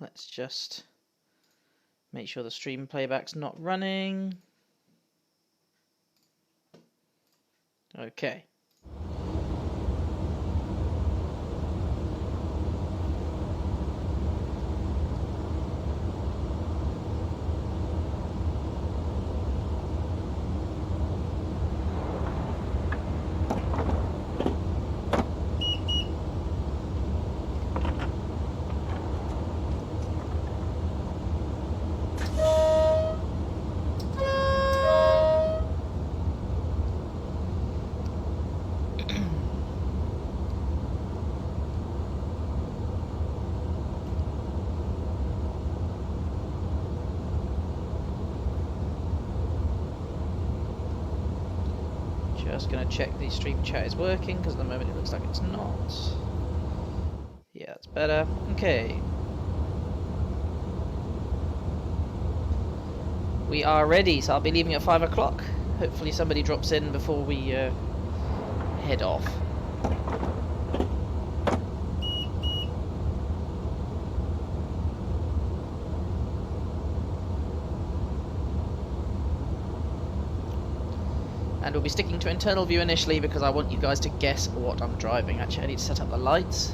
Let's just make sure the stream playback's not running. Okay. Just going to check the stream chat is working, because at the moment it looks like it's not. Yeah, that's better. Okay. We are ready, so I'll be leaving at 5 o'clock. Hopefully somebody drops in before we head off. And we'll be sticking to internal view initially because I want you guys to guess what I'm driving. Actually, I need to set up the lights.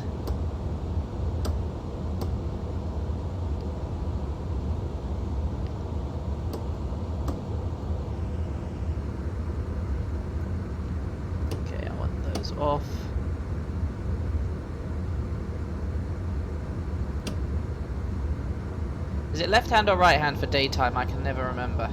Okay, I want those off. Is it left hand or right hand for daytime? I can never remember.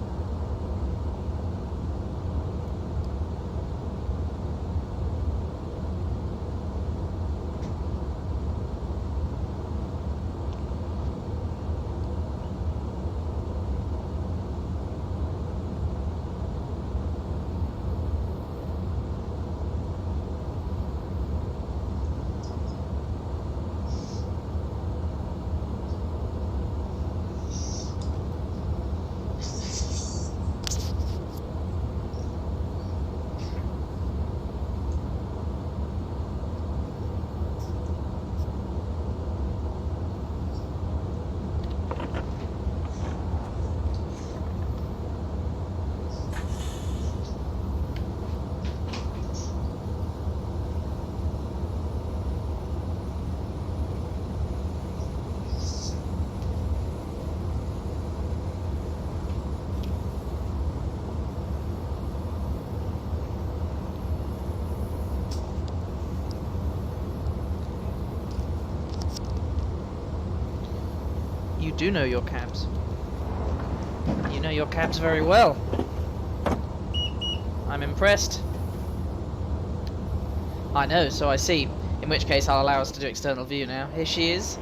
You do know your cabs. You know your cabs very well. I'm impressed. I know, so I see. In which case I'll allow us to do external view now. Here she is,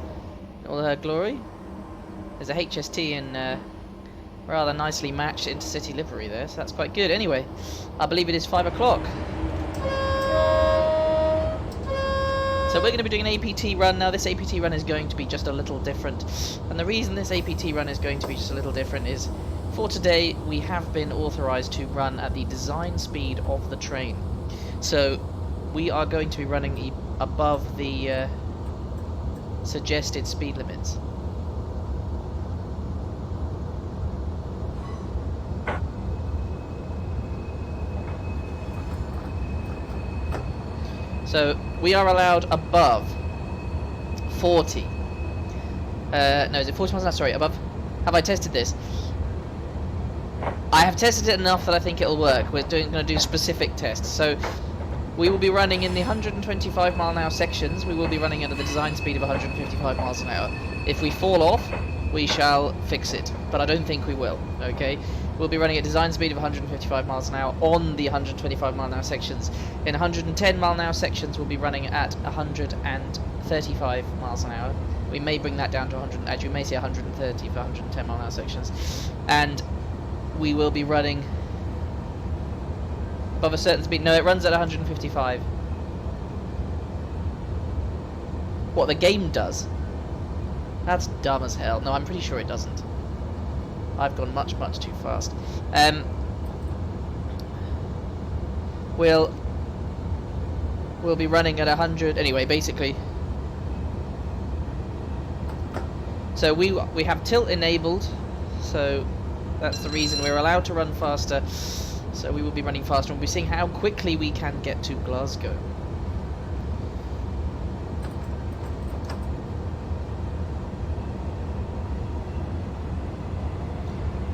in all her glory. There's a HST in rather nicely matched intercity livery there, so that's quite good. Anyway, I believe it is 5 o'clock. So we're going to be doing an APT run now. This APT run is going to be just a little different. And the reason this APT run is going to be just a little different is, for today, we have been authorized to run at the design speed of the train. So we are going to be running above the suggested speed limits. So we are allowed above 40. No, is it 40 miles an hour? Sorry, above. Have I tested this? I have tested it enough that I think it'll work. We're going to do specific tests. So we will be running in the 125 mile an hour sections. We will be running at the design speed of 155 miles an hour. If we fall off, we shall fix it, but I don't think we will. Okay, we'll be running at design speed of 155 miles an hour on the 125 mile an hour sections. In 110 mile an hour sections, we'll be running at 135 miles an hour. We may bring that down to 100. Actually, we may say 130 for 110 mile an hour sections, and we will be running above a certain speed. No, it runs at 155. What the game does? That's dumb as hell. No, I'm pretty sure it doesn't. I've gone much, much too fast. We'll be running at 100 anyway, basically. So we have tilt enabled, so that's the reason we're allowed to run faster. So we will be running faster, and we'll be seeing how quickly we can get to Glasgow.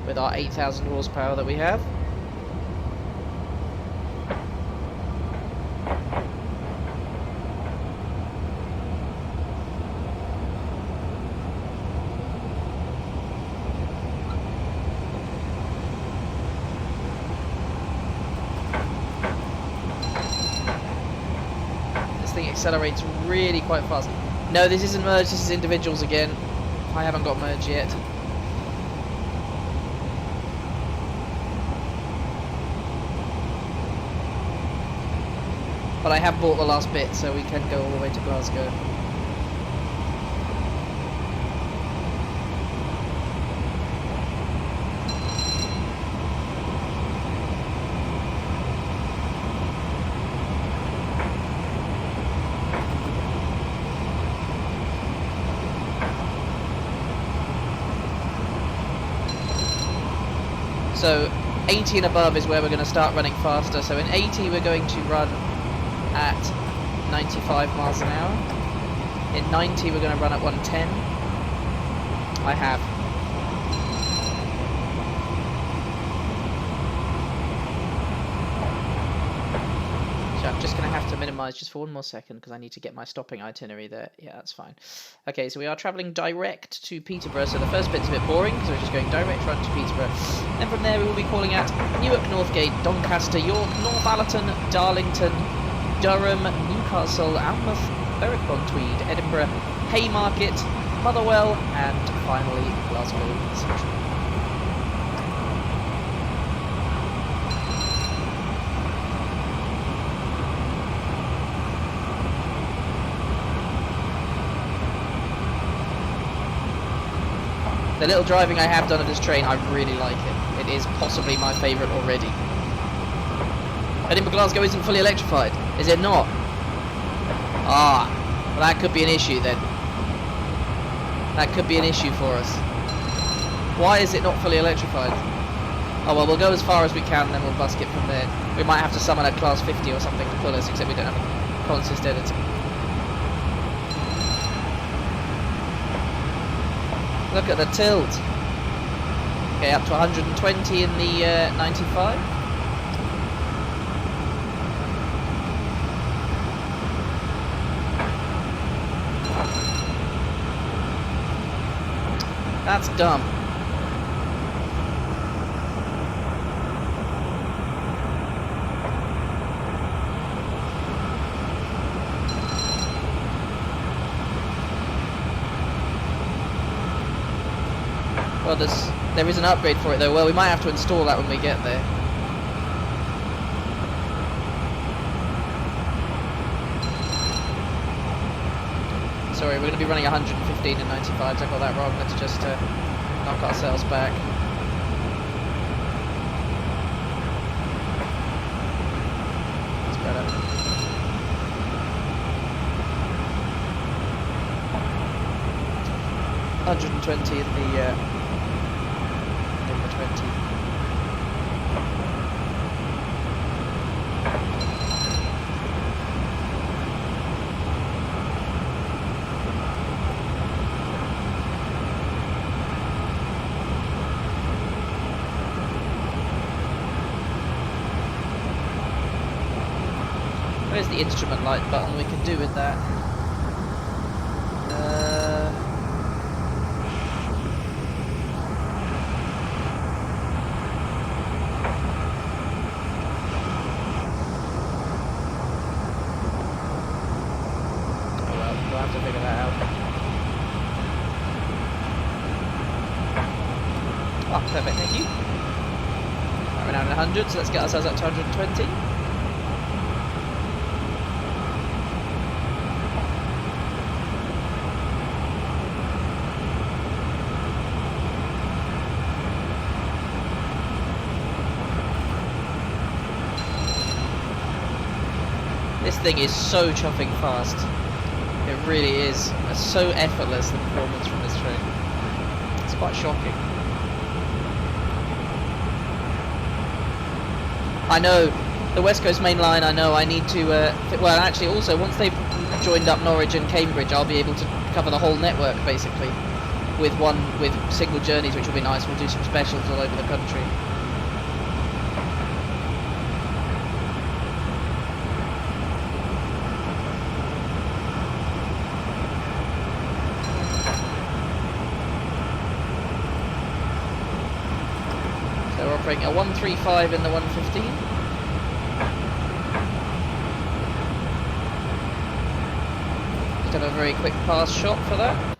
With our 8,000 horsepower that we have. This thing accelerates really quite fast. No, this isn't merge, this is individuals again. I haven't got merge yet. But I have bought the last bit, so we can go all the way to Glasgow. So 80 and above is where we're going to start running faster. So in 80 we're going to run at 95 miles an hour. In 90 we're going to run at 110. I have. So I'm just going to have to minimize just for one more second because I need to get my stopping itinerary there. Yeah, that's fine. Okay, so we are travelling direct to Peterborough. So the first bit's a bit boring because we're just going direct run to Peterborough. Then from there we will be calling at Newark, Northgate, Doncaster, York, Northallerton, Darlington, Durham, Newcastle, Alnmouth, Berwick-upon-Tweed, Edinburgh, Haymarket, Motherwell, and finally Glasgow Central. The little driving I have done of this train, I really like it. It is possibly my favourite already. Edinburgh Glasgow isn't fully electrified, is it not? Ah, well that could be an issue then. That could be an issue for us. Why is it not fully electrified? Oh well, we'll go as far as we can, then we'll busk it from there. We might have to summon a class 50 or something to pull us, except we don't have a consist editor. Look at the tilt. Okay, up to 120 in the 95. That's dumb. Well, there is an upgrade for it though. Well, we might have to install that when we get there. Sorry, we're going to be running 115 and 95s. I got that wrong. Let's just knock ourselves back. That's better. 120 in the 20. Where's the instrument light button we can do with that? Perfect, thank you. Right, we're now in 100, so let's get ourselves up to 120. This thing is so chopping fast. It really is. It's so effortless, the performance from this train. quite shocking. I know, the West Coast Main Line, I know I need to, well actually also once they've joined up Norwich and Cambridge, I'll be able to cover the whole network basically with single journeys, which will be nice. We'll do some specials all over the country. So we're operating a 135 in the 115. Just have a very quick pass shot for that.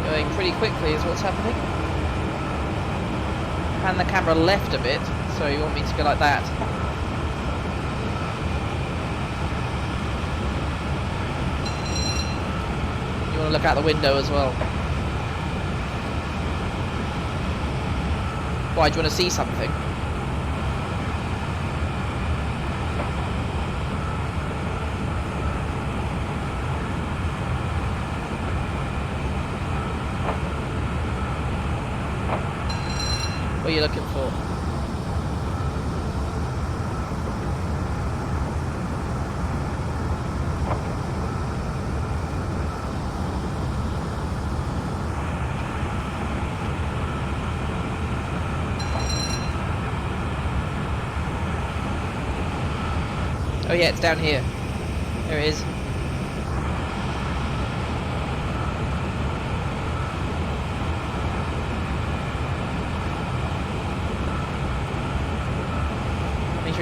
Going pretty quickly is what's happening. Pan the camera left a bit, so you want me to go like that. You want to look out the window as well. Why, do you want to see something? What are you looking for? Oh yeah, it's down here. There it is.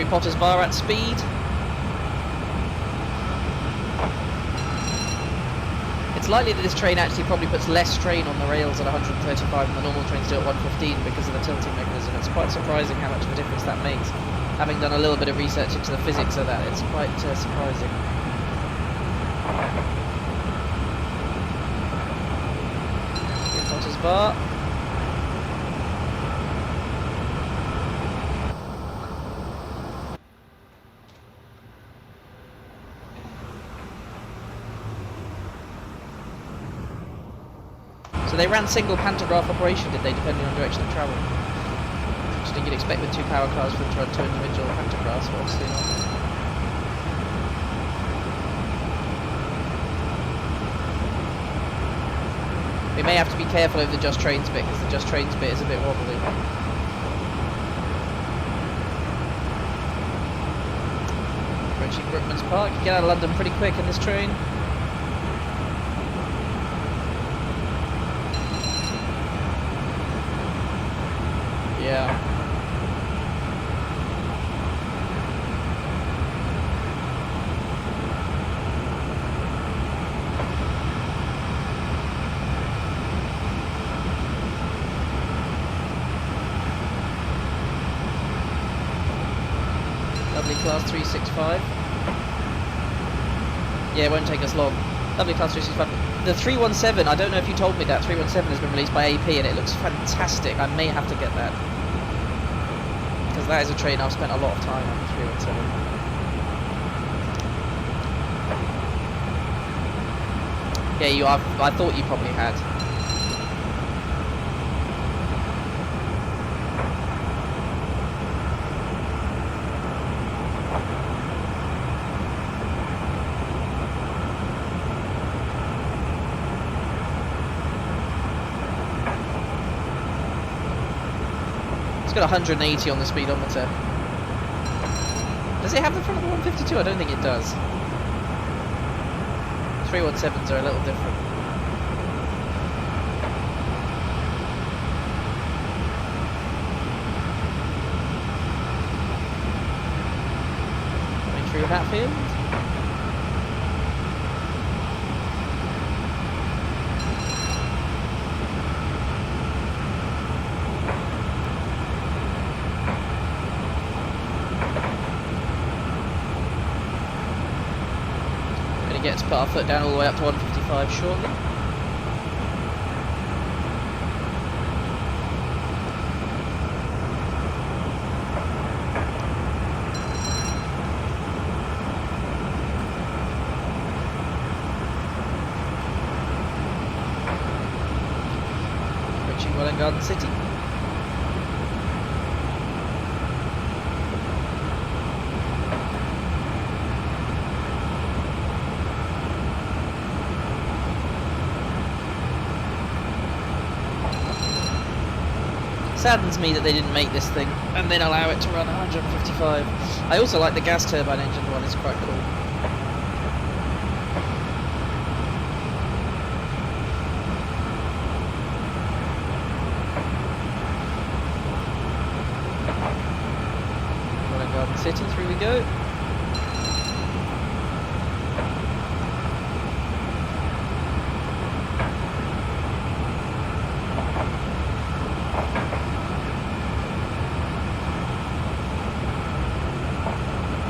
Potter's Bar at speed. It's likely that this train actually probably puts less strain on the rails at 135 than the normal trains do at 115 because of the tilting mechanism. It's quite surprising how much of a difference that makes. Having done a little bit of research into the physics of that, it's quite surprising. Potter's Bar. So they ran single pantograph operation, did they, depending on direction of travel? Which I think you'd expect with 2 power cars for them to run 2 individual pantographs, but obviously not. We may have to be careful over the Just Trains bit, because the Just Trains bit is a bit wobbly. Approaching Brookman's Park, you get out of London pretty quick in this train. Yeah. Lovely Class 365. Yeah, it won't take us long. Lovely Class 365. The 317, I don't know if you told me that, 317 has been released by AP and it looks fantastic. I may have to get that. Because that is a train I've spent a lot of time on, 317. Yeah, I thought you probably had. Got 180 on the speedometer. Does it have the front of the 152? I don't think it does. 317s are a little different. Going through Hatfield. Get to put our foot down all the way up to 155 shortly. Covent Garden City. Saddens me that they didn't make this thing and then allow it to run 155. I also like the gas turbine engine one, it's quite cool. Covent Garden City, through we go.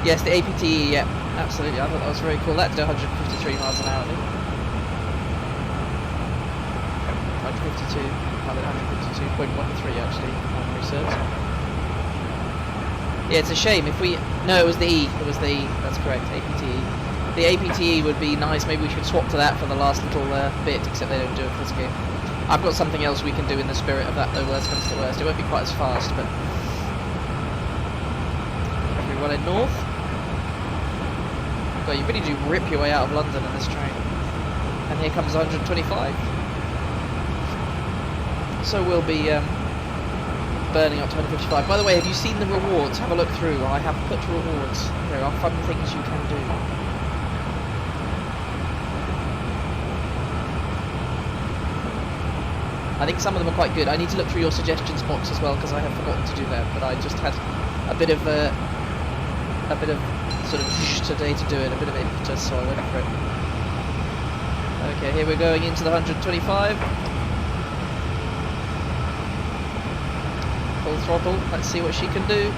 Yes, the APT-E, yeah, absolutely. I thought that was very cool. That did 153 miles an hour, I think. 152, 152.13 actually, if memory serves. Yeah, it's a shame if we... No, it was the E. It was the E, that's correct, APT-E. The APT-E would be nice, maybe we should swap to that for the last little bit, except they don't do it for this game. I've got something else we can do in the spirit of that though, worst comes to worst. It won't be quite as fast, but... If we run it north... God, you really do rip your way out of London in this train. And here comes 125. So we'll be burning up to 155. By the way, have you seen the rewards? Have a look through. I have put rewards. There are fun things you can do. I think some of them are quite good. I need to look through your suggestions box as well because I have forgotten to do that. But I just had a bit of sort of today to do it, a bit of impetus, so I went for it. Okay, here we're going into the 125. Full throttle, let's see what she can do.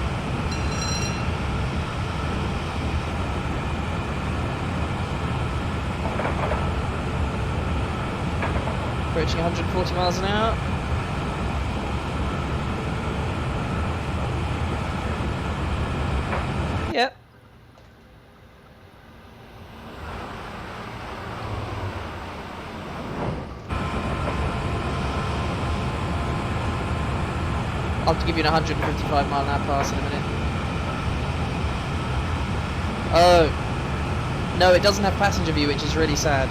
Approaching 140 miles an hour. Yep. I'll have to give you an 155 mile an hour pass in a minute. Oh. No, it doesn't have passenger view, which is really sad.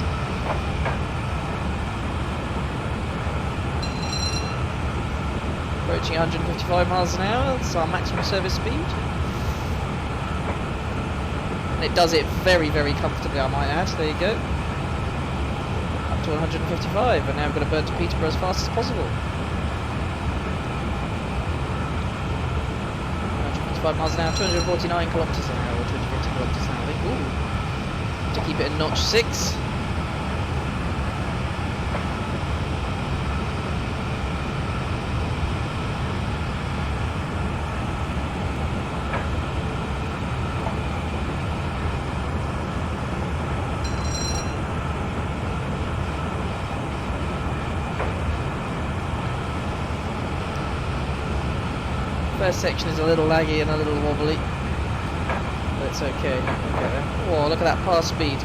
Approaching 155 miles an hour, that's our maximum service speed. And it does it very, very comfortably, I might add. There you go. Up to 155, and now we're going to burn to Peterborough as fast as possible. 155 miles an hour, 249 kilometres an hour, or 250 kilometres an hour, I think. Ooh. To keep it in notch 6. First section is a little laggy and a little wobbly, but it's okay. Oh, look at that pass speed.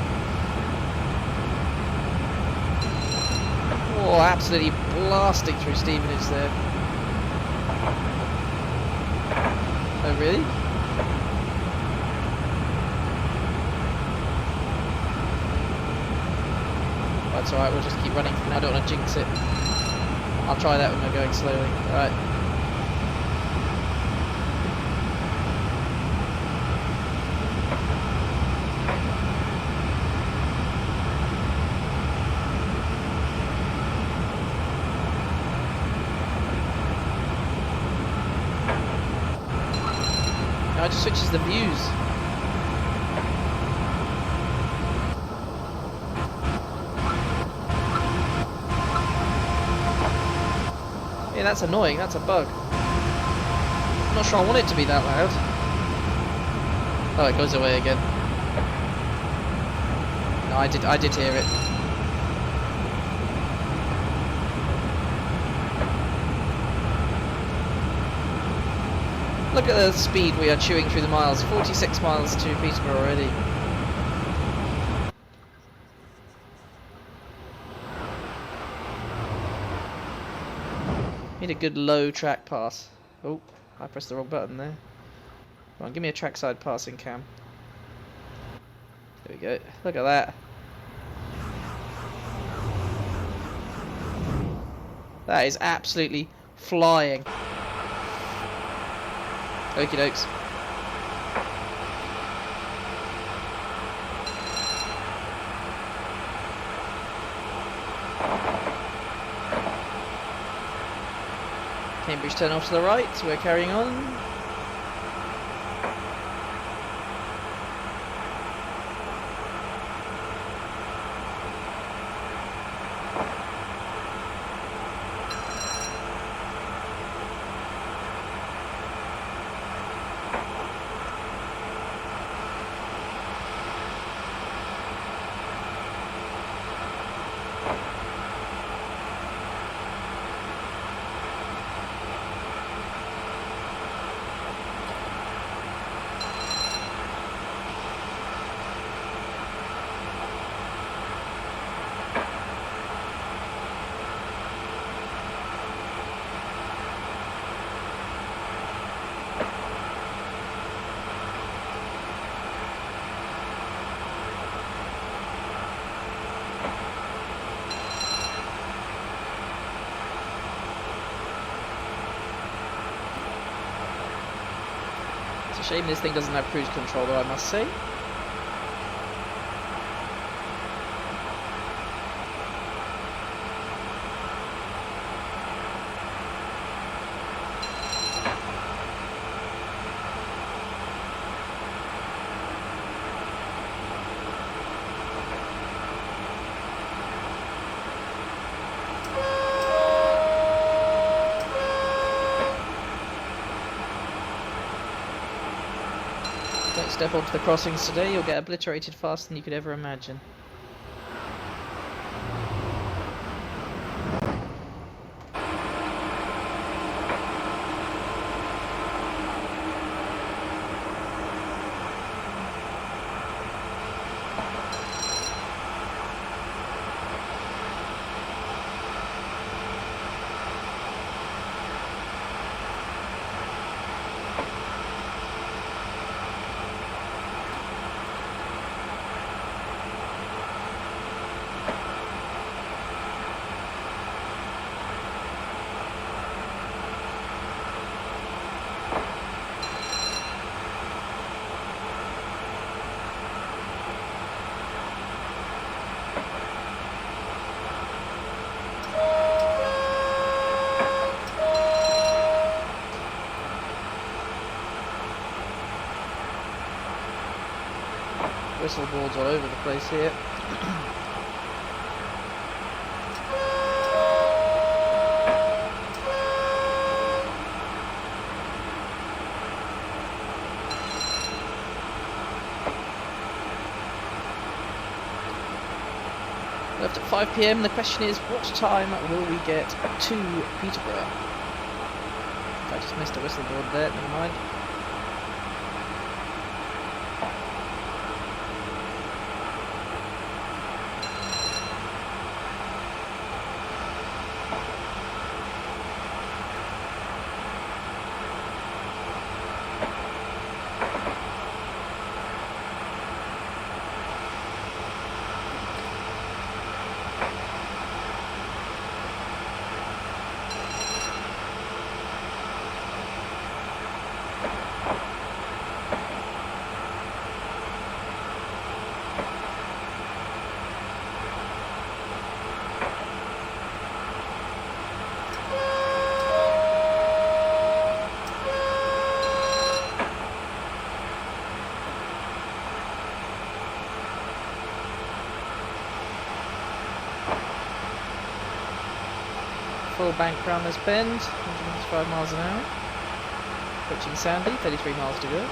Oh, absolutely blasting through Stevenage there. Oh, really? That's alright, we'll just keep running for now. I don't want to jinx it. I'll try that when we're going slowly. Alright. It just switches the views. Yeah, that's annoying. That's a bug. I'm not sure I want it to be that loud. Oh, it goes away again. No, I did hear it. Look at the speed we are chewing through the miles. 46 miles to Peterborough already. a good low track pass. Oh, I pressed the wrong button there. Come on, give me a trackside passing cam. There we go. Look at that. That is absolutely flying. Okie dokes. Cambridge turn off to the right, so we're carrying on. Shame this thing doesn't have cruise control though, I must say. Don't step onto the crossings today, you'll get obliterated faster than you could ever imagine. Whistle boards all over the place here. Left at 5 PM. The question is, what time will we get to Peterborough? I just missed a whistle board there, never mind. Full bank around this bend, 155 miles an hour. Approaching Sandy, 33 miles to go.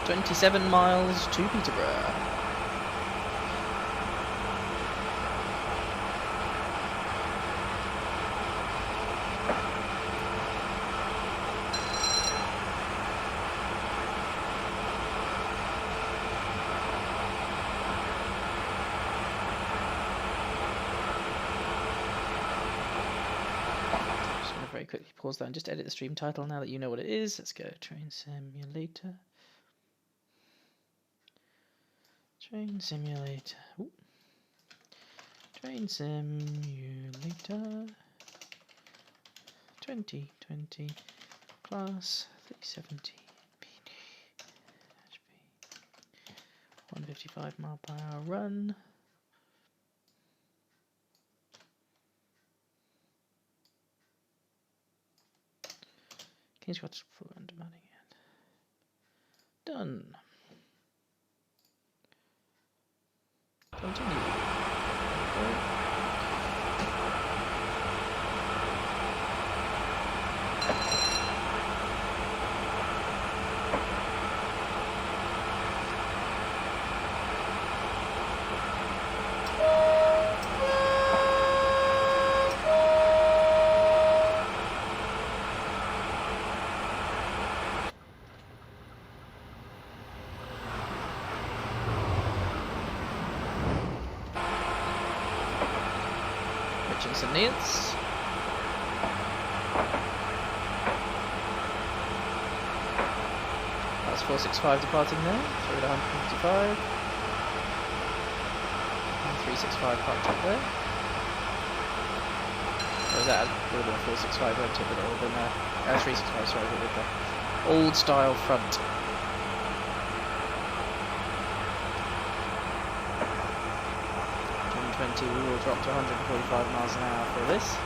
27 miles to Peterborough. Very quickly pause that and just edit the stream title now that you know what it is. Let's go Train Simulator. Train Simulator. Ooh. Train Simulator 2020 Class 370 PD HP 155 mile per hour run. King's got full undermining it. Done. Continue. St Neots. That's 465 departing there, through to 155. And 365 parked up there. Or was that would have been 465, won't it? But it would have been 365, sorry, with the old style front. We will drop to 145 miles an hour for this.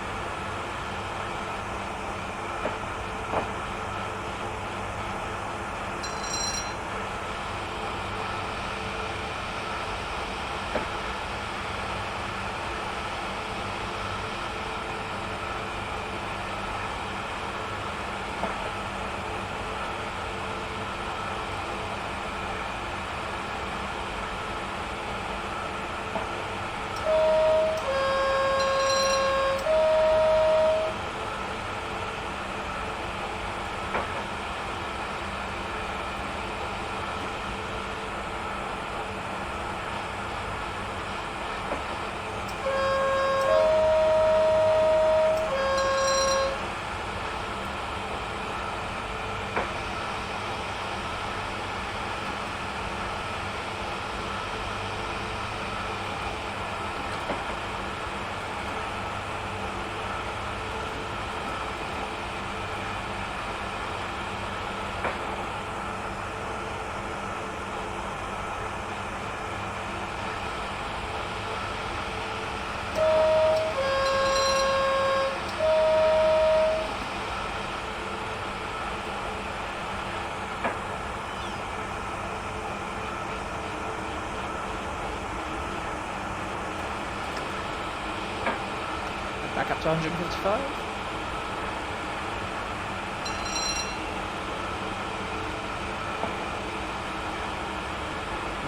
Back up to 155.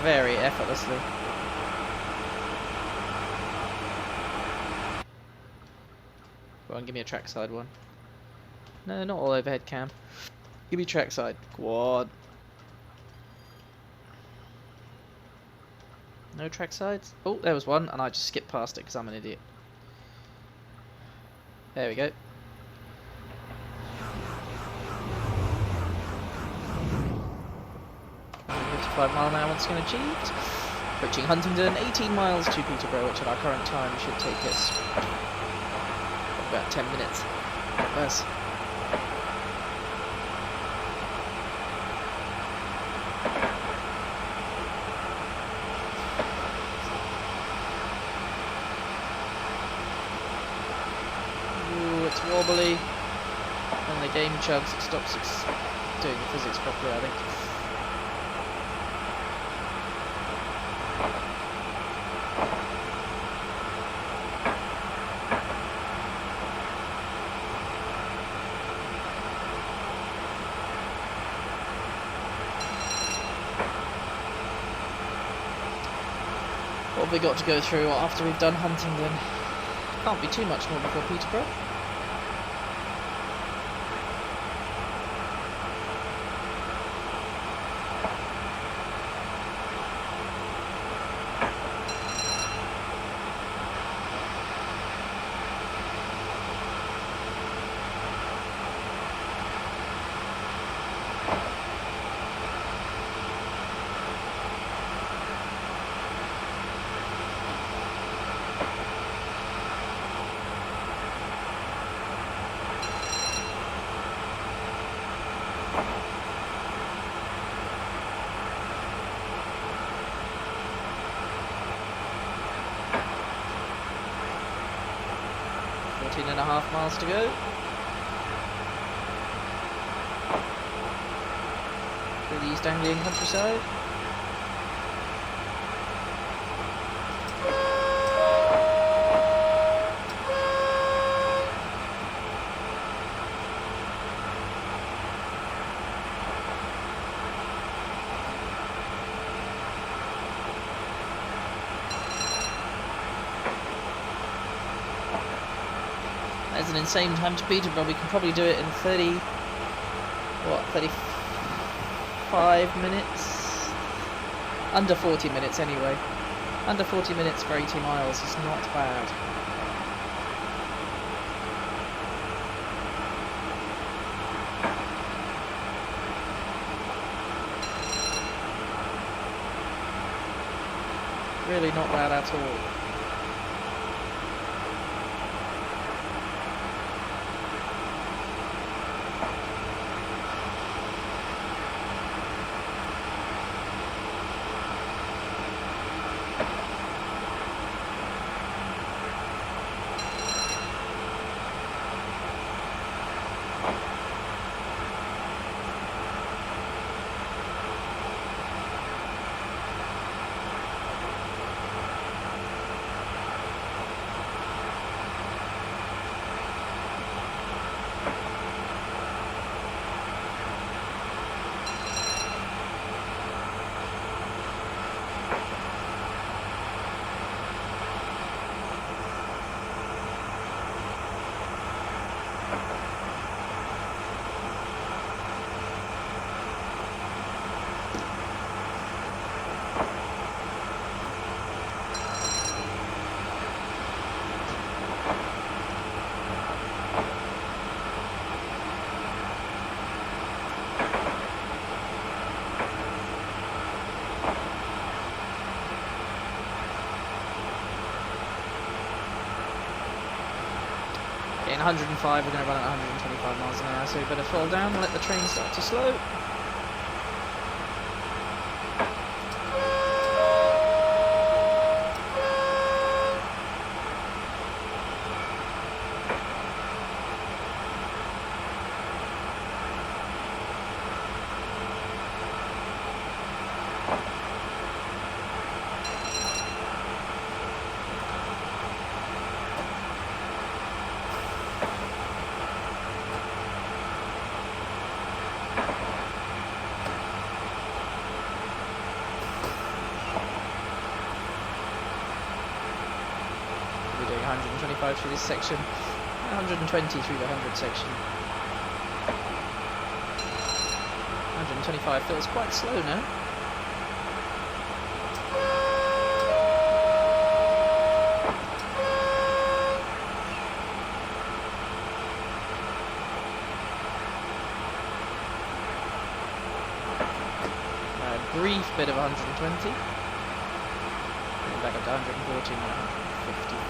Very effortlessly. Go on, give me a trackside one. No, not all overhead cam. Give me trackside. Quad. No tracksides? Oh, there was one, and I just skipped past it because I'm an idiot. There we go. £55 once again achieved. Approaching Huntingdon, 18 miles to Peterborough, which at our current time should take us about 10 minutes. Not less. It's wobbly, and the game chugs, it stops doing the physics properly, I think. have we got to go through after we've done Huntingdon? Can't be too much more before Peterborough. And a half miles to go. Through the East Anglian countryside. That's an insane time to Peterborough. We can probably do it in 35 minutes? Under 40 minutes anyway. Under 40 minutes for 80 miles is not bad. Really not bad at all. In 105, we're going to run at 125 miles an hour, so we better slow down and let the train start to slow. We're doing 125 through this section, 120 through the 100 section. 125 feels quite slow now. A brief bit of 120. Back up to 140 now. 150.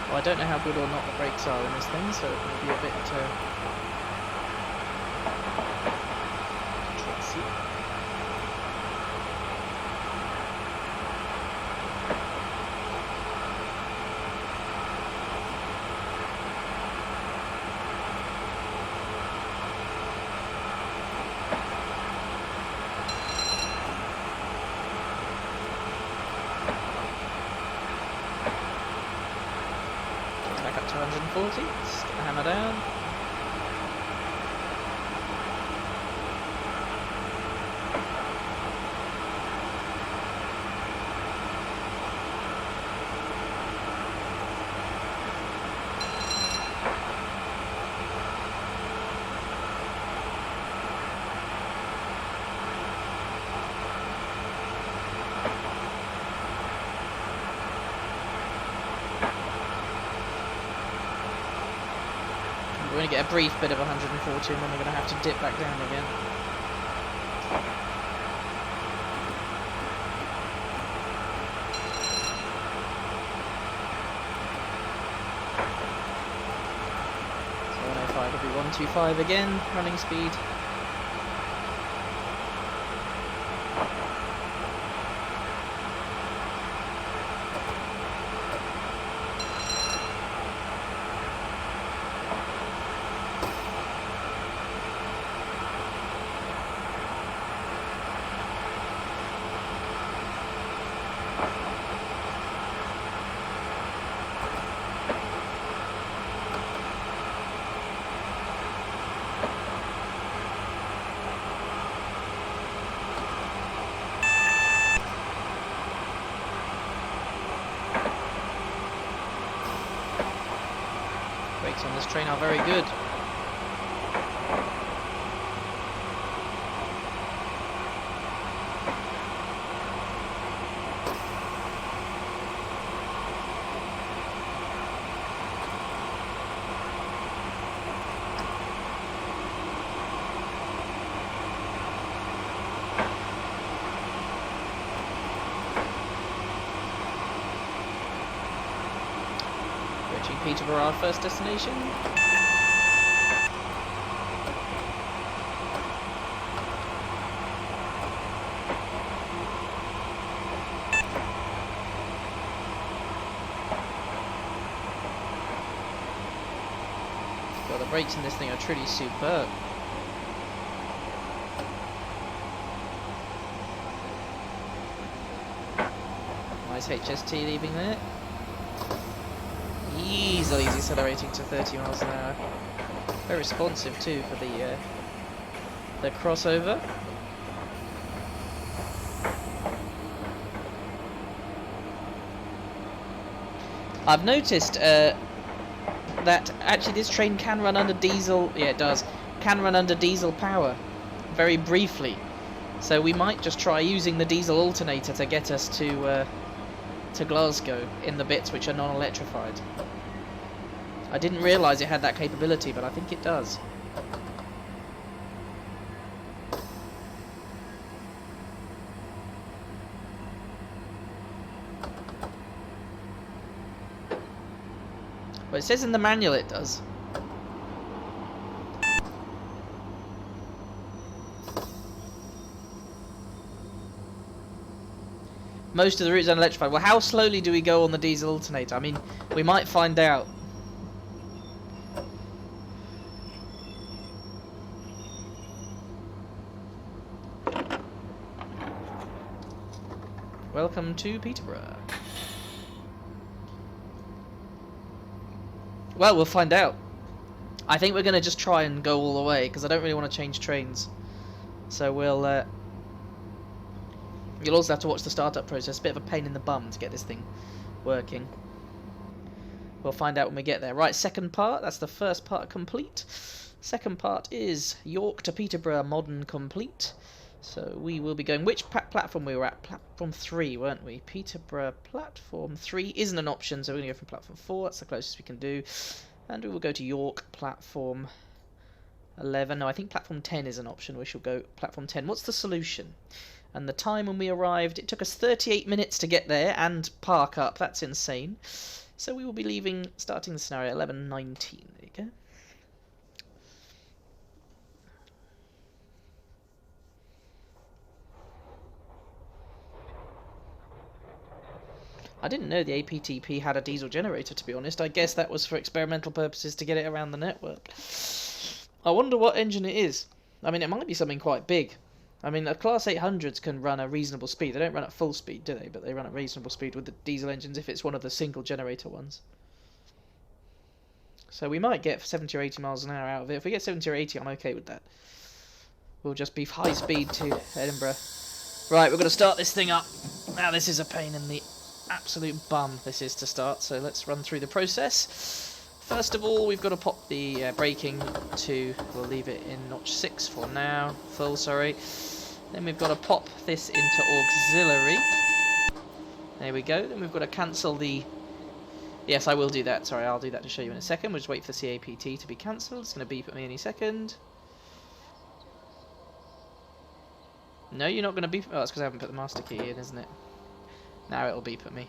Well, I don't know how good or not the brakes are in this thing, so it may be a bit tricksy. Back up to 140, just get the hammer down. to get a brief bit of 140 and then we're going to have to dip back down again. So 105 will be 125 again, running speed. Brakes on this train are very good. Reaching Peterborough, our first destination. Well, the brakes in this thing are truly superb. Nice HST leaving there. Easily accelerating to 30 miles an hour. Very responsive too for the crossover. I've noticed that actually this train can run under diesel. Yeah, it does. Can run under diesel power, very briefly. So we might just try using the diesel alternator to get us to Glasgow in the bits which are non-electrified. I didn't realise it had that capability, but I think it does. Well, it says in the manual it does. Most of the routes are unelectrified. Well, how slowly do we go on the diesel alternator? I mean, we might find out. Welcome to Peterborough. Well, we'll find out. I think we're going to just try and go all the way, because I don't really want to change trains. So we'll... You'll also have to watch the startup process. A bit of a pain in the bum to get this thing working. We'll find out when we get there. Right, second part. That's the first part complete. Second part is York to Peterborough modern complete. So we will be going... Which platform we were at? Platform 3, weren't we? Peterborough platform 3 isn't an option, so we're going to go from platform 4. That's the closest we can do. And we will go to York platform 11. No, I think platform 10 is an option. We shall go platform 10. What's the solution? And the time when we arrived, it took us 38 minutes to get there and park up. That's insane. So we will be leaving, starting the scenario, 11:19. There you go. I didn't know the APT-P had a diesel generator, to be honest. I guess that was for experimental purposes to get it around the network. I wonder what engine it is. I mean, it might be something quite big. I mean, the Class 800s can run a reasonable speed. They don't run at full speed, do they? But they run at reasonable speed with the diesel engines if it's one of the single generator ones. So we might get 70 or 80 miles an hour out of it. If we get 70 or 80, I'm okay with that. We'll just be high speed to Edinburgh. Right, we're going to start this thing up. Now, this is a pain in the absolute bum, this is to start. So let's run through the process. First of all, we've got to pop the braking to, we'll leave it in notch 6 for now. Full, sorry. Then we've got to pop this into auxiliary. There we go. Then we've got to cancel the Yes, I will do that. Sorry, I'll do that to show you in a second. We'll just wait for the CAPT to be cancelled. It's going to beep at me any second. No, you're not going to beep. Oh, that's because I haven't put the master key in, isn't it? Now it'll beep at me.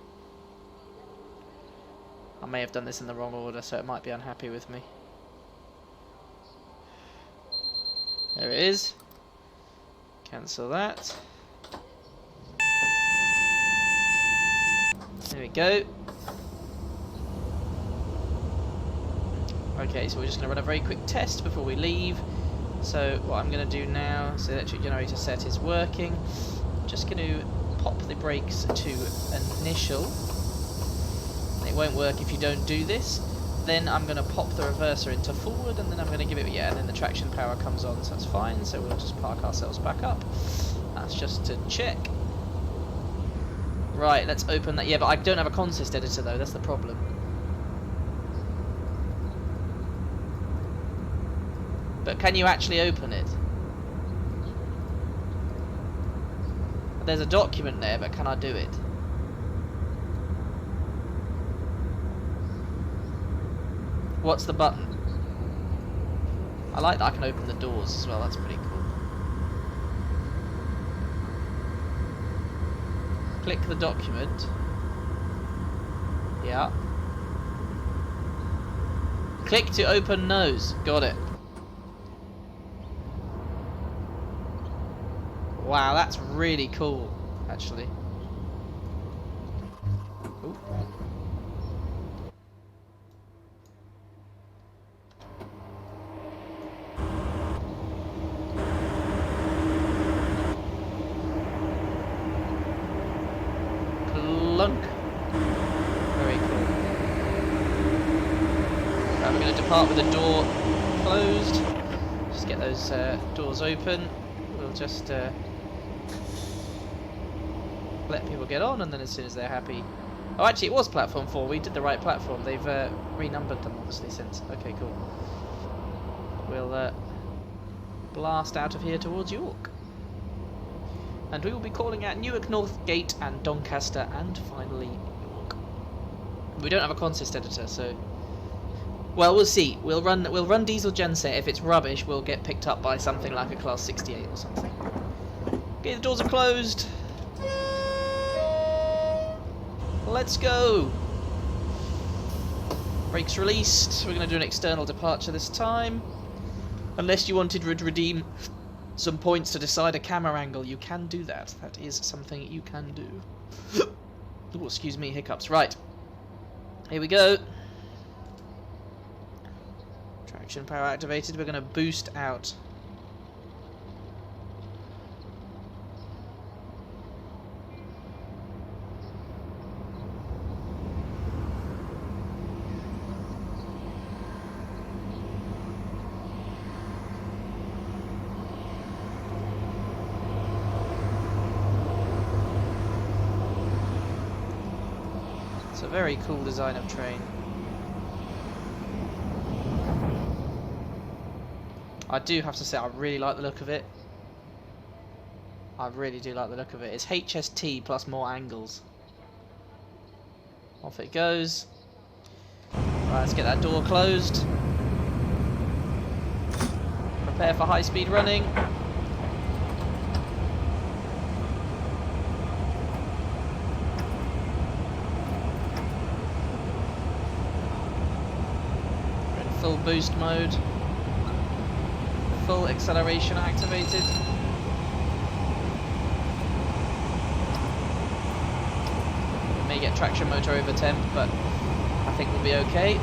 I may have done this in the wrong order, so it might be unhappy with me. There it is. Cancel that. There we go. Okay, so we're just going to run a very quick test before we leave. So what I'm going to do now is the electric generator set is working. Just going to pop the brakes to initial. It won't work if you don't do this. Then I'm going to pop the reverser into forward, and then I'm going to give it, and then the traction power comes on, so that's fine. So we'll just park ourselves back up. That's just to check. Right, let's open that. Yeah, but I don't have a consist editor though, that's the problem. But can you actually open it? There's a document there, but can I do it? What's the button? I like that I can open the doors as well, that's pretty cool. Click the document. Yeah. Click to open nose. Got it. Wow, that's really cool, actually. Ooh. Plunk. Very cool. Right, we're going to depart with the door closed. Just get those doors open. We'll just let people get on, and then as soon as they're happy... Oh, actually, it was platform 4. We did the right platform. They've renumbered them, obviously, since. Okay, cool. We'll blast out of here towards York. And we will be calling at Newark Northgate and Doncaster, and finally York. We don't have a consist editor, so... Well, we'll see. We'll run diesel genset. If it's rubbish, we'll get picked up by something like a Class 68 or something. Okay, the doors are closed. Let's go! Brakes released. We're going to do an external departure this time. Unless you wanted to redeem some points to decide a camera angle, you can do that. That is something you can do. Oh, excuse me, hiccups. Right. Here we go. Traction power activated. We're going to boost out. It's a very cool design of train. I do have to say I really like the look of it. I really do like the look of it. It's HST plus more angles. Off it goes. Right, let's get that door closed. Prepare for high speed running. Full boost mode. Full acceleration activated. We may get traction motor over temp, but I think we'll be okay.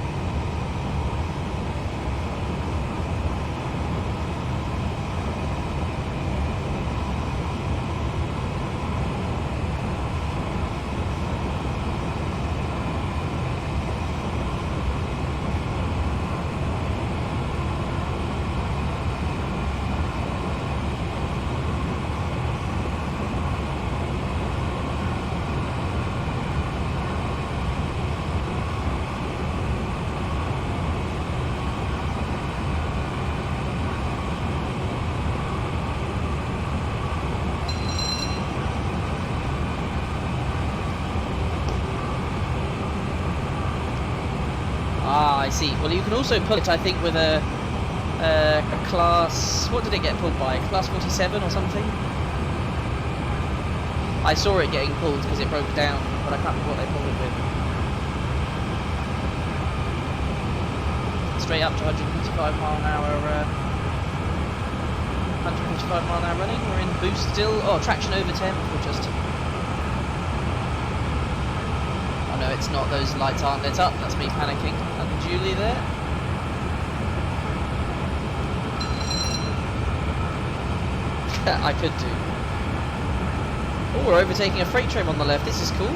You can also pull it, I think, with a class... What did it get pulled by? Class 47 or something? I saw it getting pulled because it broke down, but I can't remember what they pulled it with. Straight up to 155 mile an hour, 155 mile an hour running. We're in boost still. Oh, traction over 10. We're just... Oh no, it's not. Those lights aren't lit up. That's me panicking. Unduly there. I could do. Oh, we're overtaking a freight train on the left. This is cool.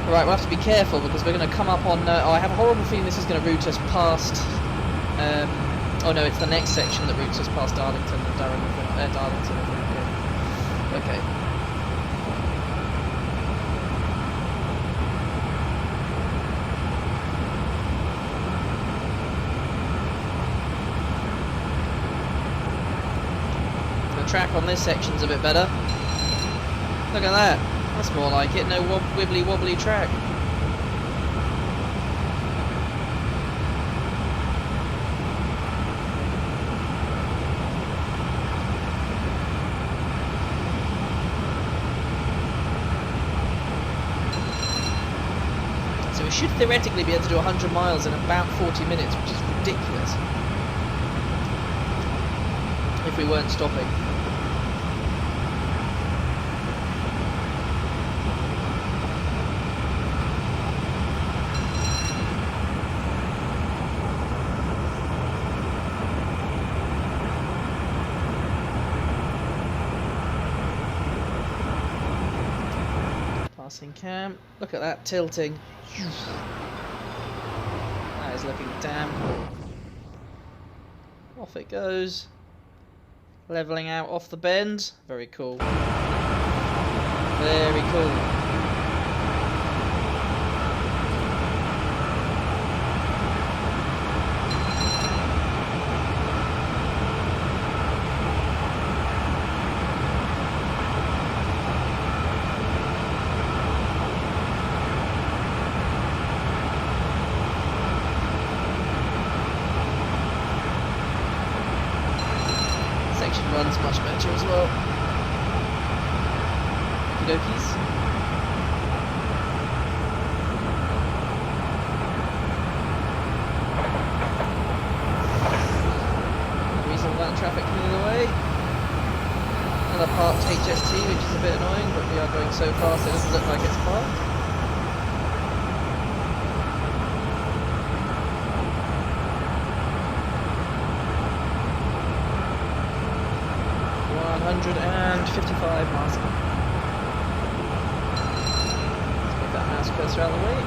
Right, we'll have to be careful because we're going to come up on... oh, I have a horrible feeling this is going to route us past... oh no, it's the next section that routes us past Darlington and Darlington. Okay. The track on this section's a bit better. Look at that. That's more like it. No wibbly wobbly track. So we should theoretically be able to do 100 miles in about 40 minutes, which is ridiculous. If we weren't stopping. Passing cam. Look at that tilting. That is looking damn cool. Off it goes. Levelling out off the bend. Very cool. Very cool. Runs much better as well. Okie dokies. Reasonable amount of traffic coming the way. Another parked HST, which is a bit annoying, but we are going so fast it doesn't look like it's parked. And 55 miles an hour. Let's get that mouse cursor out of the way.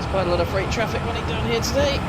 Quite a lot of freight traffic running down here today.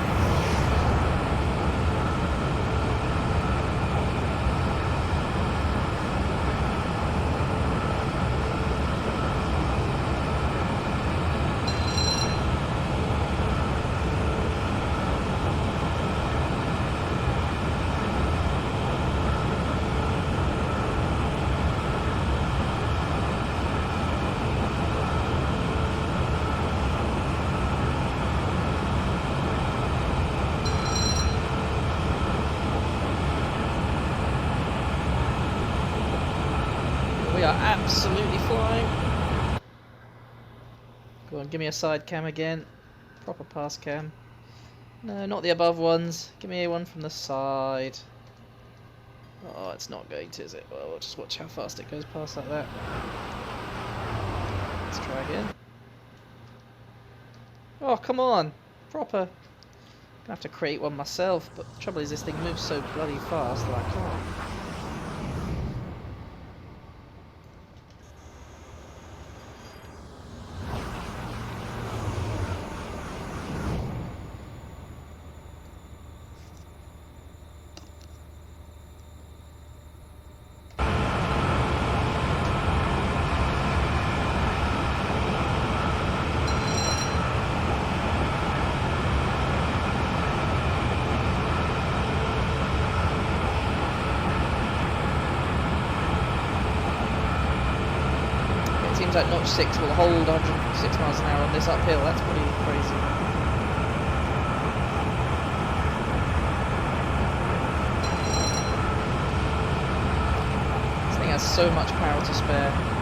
We are absolutely flying. Go on, give me a side cam again. Proper pass cam. No, not the above ones. Give me one from the side. Oh, it's not going to, is it? Well, we'll just watch how fast it goes past like that. Let's try again. Oh, come on! Proper. Gonna have to create one myself, but the trouble is this thing moves so bloody fast that I can't. Seems like notch 6 will hold 106 miles an hour on this uphill. That's pretty crazy. This thing has so much power to spare.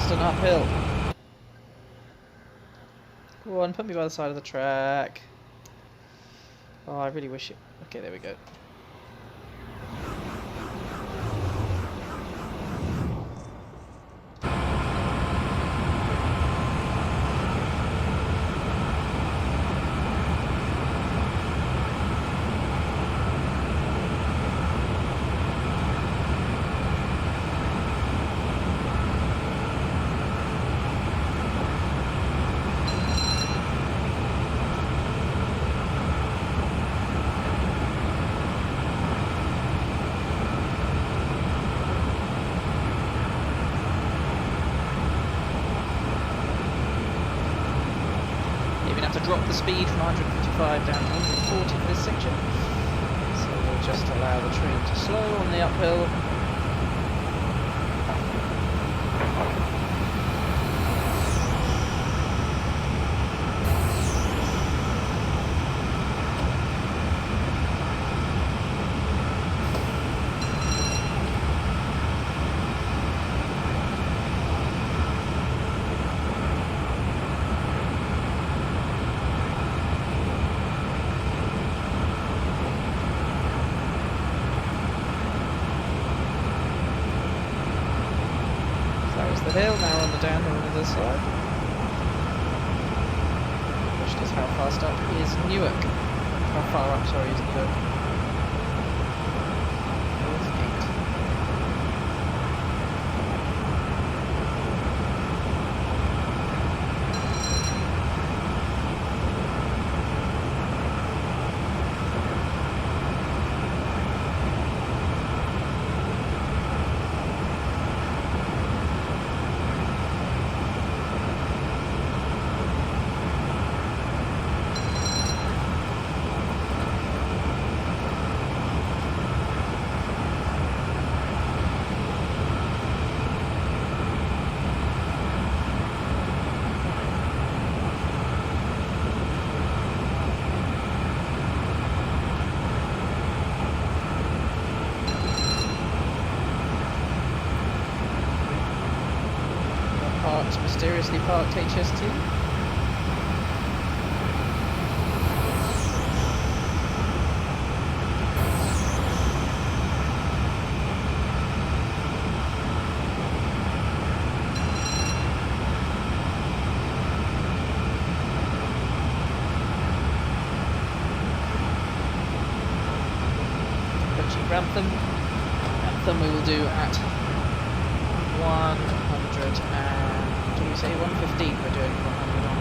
An uphill. Go on, put me by the side of the track. Oh, I really wish it. Okay, there we go. Drop the speed from 155 down to 140 for this section. So we'll just allow the train to slow on the uphill. The hill, now on the downhill on the other side. Which is how fast up is Newark. How far up, sorry, is Newark. trucks mysteriously parked HST. Grantham we will do at 100 and, do we say 115 we're doing 100 on.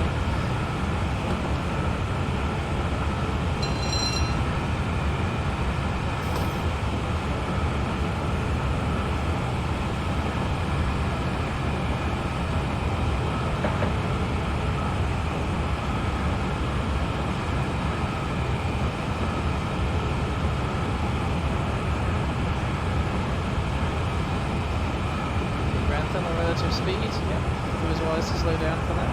Speed, yeah. It was wise to slow down for that.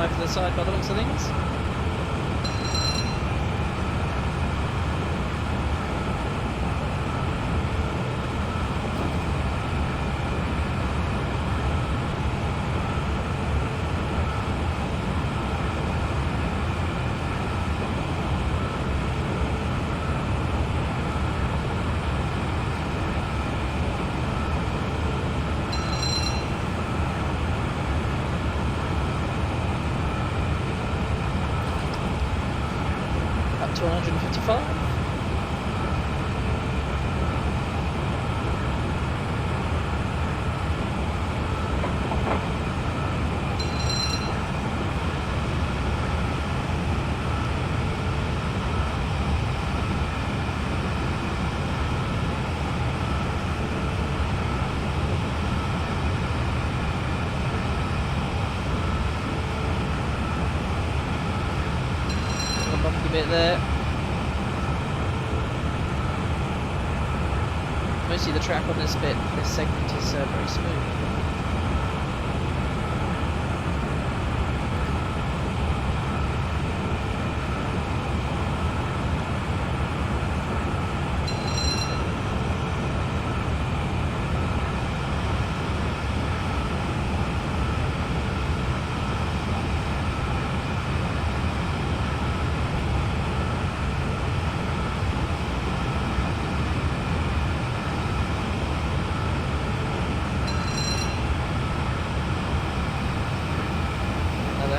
To the side by the looks of things. Up to 155. Bit there. Mostly the track on this segment is very smooth.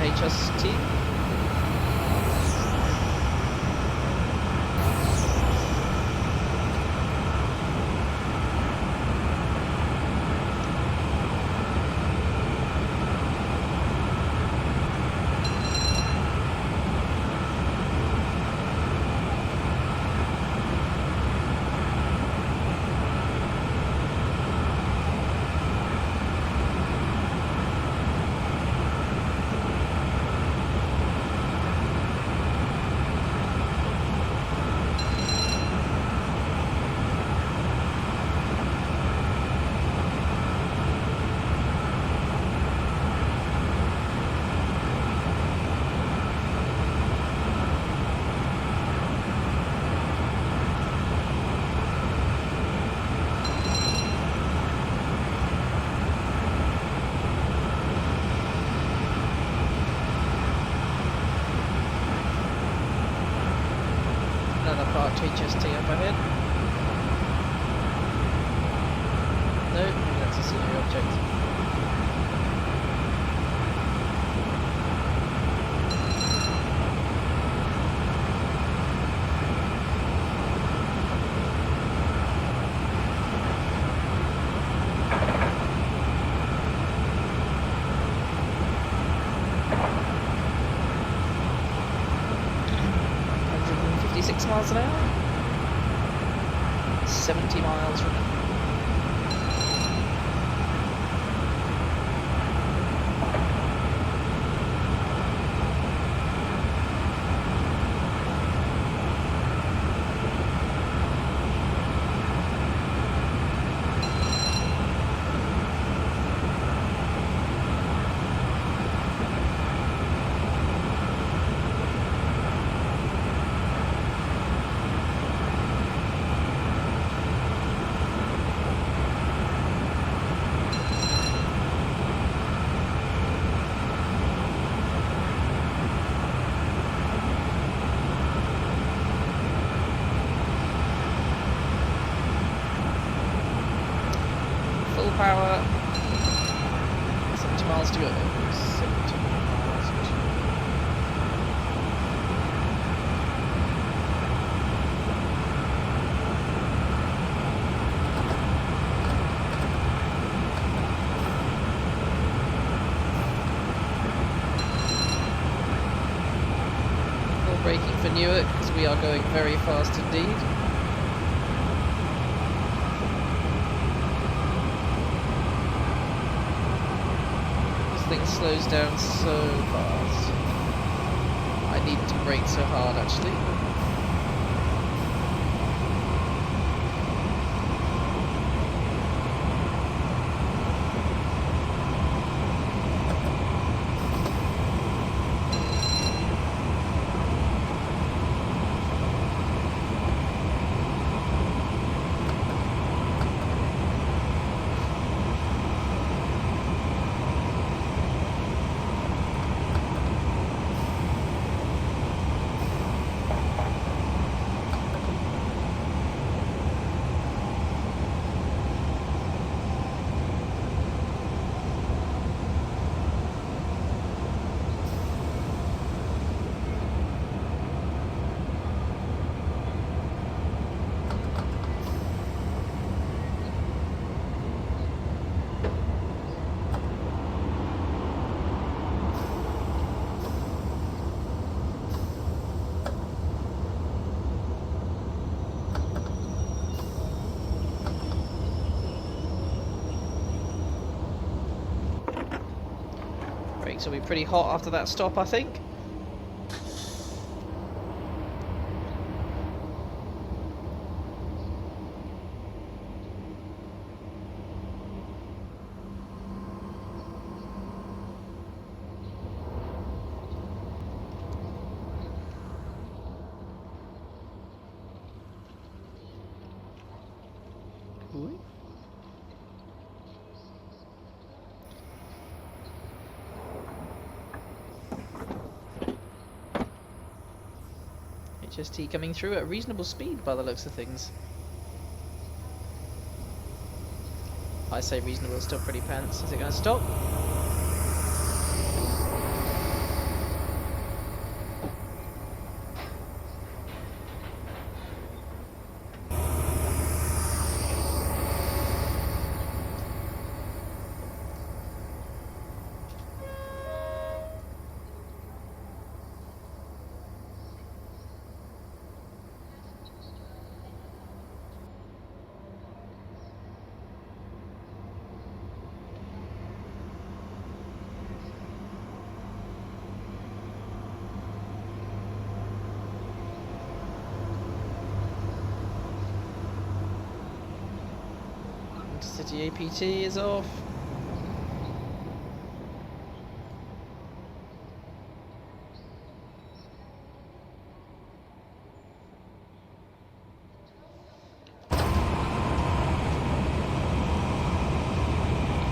HST. Parked HST up ahead. No, that's a scenery object. 66 miles an hour. 70 miles remaining. Power, 70 miles to go. 70 miles to go. Full braking for Newark because we are going very fast indeed. Thing slows down so fast. I need to brake so hard actually. Brakes will be pretty hot after that stop, I think. Ooh. HST coming through at reasonable speed by the looks of things. I say reasonable, still pretty pants. Is it going to stop? City APT is off.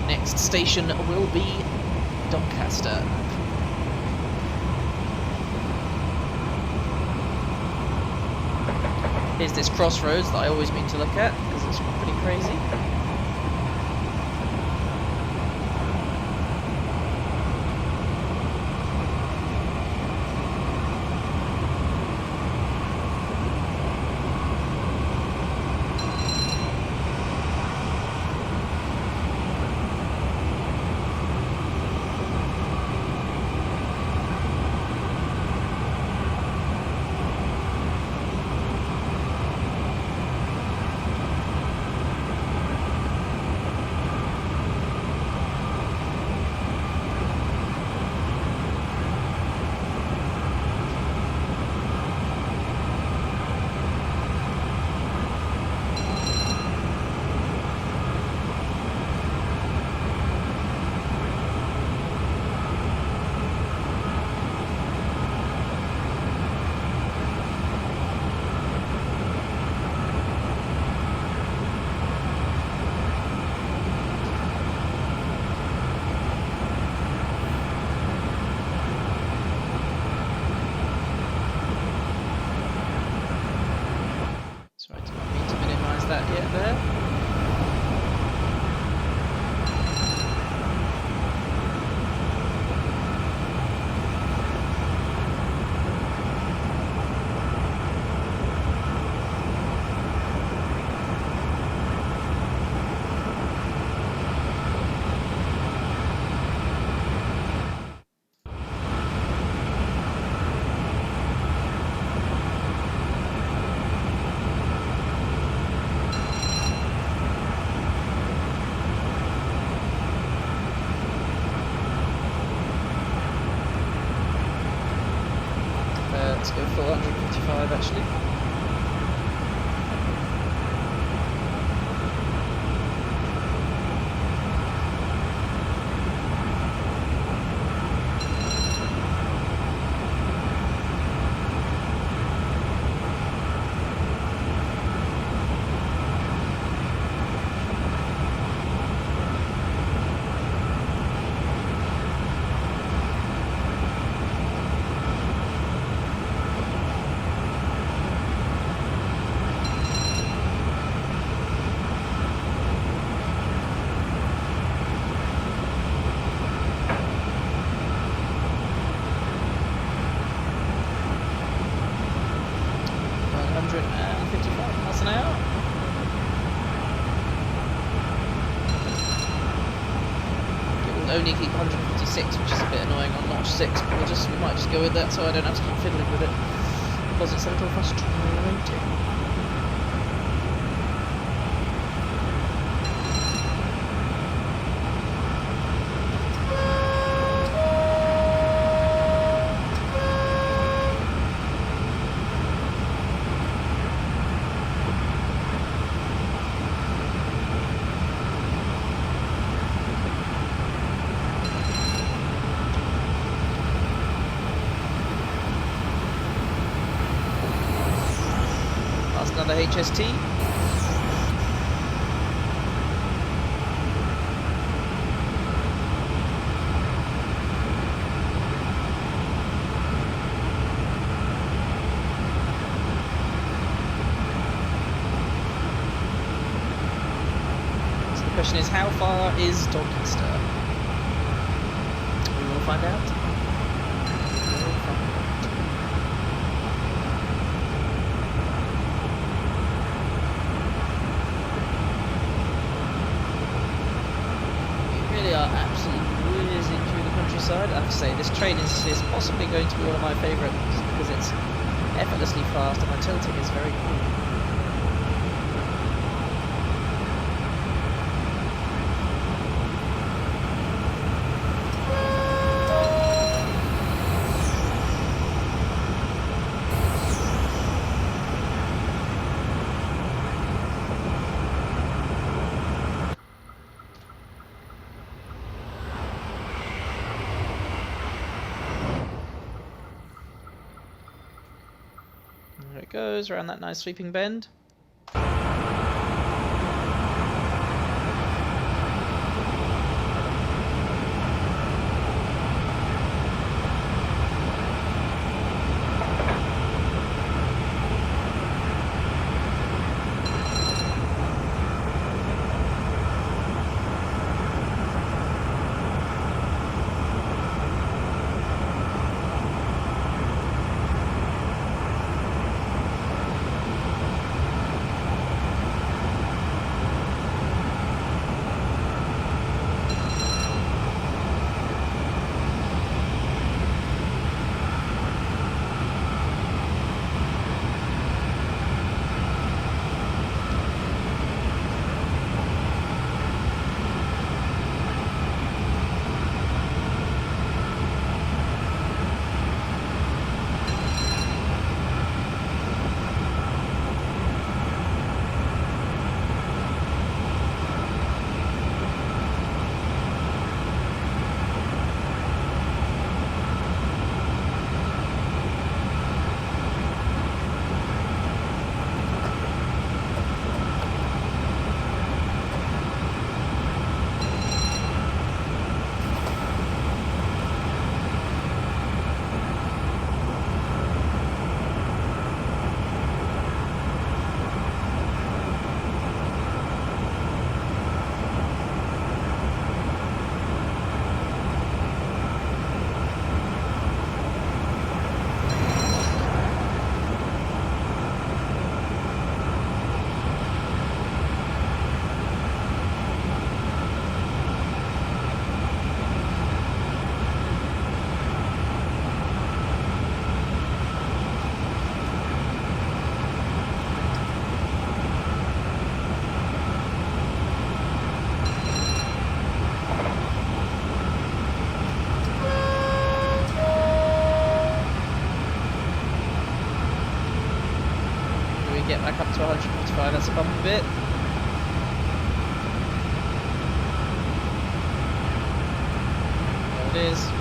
Next station will be Doncaster. Here's this crossroads that I always mean to look at because it's pretty crazy. go full 155 actually. Only keep 156, which is a bit annoying on notch 6, but we might just go with that so I don't have to keep fiddling with it, because it's a little frustrating. Another HST. So the question is, how far is Doncaster? We will find out. Absolutely whizzing through the countryside. I have to say, this train is possibly going to be one of my favourites because it's effortlessly fast and the tilting is very cool. There it goes, around that nice sweeping bend. get back up to 155. That's a bumpy bit. There it is.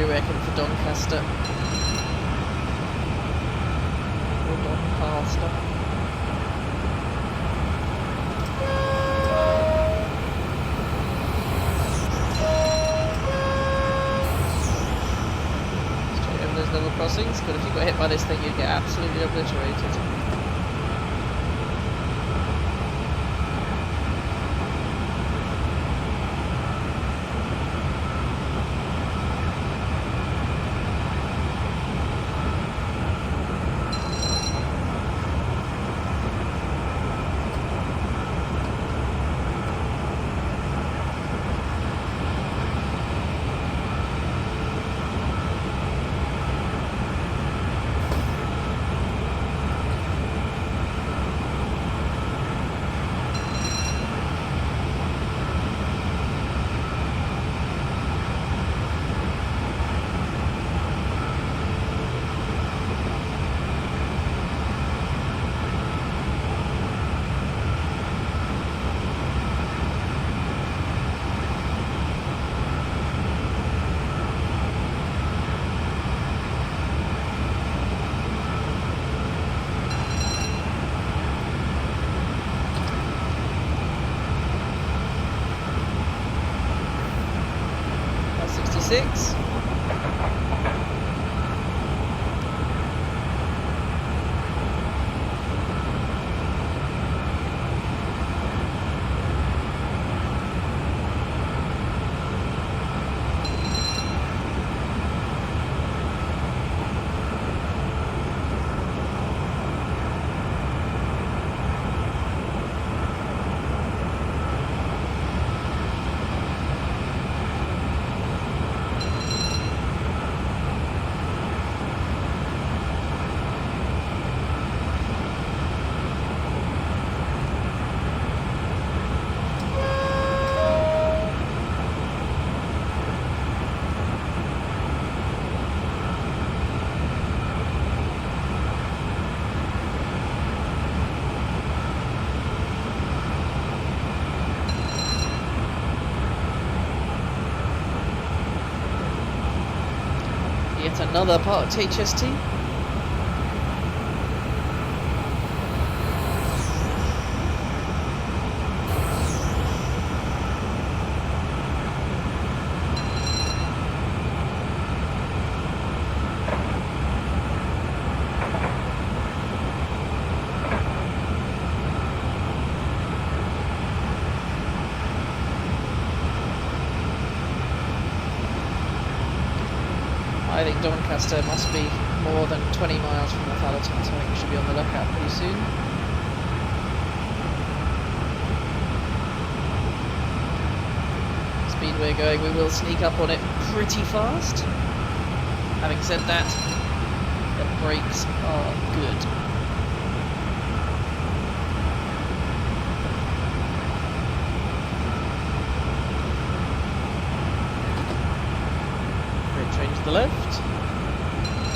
Do you reckon for Doncaster? Or Doncaster? Straight over those level crossings, but if you got hit by this thing you'd get absolutely obliterated. Six. another parked HST. I think Doncaster must be more than 20 miles from Northallerton, so I think we should be on the lookout pretty soon. Speed we're going, we will sneak up on it pretty fast. Having said that, the brakes are good. Change to the left.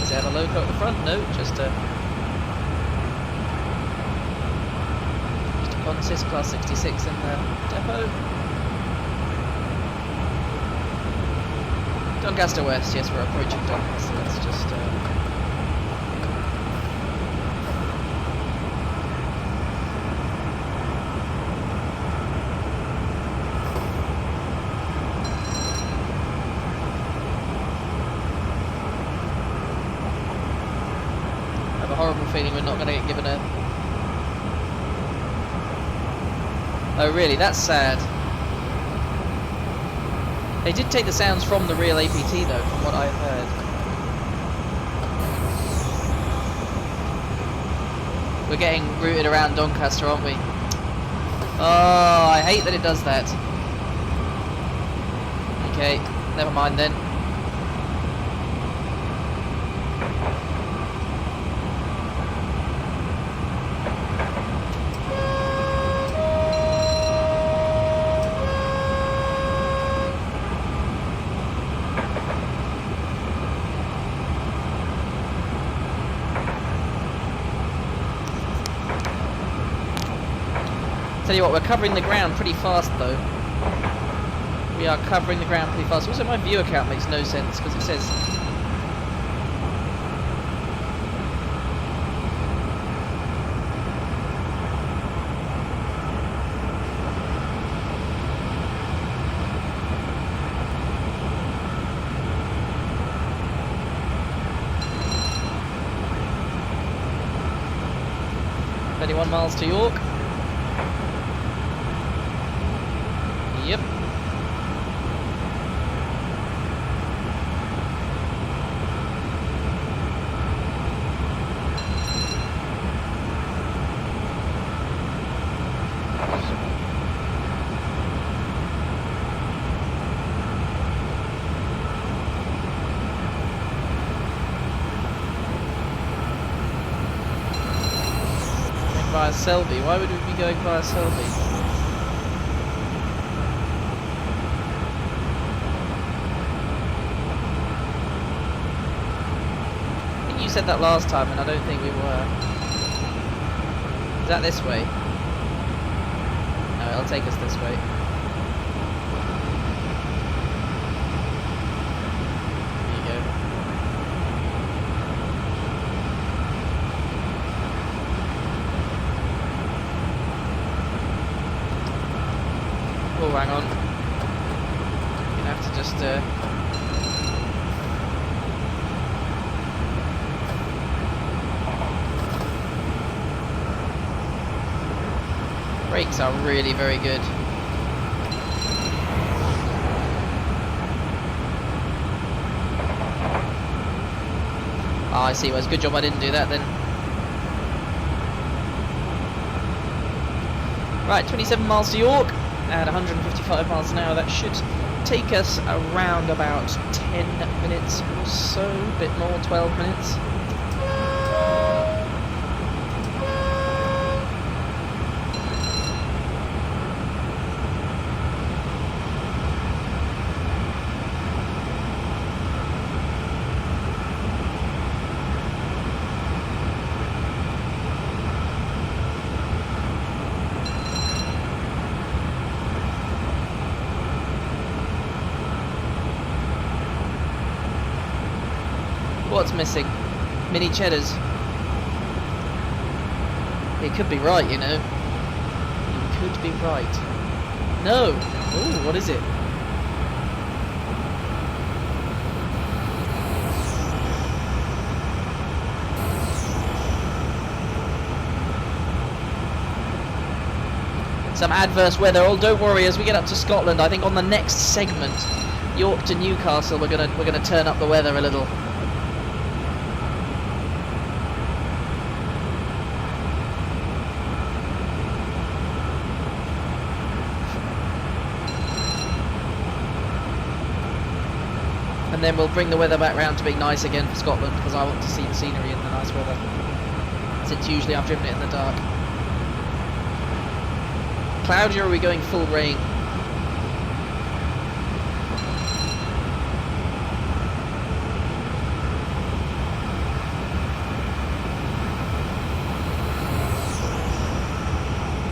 Does it have a loco at the front? No, just a consist class 66 in the depot. Doncaster West, yes, we're approaching Doncaster. Let's just horrible feeling we're not going to get given a... Oh really, that's sad. They did take the sounds from the real APT though, from what I've heard. We're getting routed around Doncaster, aren't we? Oh, I hate that it does that. Okay, never mind then. Tell you what, we're covering the ground pretty fast though. We are covering the ground pretty fast. Also, my view account makes no sense because it says... "21 miles to York." Yep. Going via Selby. Why would we be going via Selby? You said that last time and I don't think we were. Is that this way? No, it'll take us this way. There you go. Oh, hang on. You're gonna have to just brakes are really very good. Ah, I see. Well, it's a good job I didn't do that then. Right, 27 miles to York at 155 miles an hour. That should take us around about 10 minutes or so, a bit more, 12 minutes. what's missing? Mini cheddars. It could be right, you know. You could be right. No! Ooh, what is it? Some adverse weather. Oh, don't worry, as we get up to Scotland, I think on the next segment, York to Newcastle, we're gonna turn up the weather a little. And then we'll bring the weather back round to being nice again for Scotland, because I want to see the scenery in the nice weather. Since usually I've driven it in the dark. Cloudy, or are we going full rain?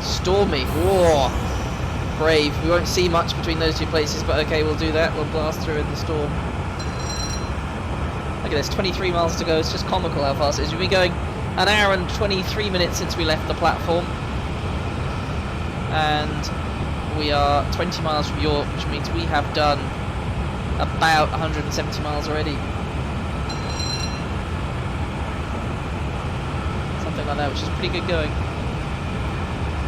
Stormy. Whoa. Brave. We won't see much between those two places, but okay, we'll do that. We'll blast through in the storm. Look at this, 23 miles to go. It's just comical how fast it is. We've been going an hour and 23 minutes since we left the platform. And we are 20 miles from York, which means we have done about 170 miles already. Something like that, which is pretty good going.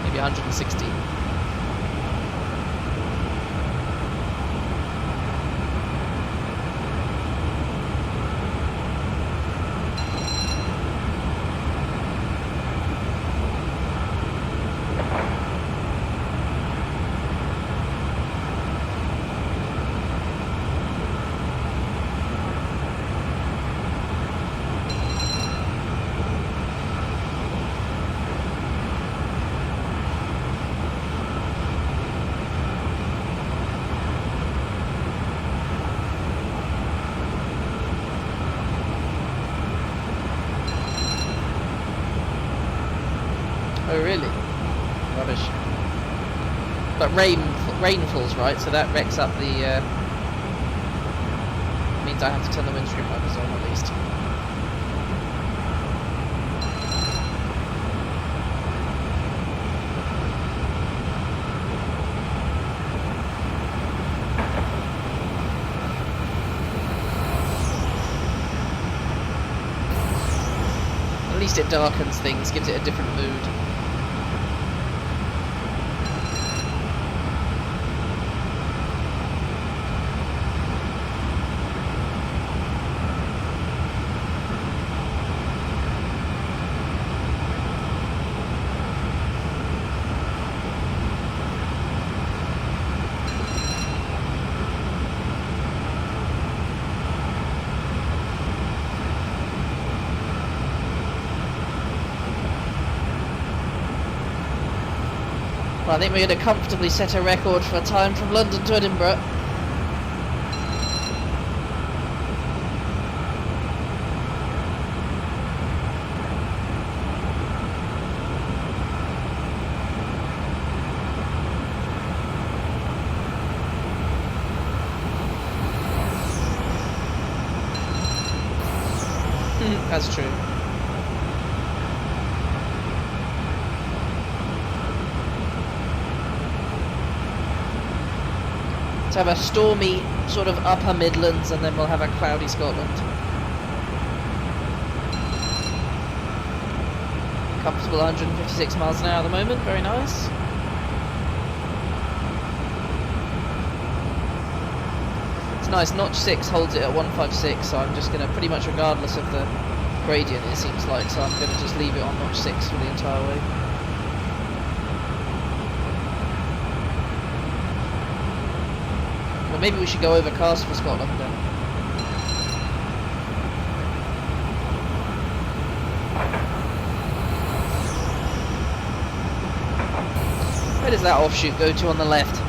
Maybe 160. Oh really? Rubbish. But rain falls, right? So that wrecks up the. Means I have to turn the windscreen wipers on at least. At least it darkens things, gives it a different mood. Well, I think we're going to comfortably set a record for a time from London to Edinburgh. That's true. To have a stormy sort of upper Midlands, and then we'll have a cloudy Scotland. Comfortable 156 miles an hour at the moment, very nice. It's nice, notch 6 holds it at 156, so I'm just going to, pretty much regardless of the gradient it seems like, so I'm going to just leave it on notch 6 for the entire way. Well, maybe we should go overcast for Scotland then. Where does that offshoot go to on the left?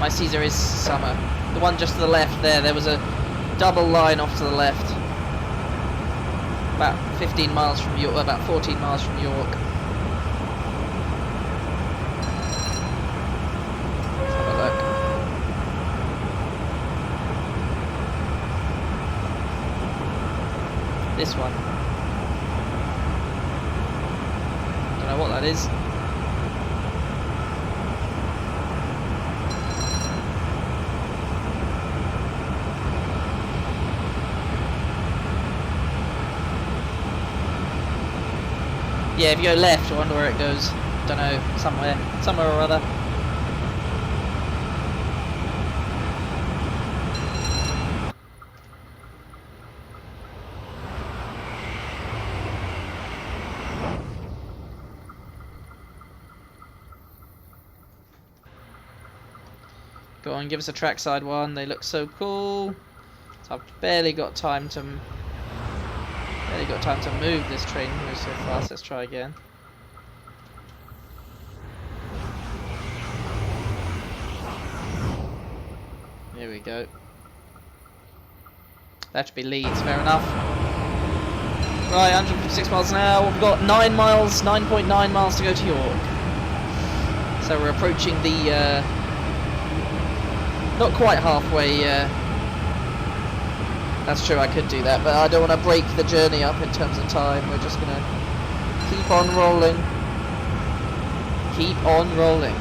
My Caesar is summer. The one just to the left there was a double line off to the left. about 15 miles from York, about 14 miles from York. Let's have a look. This one. Don't know what that is. Yeah, if you go left, I wonder where it goes. Don't know, somewhere or other. Go on, give us a trackside one. They look so cool. So I've barely got time to move this train here so fast. Let's try again. Here we go. That should be Leeds, fair enough. Right, 156 miles an hour. We've got 9 miles, 9.9 miles to go to York. So we're approaching the not quite halfway. That's true, I could do that, but I don't want to break the journey up in terms of time. We're just going to keep on rolling. Keep on rolling.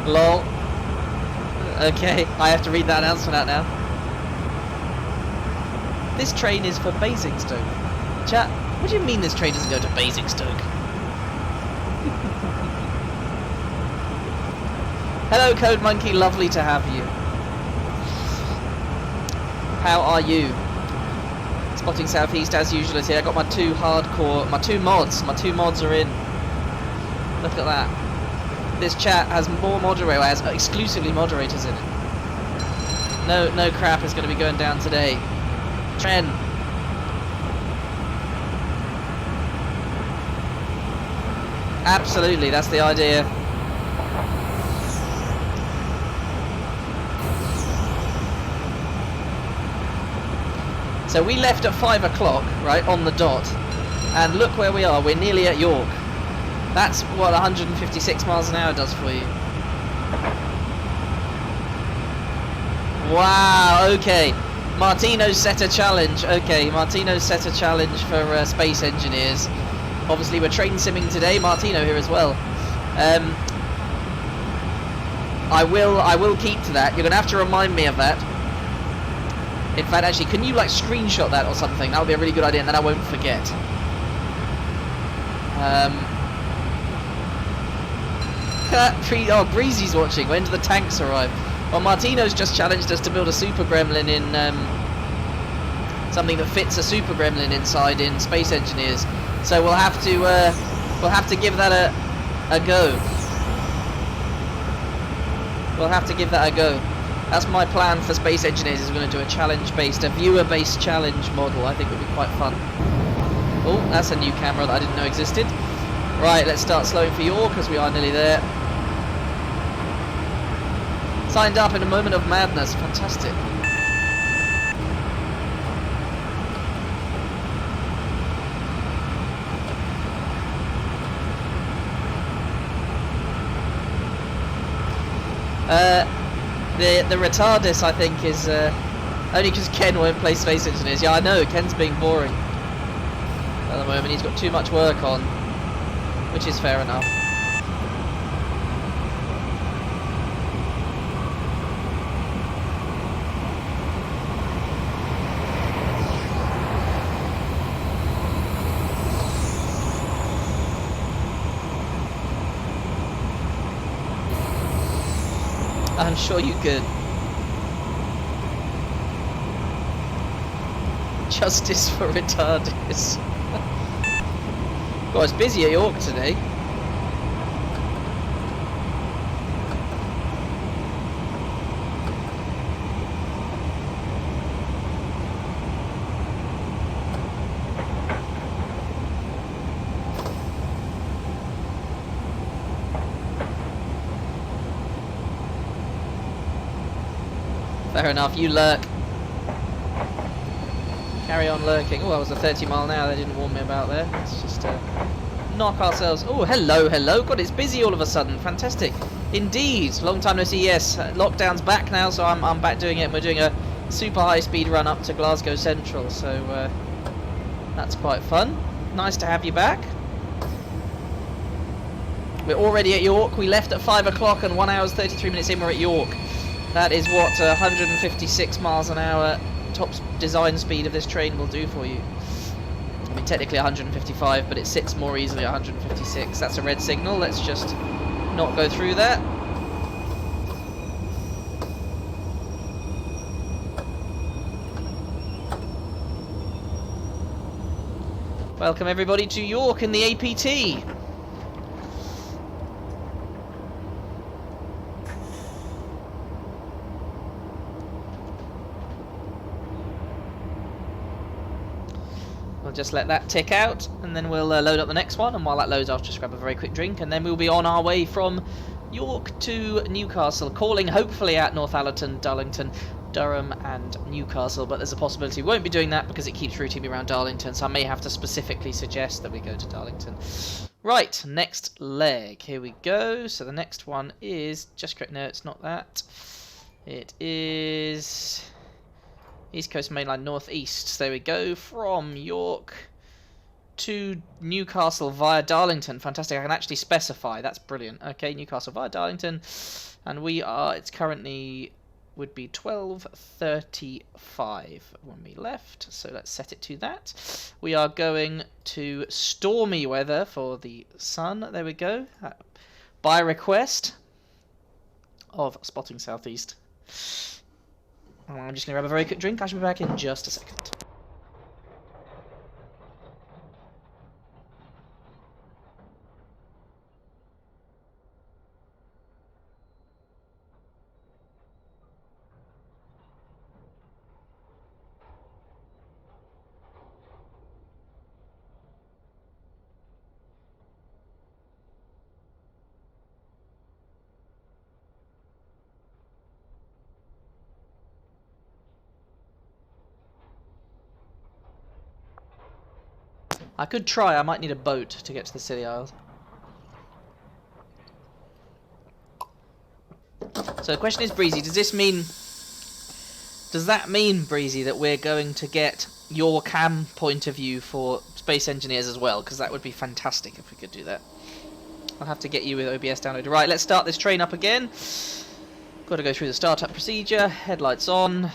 Lol. Okay, I have to read that announcement out now. This train is for Basingstoke. Chat, what do you mean this train doesn't go to Basingstoke? Hello Code Monkey, lovely to have you. How are you? Spotting Southeast as usual is here. I got my two mods. My two mods are in. Look at that. This chat has more has exclusively moderators in it. No crap is going to be going down today. Tren. Absolutely, that's the idea. So we left at 5 o'clock, right, on the dot. And look where we are, we're nearly at York. That's what 156 miles an hour does for you. Wow, okay. Martino's set a challenge. Okay, Martino's set a challenge for space engineers. Obviously, we're train simming today. Martino here as well. I will keep to that. You're going to have to remind me of that. In fact, actually, can you like screenshot that or something? That would be a really good idea, and then I won't forget. Oh, Breezy's watching. When do the tanks arrive? Well, Martino's just challenged us to build a super gremlin in something that fits a super gremlin inside in Space Engineers. So we'll have to give that a go. We'll have to give that a go. That's my plan for Space Engineers. Is we're going to do a challenge-based, a viewer-based challenge model. I think would be quite fun. Oh, that's a new camera that I didn't know existed. Right, let's start slowing for York because we are nearly there. Signed up in a moment of madness. Fantastic. The retardus, I think, is only because Ken won't play Space Engineers. Yeah, I know, Ken's being boring at the moment. He's got too much work on, which is fair enough. I'm sure you could. Justice for retarded. God, it's busy at York today. Fair enough, you lurk. Carry on lurking. Oh, I was a 30 mile an hour, they didn't warn me about there. Let's just knock ourselves. Oh, hello, hello. God, it's busy all of a sudden. Fantastic. Indeed. Long time no see, yes. Lockdown's back now, so I'm back doing it. And we're doing a super high speed run up to Glasgow Central, so that's quite fun. Nice to have you back. We're already at York. We left at 5 o'clock and 1 hour 33 minutes in, we're at York. That is what 156 miles an hour top design speed of this train will do for you. I mean, technically 155, but it sits more easily at 156. That's a red signal. Let's just not go through that. Welcome everybody to York in the APT. Just let that tick out and then we'll load up the next one, and while that loads I'll just grab a very quick drink and then we'll be on our way from York to Newcastle, calling hopefully at Northallerton, Darlington, Durham and Newcastle, but there's a possibility we won't be doing that because it keeps routing me around Darlington, so I may have to specifically suggest that we go to Darlington. Right, next leg, here we go. So the next one is just correct. No, it's not that. It is East Coast Main Line Northeast. So there we go, from York to Newcastle via Darlington. Fantastic, I can actually specify, that's brilliant. Okay, Newcastle via Darlington, and we are, it's currently, would be 12:35 when we left, so let's set it to that. We are going to stormy weather for the sun, there we go, by request of Spotting Southeast. I'm just going to grab a very quick drink. I shall be back in just a second. I could try, I might need a boat to get to the Scilly Isles. So the question is, Breezy, does that mean, Breezy, that we're going to get your cam point of view for Space Engineers as well? Because that would be fantastic if we could do that. I'll have to get you with OBS downloaded. Right, let's start this train up again. Got to go through the startup procedure. Headlights on.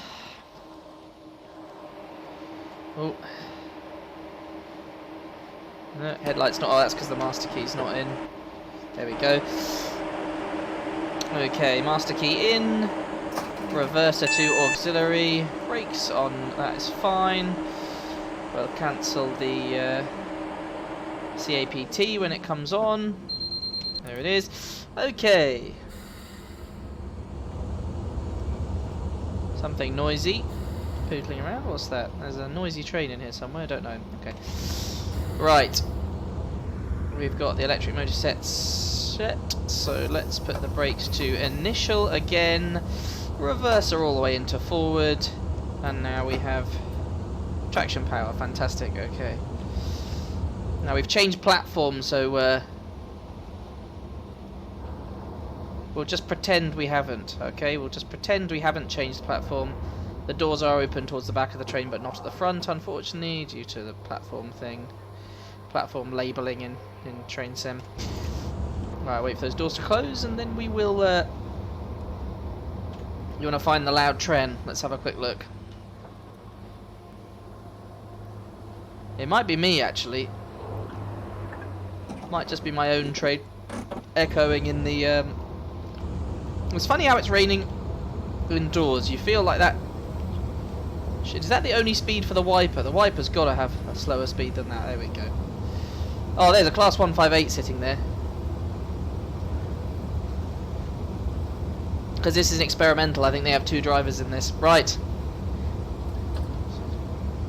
Oh. No, headlights not. Oh, that's because the master key's not in. There we go. Okay, master key in. Reverser to auxiliary. Brakes on. That is fine. We'll cancel the CAPT when it comes on. There it is. Okay. Something noisy. Pootling around. What's that? There's a noisy train in here somewhere. I don't know. Okay. Right, we've got the electric motor set, so let's put the brakes to initial again, reverser all the way into forward, and now we have traction power. Fantastic. Okay, now we've changed platform, so we'll just pretend we haven't. Okay, we'll just pretend we haven't changed the platform. The doors are open towards the back of the train, but not at the front, unfortunately, due to the platform thing. Platform labelling in train sim. Right, wait for those doors to close and then we will you want to find the loud tren? Let's have a quick look. It might be me actually. Might just be my own train echoing in the It's funny how it's raining indoors. You feel like that. Shit, is that the only speed for the wiper? The wiper's got to have a slower speed than that. There we go. Oh, there's a Class 158 sitting there. Because this is experimental, I think they have 2 drivers in this. Right.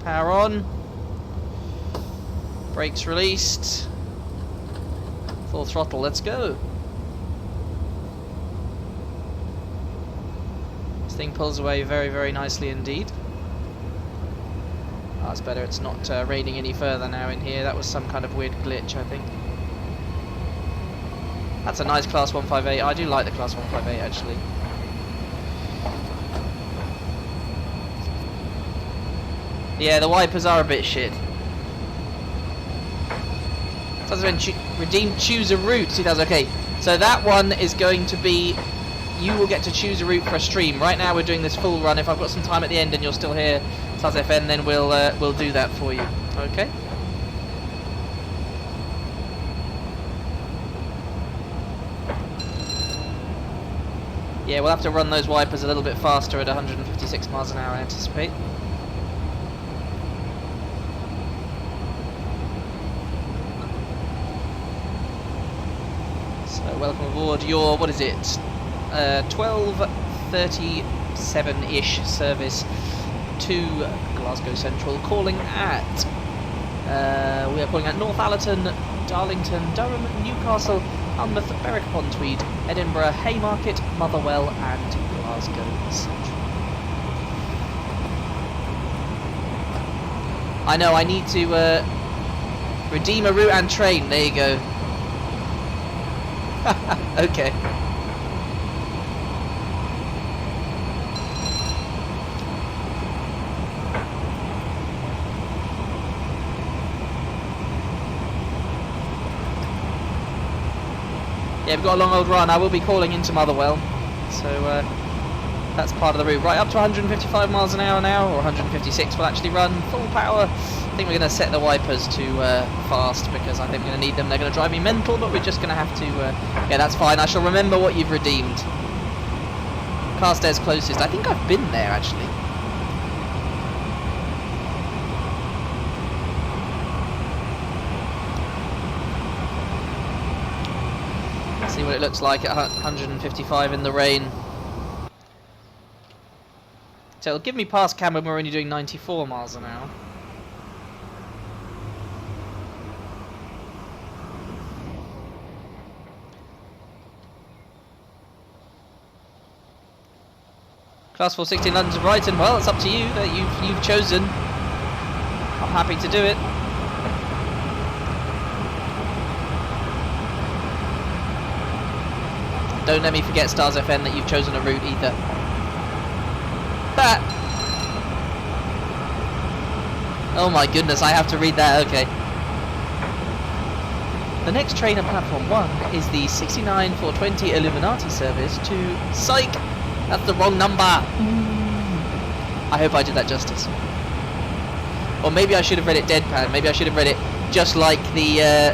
Power on. Brakes released. Full throttle, let's go. This thing pulls away very, very nicely indeed. Oh, that's better, it's not raining any further now in here. That was some kind of weird glitch, I think. That's a nice Class 158. I do like the Class 158 actually. Yeah, the wipers are a bit shit. Redeem choose a route 2000. Okay, so that one is going to be, you will get to choose a route for a stream. Right now we're doing this full run. If I've got some time at the end and you're still here, SARS-FN, then we'll do that for you. Okay. Yeah, we'll have to run those wipers a little bit faster at 156 miles an hour, I anticipate. Welcome aboard your, what is it, 12:37-ish service to Glasgow Central, calling at, we are calling at Northallerton, Darlington, Durham, Newcastle, Monmouth, Berwick-upon-Tweed, Edinburgh, Haymarket, Motherwell and Glasgow Central. I know, I need to redeem a route and train, there you go. Okay. Yeah, we've got a long old run. I will be calling into Motherwell, so that's part of the route. Right up to 155 miles an hour now, or 156 will actually run full power. I think we're going to set the wipers to fast because I think we're going to need them. They're going to drive me mental, but we're just going to have to... yeah, that's fine. I shall remember what you've redeemed. Carstairs closest. I think I've been there, actually. Let's see what it looks like at 155 in the rain. So it'll give me past cam when we're only doing 94 miles an hour. Class 416 London to Brighton. Well, it's up to you. That you've chosen. I'm happy to do it. Don't let me forget, SARS-FN, that you've chosen a route either. That. Oh my goodness, I have to read that. Okay. The next train on platform 1 is the 69-420 Illuminati service to Psych. That's the wrong number. I hope I did that justice. Or maybe I should have read it deadpan. Maybe I should have read it just like the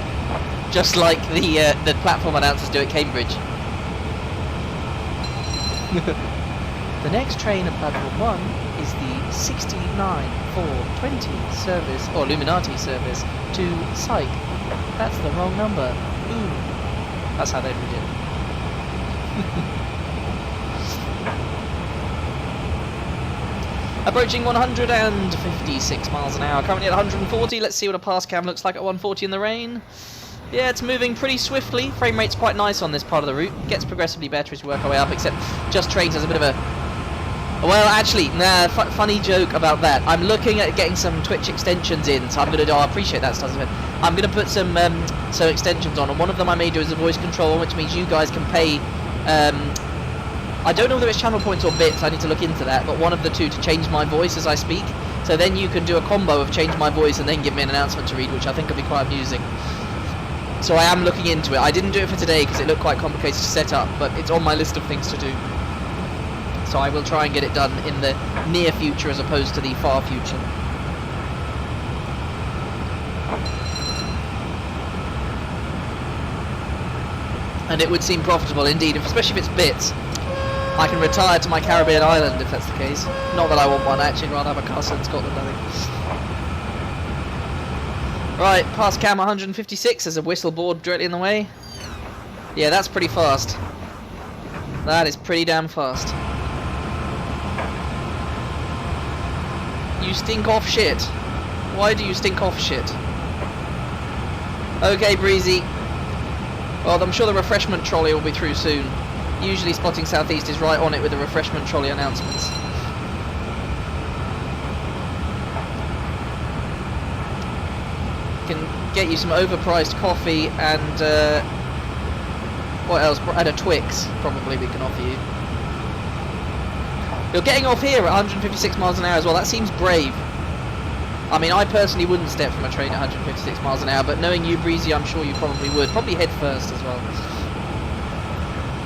platform announcers do at Cambridge. The next train at platform 1 is the 69-420 service, or Illuminati service, to Psych. That's the wrong number. Ooh. That's how they read it. Approaching 156 miles an hour, currently at 140. Let's see what a pass cam looks like at 140 in the rain. Yeah, it's moving pretty swiftly. Frame rate's quite nice on this part of the route. It gets progressively better as we work our way up, except Just Trains has a bit of a... Well, actually, nah, funny joke about that. I'm looking at getting some Twitch extensions in, so I'm going to do... I appreciate that stuff. I'm going to put some extensions on, and one of them I may do is a voice control, which means you guys can pay... I don't know whether it's channel points or bits, I need to look into that, but one of the two to change my voice as I speak. So then you can do a combo of change my voice and then give me an announcement to read, which I think will be quite amusing. So I am looking into it. I didn't do it for today because it looked quite complicated to set up, but it's on my list of things to do. So I will try and get it done in the near future as opposed to the far future. And it would seem profitable indeed, especially if it's bits. I can retire to my Caribbean island if that's the case. Not that I want one, actually, rather have a castle in Scotland, I think. Right, past cam 156, there's a whistle board directly in the way. Yeah, that's pretty fast. That is pretty damn fast. You stink off shit. Why do you stink off shit? Okay, Breezy. Well, I'm sure the refreshment trolley will be through soon. Usually Spotting Southeast is right on it with the refreshment trolley announcements. Can get you some overpriced coffee and what else? And a Twix, probably we can offer you. You're getting off here at 156 miles an hour as well. That seems brave. I mean, I personally wouldn't step from a train at 156 miles an hour, but knowing you, Breezy, I'm sure you probably would. Probably head first as well.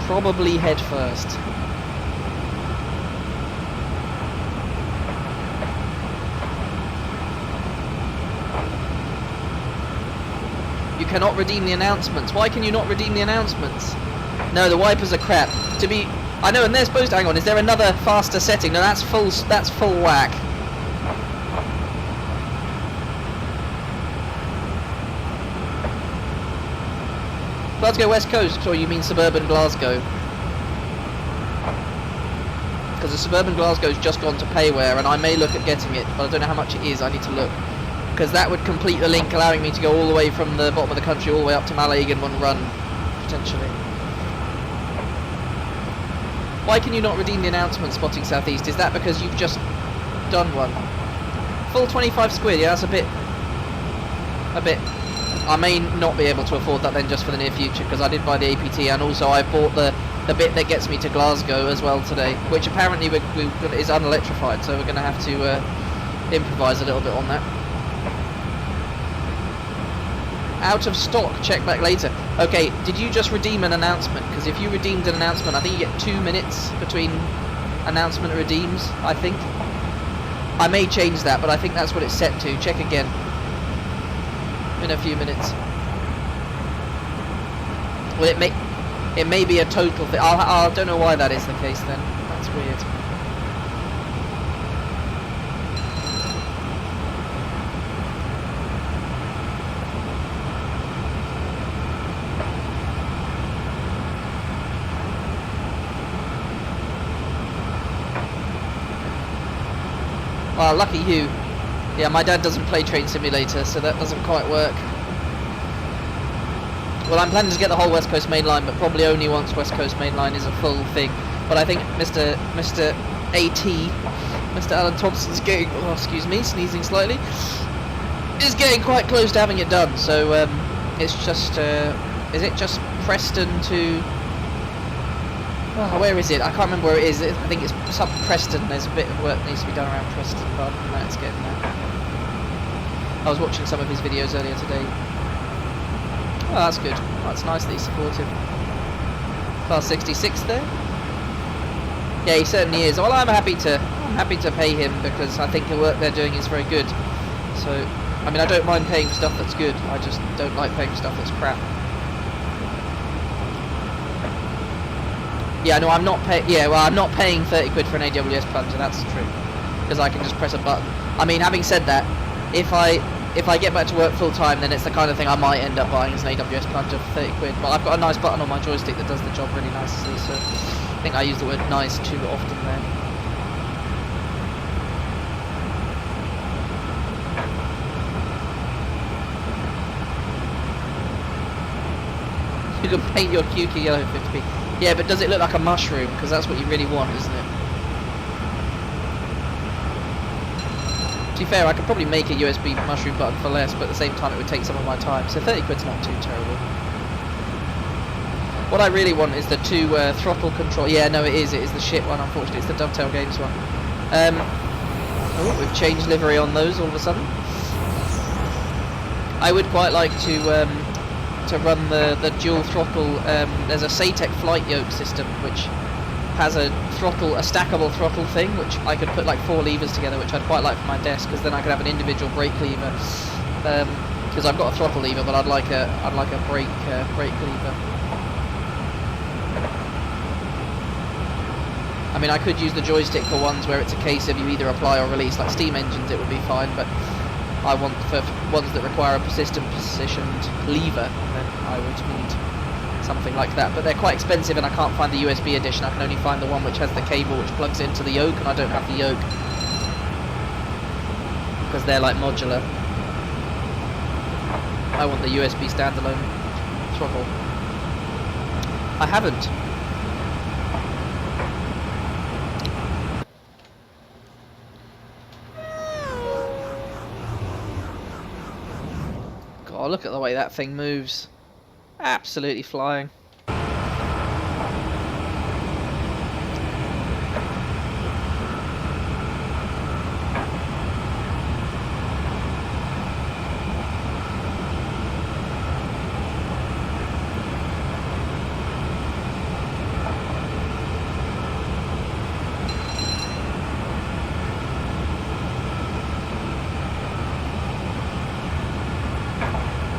Probably head first. You cannot redeem the announcements. Why can you not redeem the announcements? No, the wipers are crap. I know, and they're supposed to. Hang on, is there another faster setting? No, that's full whack. Glasgow West Coast, or you mean suburban Glasgow? Because the suburban Glasgow's just gone to payware, and I may look at getting it, but I don't know how much it is. I need to look. Because that would complete the link, allowing me to go all the way from the bottom of the country all the way up to Malaga in one run, potentially. Why can you not redeem the announcement, Spotting Southeast? Is that because you've just done one? Full 25 quid, yeah, that's a bit. I may not be able to afford that then just for the near future, because I did buy the APT, and also I bought the bit that gets me to Glasgow as well today, which apparently is unelectrified, so we're going to have to improvise a little bit on that. Out of stock, check back later. Okay, did you just redeem an announcement? Because if you redeemed an announcement, I think you get 2 minutes between announcement redeems, I think. I may change that, but I think that's what it's set to. Check again. In a few minutes. Well, it may be a total thing. I don't know why that is the case then. That's weird. Well, lucky you. Yeah, my dad doesn't play Train Simulator, so that doesn't quite work. Well, I'm planning to get the whole West Coast Main Line, but probably only once West Coast Main Line is a full thing. But I think Mr. Alan Thompson's getting, oh, excuse me, sneezing slightly, is getting quite close to having it done. So it's just, is it just Preston to? Oh, where is it? I can't remember where it is. I think it's up Preston. There's a bit of work that needs to be done around Preston, but other than that, it's getting there. I was watching some of his videos earlier today. Oh, that's good. That's nice that he's supportive. Class 66 there. Yeah, he certainly is. Well, I'm happy to pay him because I think the work they're doing is very good. So, I mean, I don't mind paying stuff that's good. I just don't like paying stuff that's crap. Yeah, no, I'm not paying. Yeah, well, I'm not paying 30 quid for an AWS plunger. That's true, because I can just press a button. I mean, having said that, if I get back to work full time, then it's the kind of thing I might end up buying as an AWS plunger for 30 quid. But I've got a nice button on my joystick that does the job really nicely. So I think I use the word nice too often there. You can paint your QQ yellow 50p. Yeah, but does it look like a mushroom? Because that's what you really want, isn't it? To be fair, I could probably make a USB mushroom button for less, but at the same time it would take some of my time. So 30 quid's not too terrible. What I really want is the two throttle control. Yeah, no, it is the shit one, unfortunately. It's the Dovetail Games one. Oh, we've changed livery on those all of a sudden. I would quite like to run the dual throttle. There's a Satec flight yoke system which has a stackable throttle thing, which I could put like 4 levers together, which I'd quite like for my desk, because then I could have an individual brake lever. Because I've got a throttle lever, but I'd like a brake lever. I mean, I could use the joystick for ones where it's a case of you either apply or release, like steam engines it would be fine, but I want for ones that require a persistent positioned lever, then I would need something like that. But they're quite expensive and I can't find the USB edition. I can only find the one which has the cable which plugs into the yoke, and I don't have the yoke because they're like modular. I want the USB standalone throttle. I haven't. God, look at the way that thing moves. Absolutely flying.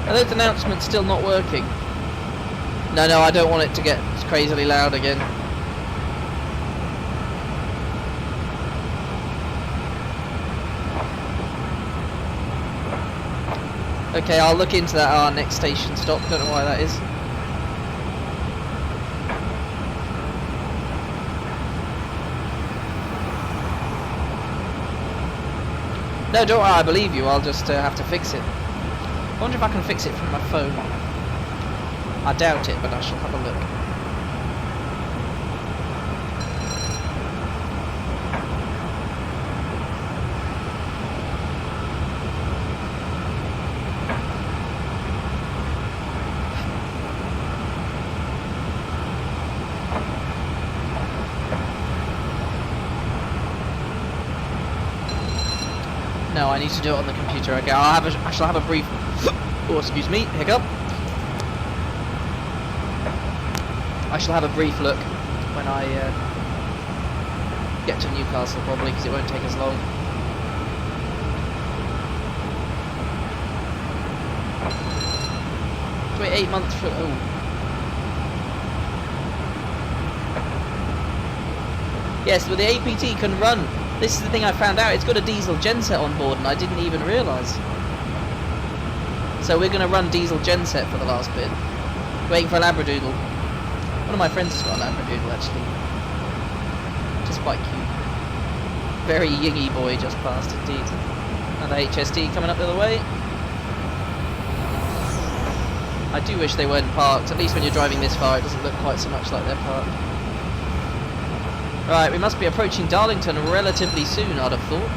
Are those announcements still not working? No, I don't want it to get crazily loud again. Okay, I'll look into that. Our next station stop. Don't know why that is. No, don't worry, I believe you. I'll just have to fix it. I wonder if I can fix it from my phone. I doubt it, but I shall have a look. No, I need to do it on the computer. Okay, I shall have a brief. Oh, excuse me, hiccup. I shall have a brief look when I get to Newcastle, probably, because it won't take as long. Wait, 8 months for... oh. Yes, but the APT can run. This is the thing I found out. It's got a diesel genset on board, and I didn't even realise. So we're going to run diesel genset for the last bit. Waiting for a Labradoodle. One of my friends has got a Labradoodle, actually. Which is quite cute. Very yingy boy just passed, indeed. Another HSD coming up the other way. I do wish they weren't parked. At least when you're driving this far, it doesn't look quite so much like they're parked. Right, we must be approaching Darlington relatively soon, I'd have thought.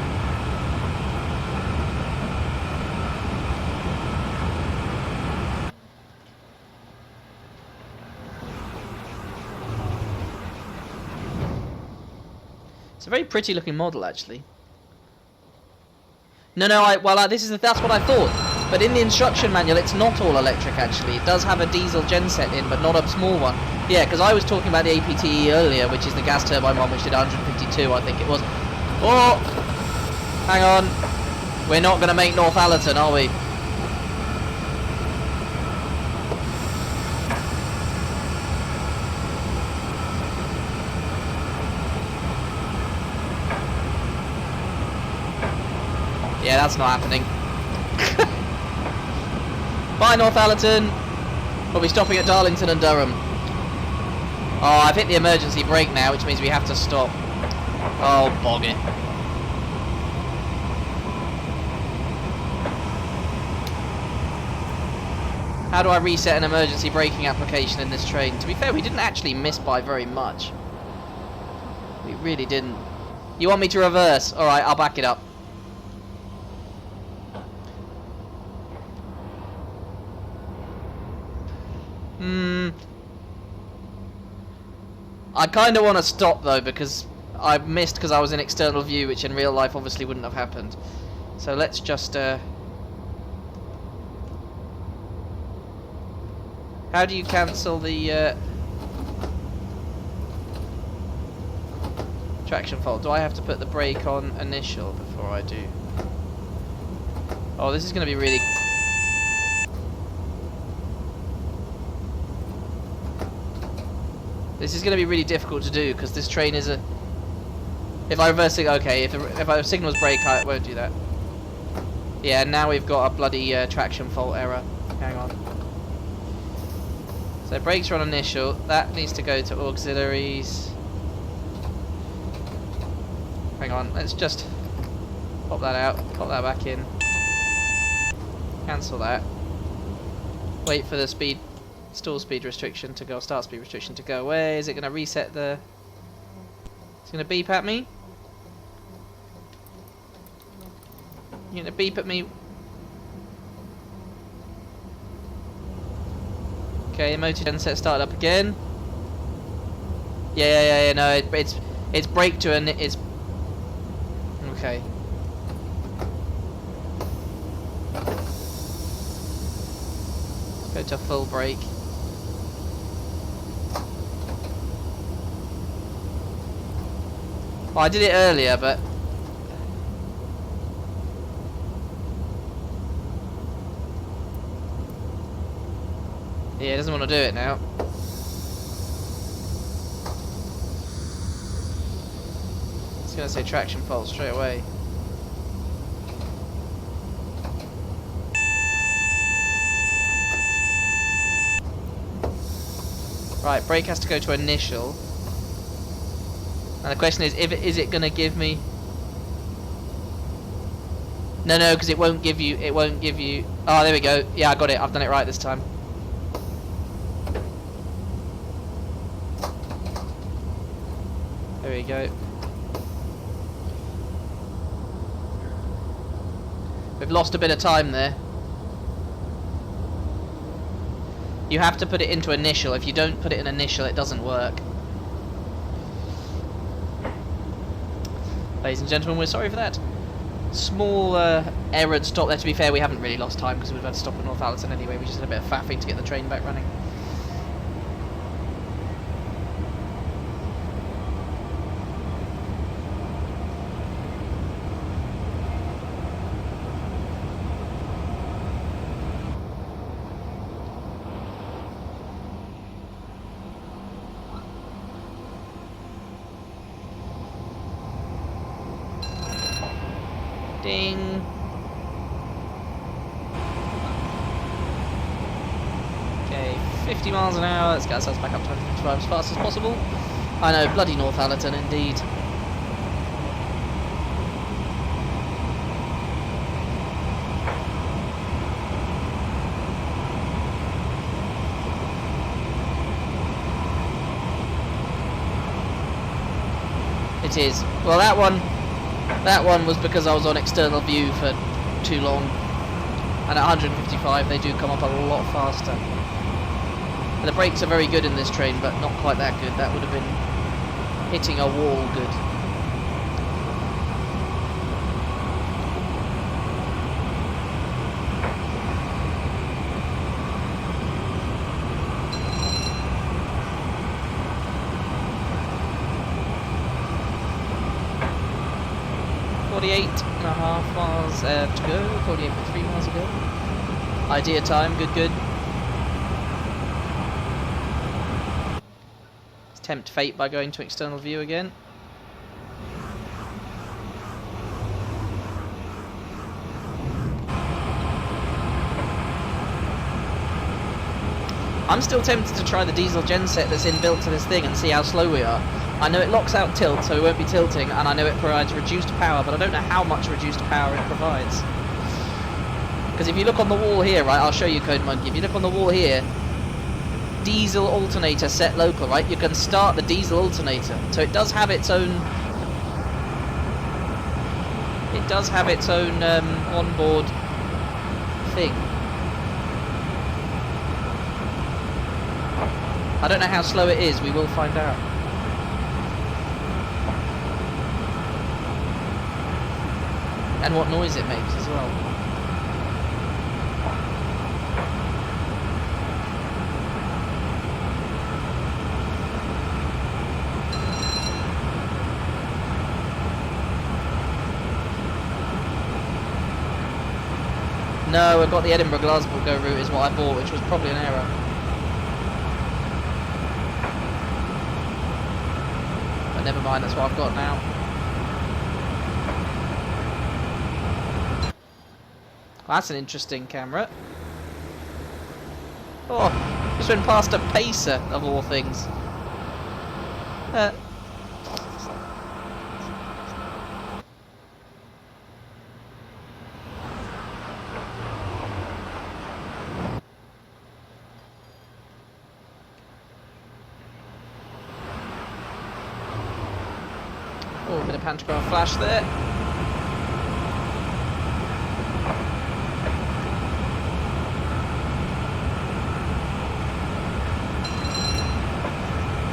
It's a very pretty looking model, actually. No, that's what I thought. But in the instruction manual, it's not all electric, actually. It does have a diesel genset in, but not a small one. Yeah, because I was talking about the APT-E earlier, which is the gas turbine one, which did 152, I think it was. Oh! Hang on. We're not going to make Northallerton, are we? Yeah, that's not happening. Bye, Northallerton. We'll be stopping at Darlington and Durham. Oh, I've hit the emergency brake now, which means we have to stop. Oh, bog it. How do I reset an emergency braking application in this train? To be fair, we didn't actually miss by very much. We really didn't. You want me to reverse? Alright, I'll back it up. I kind of want to stop though, because I missed because I was in external view, which in real life obviously wouldn't have happened. So let's just how do you cancel the traction fault? Do I have to put the brake on initial before I do? Oh, this is going to be really... This is going to be really difficult to do because this train is If I reverse it, okay. If our signals break, I won't do that. Yeah, now we've got a bloody traction fault error. Hang on. So brakes are on initial. That needs to go to auxiliaries. Hang on, let's just pop that out, pop that back in. Cancel that. Wait for the speed, stall speed restriction to go, start speed restriction to go away. Is it going to reset the... It's going to beep at me? You're going to beep at me? Okay, motor genset started up again. Yeah, no, it's brake to an... It's... Okay. Go to full brake. Well, I did it earlier, but... Yeah, it doesn't want to do it now. It's going to say traction fault straight away. Right, brake has to go to initial. And the question is, is it going to give me... No, because it won't give you... Oh, there we go. Yeah, I got it. I've done it right this time. There we go. We've lost a bit of time there. You have to put it into initial. If you don't put it in initial, it doesn't work. Ladies and gentlemen, we're sorry for that. Small error at stop there. To be fair, we haven't really lost time because we've had to stop at Northallerton anyway. We just had a bit of faffing to get the train back running. Ding. Okay, 50 miles an hour. Let's get ourselves back up to 155 as fast as possible. I know, bloody Northallerton indeed. It is. Well, that one was because I was on external view for too long, and at 155 they do come up a lot faster. And the brakes are very good in this train, but not quite that good. That would have been hitting a wall good. .5 miles to go, 48.3 miles ago. Idea time, good. Let's tempt fate by going to external view again. I'm still tempted to try the diesel genset that's inbuilt to this thing and see how slow we are. I know it locks out tilt, so we won't be tilting, and I know it provides reduced power, but I don't know how much reduced power it provides. Because if you look on the wall here, right, I'll show you Code Monkey. If you look on the wall here, diesel alternator set local, right, you can start the diesel alternator. So it does have its own... It does have its own onboard thing. I don't know how slow it is, we will find out. And what noise it makes as well. No, I've got the Edinburgh-Glasgow route is what I bought, which was probably an error. But never mind, that's what I've got now. That's an interesting camera. Oh, just went past a pacer, of all things. Oh, a bit of pantograph flash there.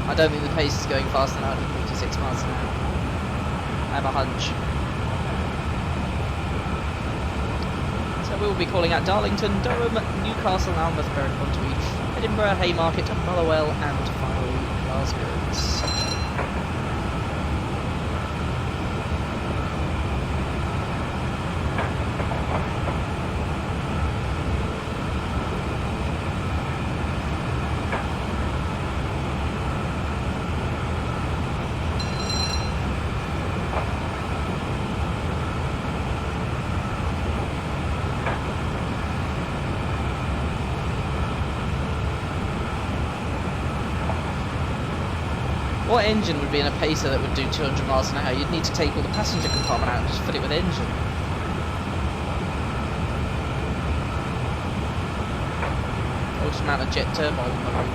I don't think the pace is going faster than 156 miles an hour. I have a hunch. So we will be calling at Darlington, Durham, Newcastle, Alnmouth, Berwick-upon-Tweed, Edinburgh, Haymarket, Motherwell, and finally Glasgow. What engine would be in a pacer that would do 200 miles an hour? You'd need to take all the passenger compartment out and just fill it with engine. Or just mount a jet turbine on the roof.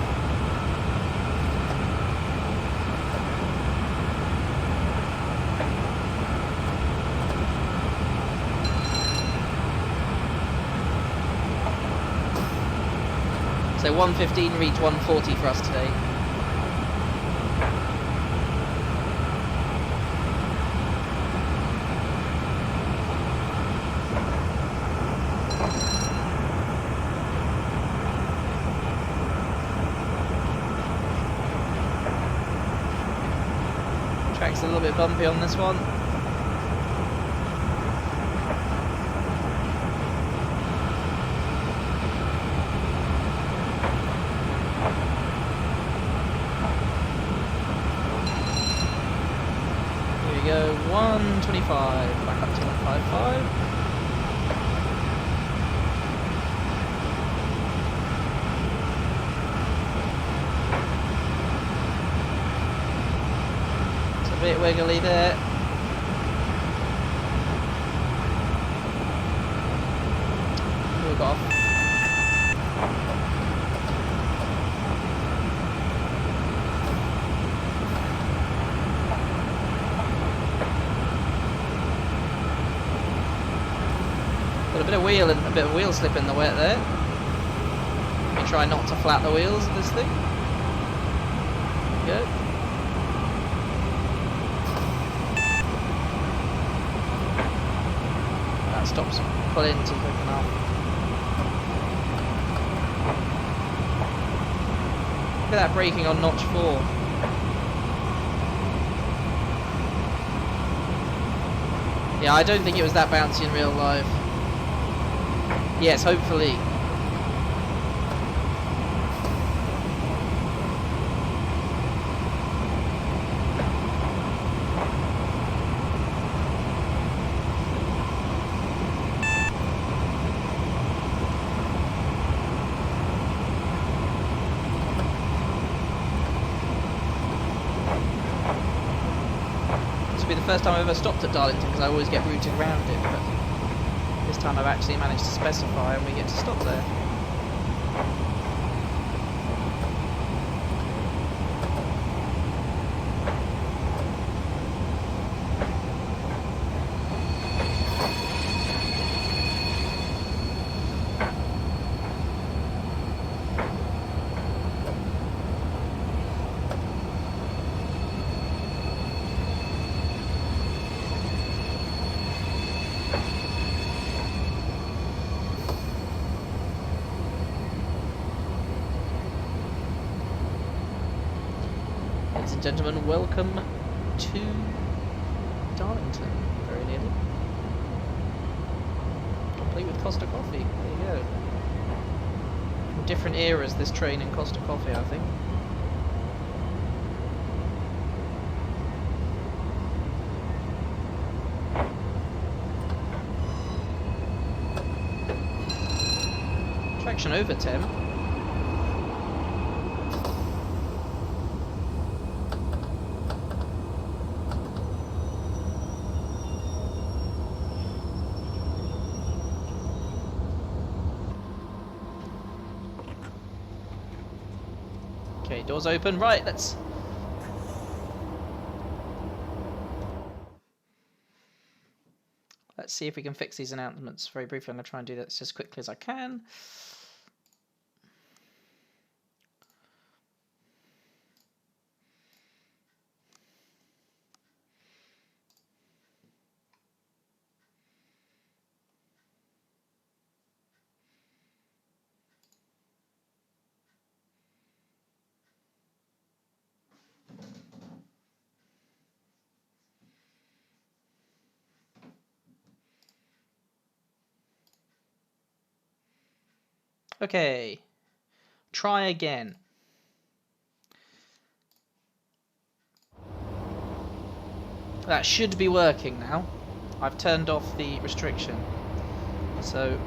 So 115 reached 140 for us today. Track's a little bit bumpy on this one. Here we go, 125, back up to 155. Bit wiggly there. Move off. Got a bit of wheel and a bit of wheel slip in the wet there. Let me try not to flat the wheels of this thing. There we go. Stops pull in too quick enough. Look at that braking on notch 4. Yeah, I don't think it was that bouncy in real life. Yes, hopefully. First time I've ever stopped at Darlington because I always get routed around it, but this time I've actually managed to specify and we get to stop there. Ladies and gentlemen, welcome to Darlington, very nearly. Complete with Costa Coffee, there you go. From different eras, this train in Costa Coffee, I think. correction over Tem. Okay, doors open. Right, let's... Let's see if we can fix these announcements. Very briefly, I'm going to try and do this as quickly as I can. Okay, try again. That should be working now. I've turned off the restriction. So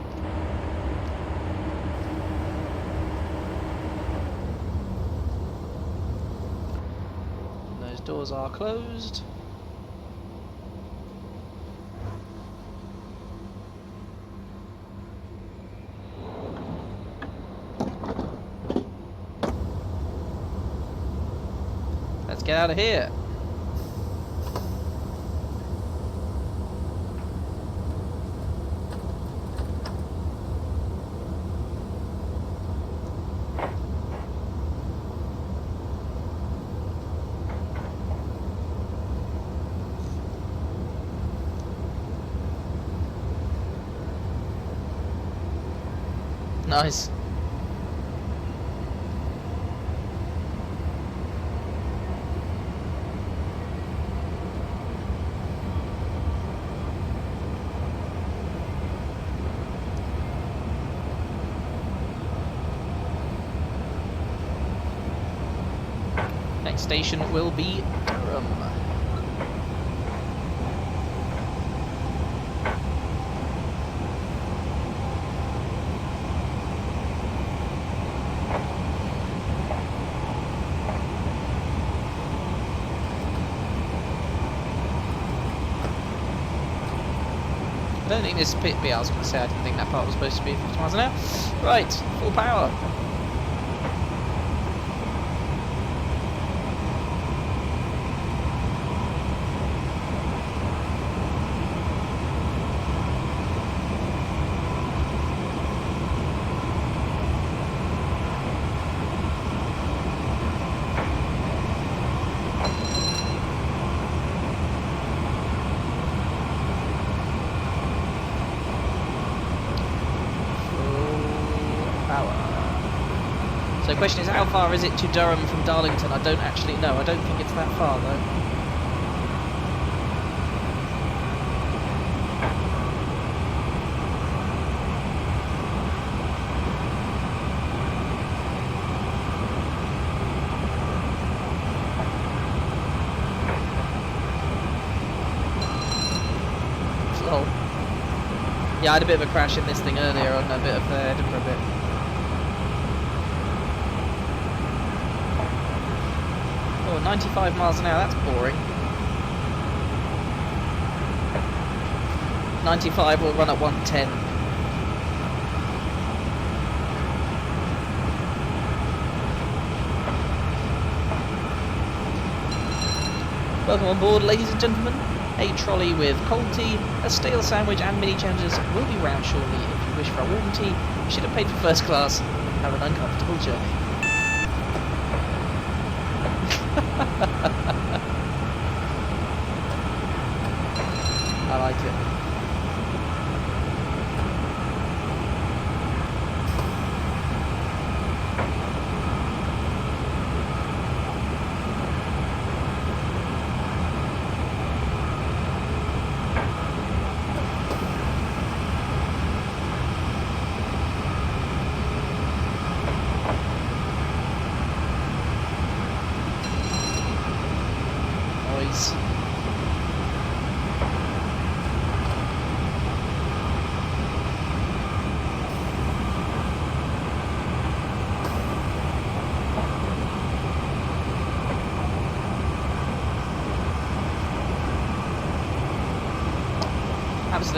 those doors are closed. Let's get out of here. Nice. Next station will be Durham. I don't think this pit bit, I was going to say, I didn't think that part was supposed to be 50 miles an hour. Right, full power. So the question is, how far is it to Durham from Darlington? I don't actually know. I don't think it's that far, though. Lol. Yeah, I had a bit of a crash in this thing earlier on a bit of Edinburgh bit. Oh, 95 miles an hour, that's boring. 95 will run at 110. Welcome on board, ladies and gentlemen. A trolley with cold tea, a stale sandwich and mini challenges will be round shortly. If you wish for a warm tea, you should have paid for first class. Have an uncomfortable journey. I like it.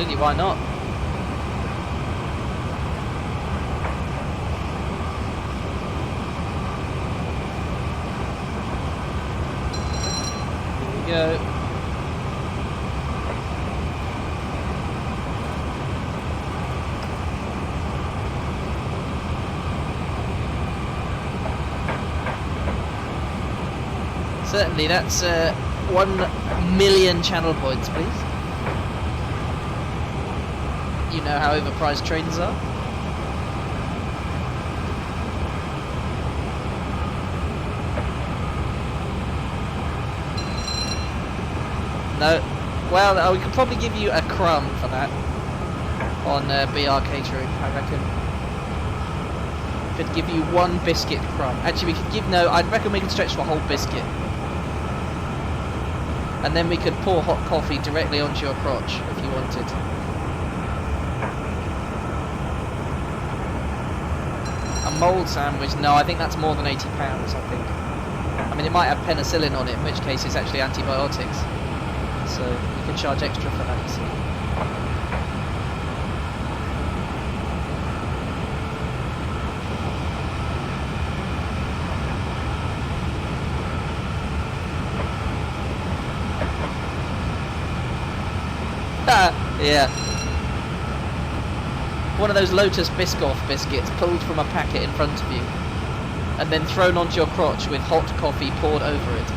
absolutely, why not? Here we go. Certainly, that's 1 million channel points, please. You know how overpriced trains are. No, well, we could probably give you a crumb for that on BR Catering, I reckon. Could give you 1 biscuit crumb. Actually, we could give, no, I'd reckon we could stretch to a whole biscuit. And then we could pour hot coffee directly onto your crotch if you wanted. A mould sandwich? No, I think that's more than £80, I think. I mean, it might have penicillin on it, in which case it's actually antibiotics. So you can charge extra for that, you see. Yeah. One of those Lotus Biscoff biscuits pulled from a packet in front of you and then thrown onto your crotch with hot coffee poured over it.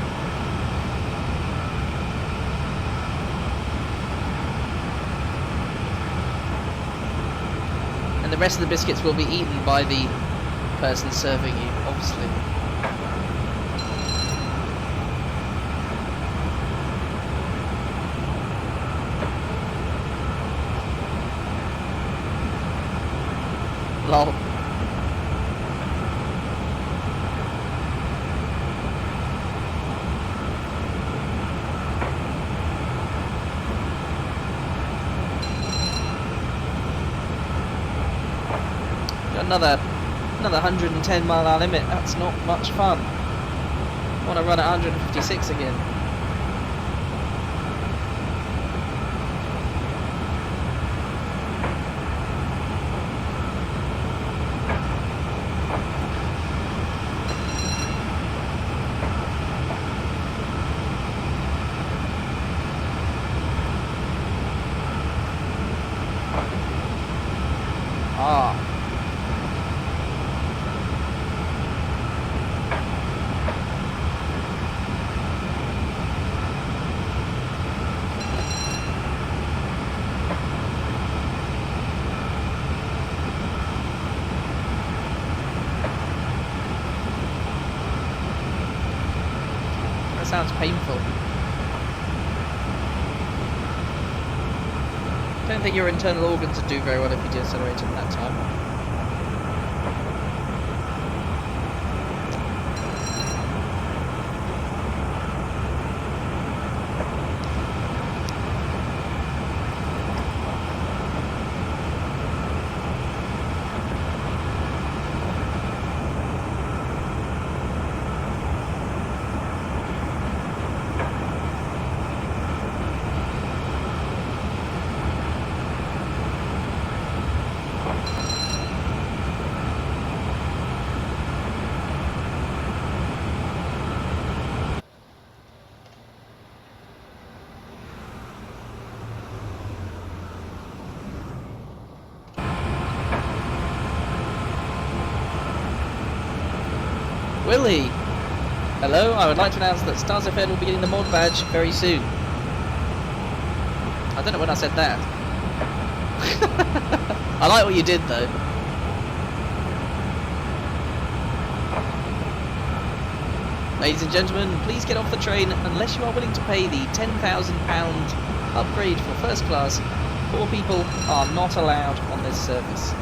And the rest of the biscuits will be eaten by the person serving you, obviously. Lol. Another 110-mile-an-hour limit. That's not much fun. I want to run at 156 again. Sounds painful. Don't think your internal organs would do very well if you decelerated in that time. Willie! Hello, I would like to announce that Stars FM will be getting the mod badge very soon. I don't know when I said that. I like what you did though. Ladies and gentlemen, please get off the train unless you are willing to pay the £10,000 upgrade for first class. Poor people are not allowed on this service.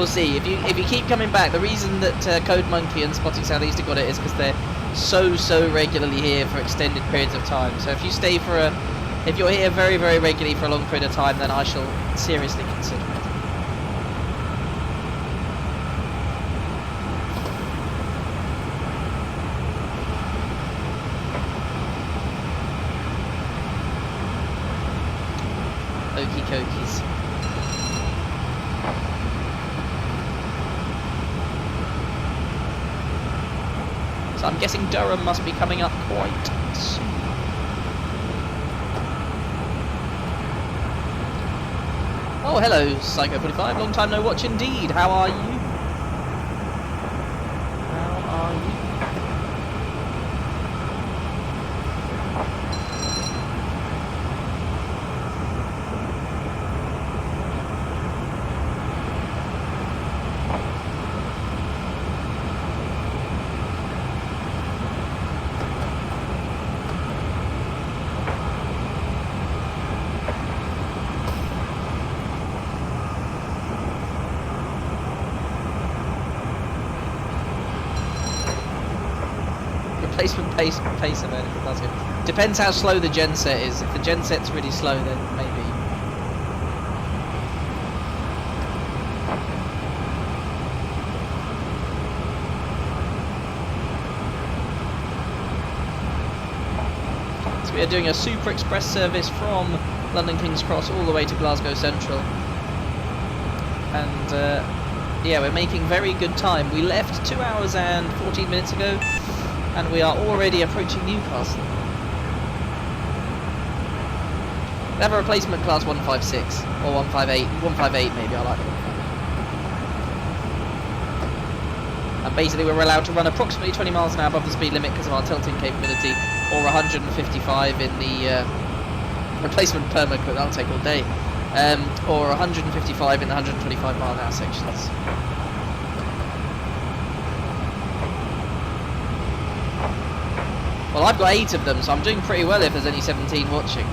we'll see. If you keep coming back, the reason that Code Monkey and Spotting Southeaster got it is because they're so regularly here for extended periods of time. So if you stay for if you're here very regularly for a long period of time, then I shall seriously consider it. Okie dokies. So I'm guessing Durham must be coming up quite soon. Oh, hello, Psycho45. Long time no watch indeed. How are you? How are you? Replacement pace of it. That's good. Depends how slow the genset is. If the genset's really slow, then maybe. So we are doing a super express service from London King's Cross all the way to Glasgow Central, and yeah, we're making very good time. We left 2 hours and 14 minutes ago, and we are already approaching Newcastle. We have a replacement class 156 or 158, 158 maybe. I like the 158. And basically, we're allowed to run approximately 20 miles an hour above the speed limit because of our tilting capability, or 155 in the replacement permit. That'll take all day, or 155 in the 125 mile an hour sections. Well, I've got 8 of them, so I'm doing pretty well if there's only 17 watching.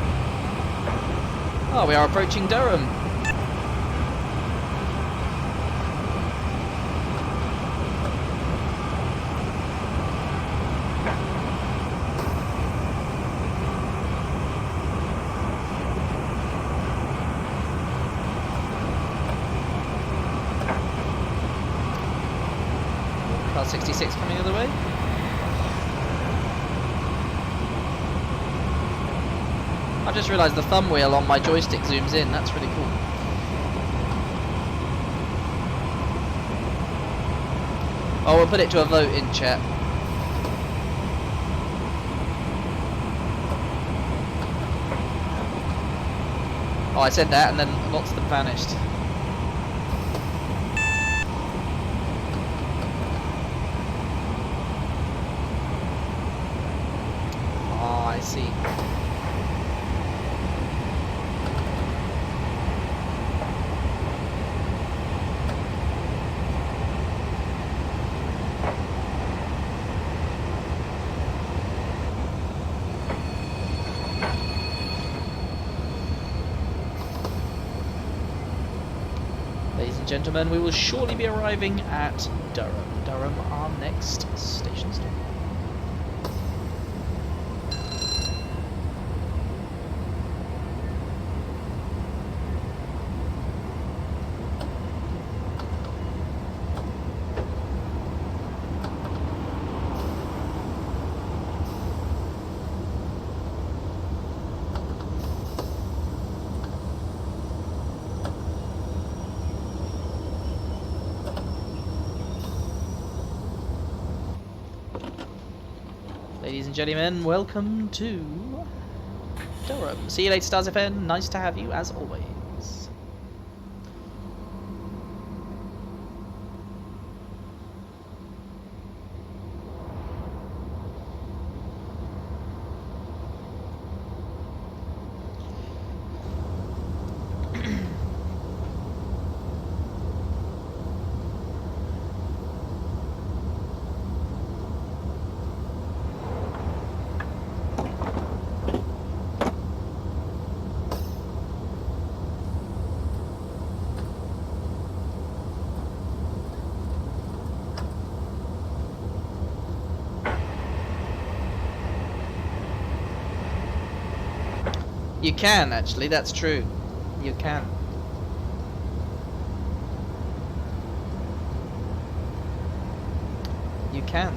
Oh, we are approaching Durham. Car 66 coming the other way. I just realised the thumb wheel on my joystick zooms in. That's really cool. Oh, we'll put it to a vote in chat. Oh, I said that and then lots of them vanished. Oh, I see. Ladies and gentlemen, we will shortly be arriving at Durham. Durham, our next station stop. Ladies and gentlemen, welcome to Durham. See you later, Stars FN. Nice to have you, as always. You can, actually, that's true. You can. You can.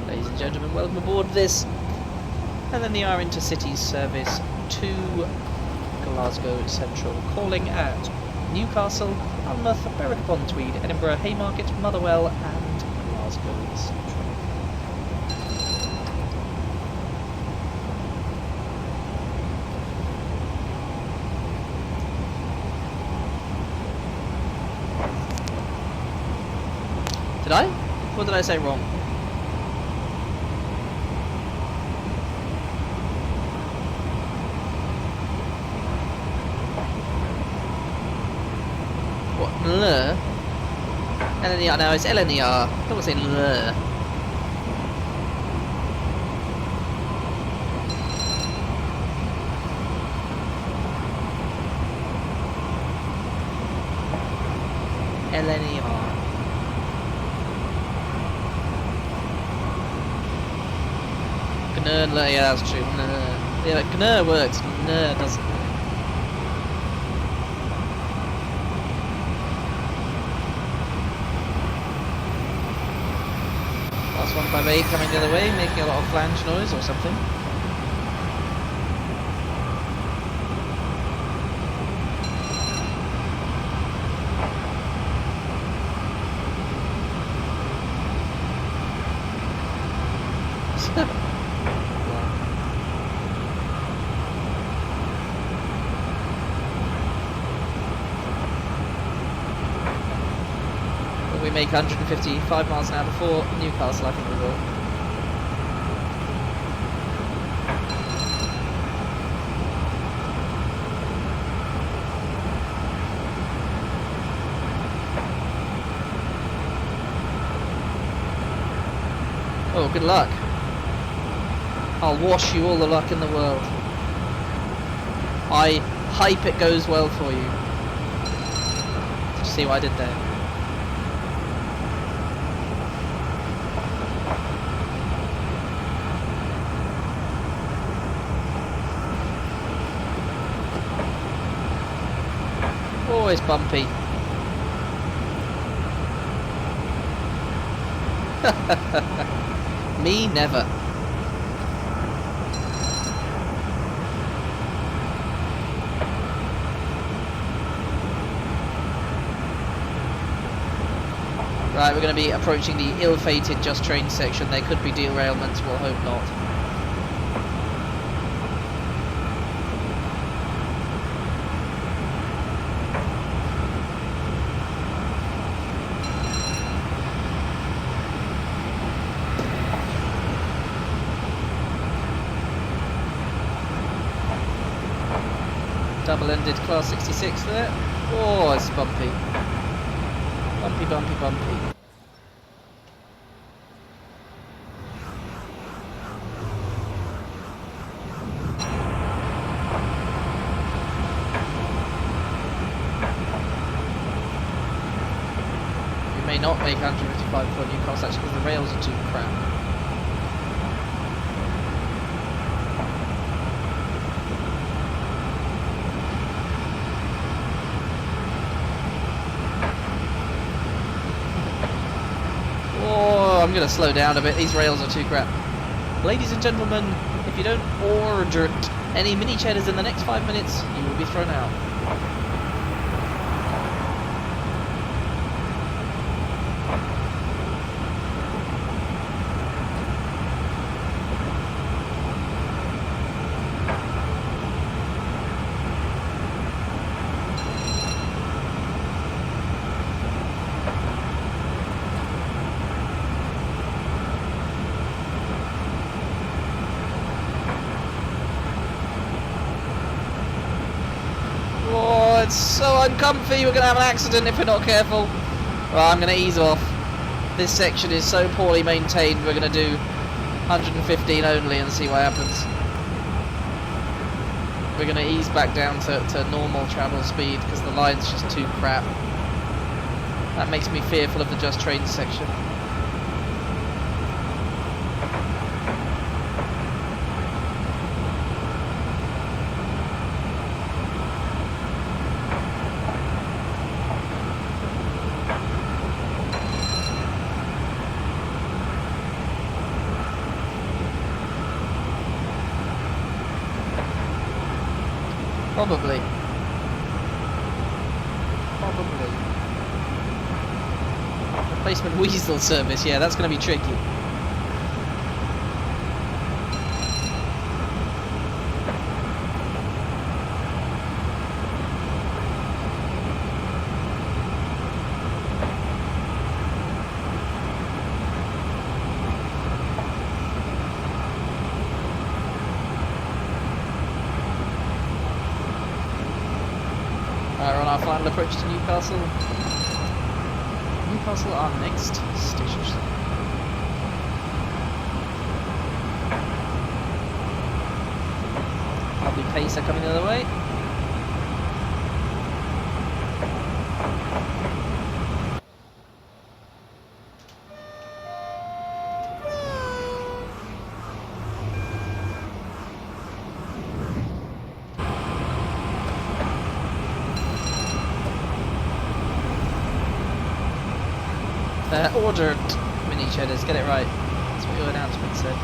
Ladies and gentlemen, welcome aboard this. And then the R Intercities service to Glasgow Central, calling at Newcastle, Monmouth, Berwick-upon-Tweed, Edinburgh, Haymarket, Motherwell and Glasgow Central. Did I? What did I say wrong? L. LNER, no, it's LNER. I don't want to say L. LNER. GNR, yeah, that's true. Yeah, GNR works, GNR doesn't. Last 158 coming the other way, making a lot of flange noise or something. We make 155 miles an hour before Newcastle, I think we will. Oh, good luck. I'll wash you all the luck in the world. I hype it goes well for you. Did you see what I did there? Always bumpy. Me never. Right, we're going to be approaching the ill-fated Just Train section. There could be derailments, we'll hope not. Double-ended Class 66 there. Oh, it's bumpy. Bumpy, bumpy, bumpy. We may not make 155 for Newcastle actually because the rails are too crap. I'm going to slow down a bit, these rails are too crap. Ladies and gentlemen, if you don't order any mini cheddars in the next 5 minutes, you will be thrown out. It's so uncomfy, we're going to have an accident if we're not careful. Well, I'm going to ease off. This section is so poorly maintained, we're going to do 115 only and see what happens. We're going to ease back down to normal travel speed because the line's just too crap. That makes me fearful of the Just Trains section. Probably. Replacement weasel service, yeah, that's going to be tricky. We're on our final approach to Newcastle. Newcastle, our next station. Lovely pacer coming the other way. Ordered mini cheddars, get it right. That's what your announcement said.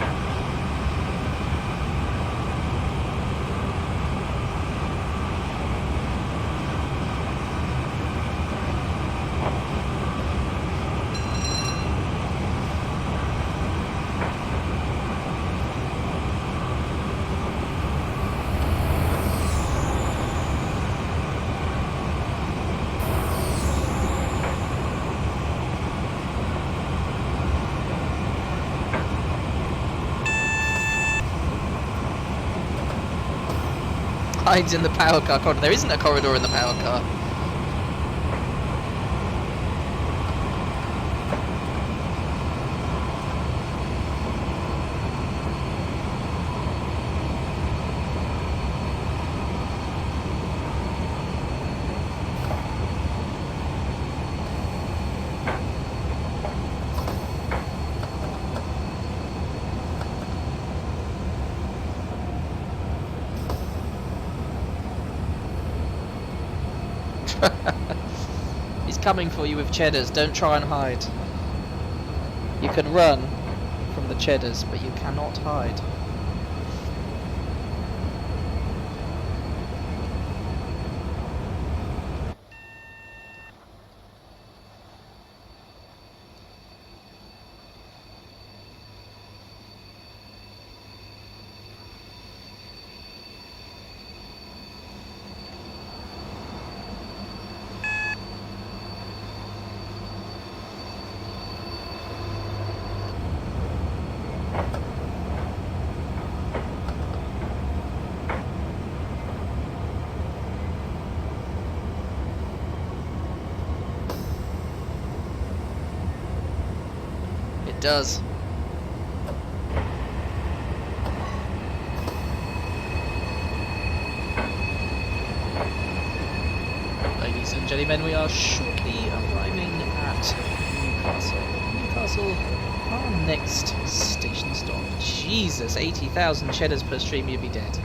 Hides in the power car corridor. There isn't a corridor in the power car. He's coming for you with cheddars, don't try and hide. You can run from the cheddars, but you cannot hide. It does. Ladies and gentlemen, we are shortly arriving at Newcastle. Newcastle, our next station stop. Jesus, 80,000 cheddars per stream, you'd be dead.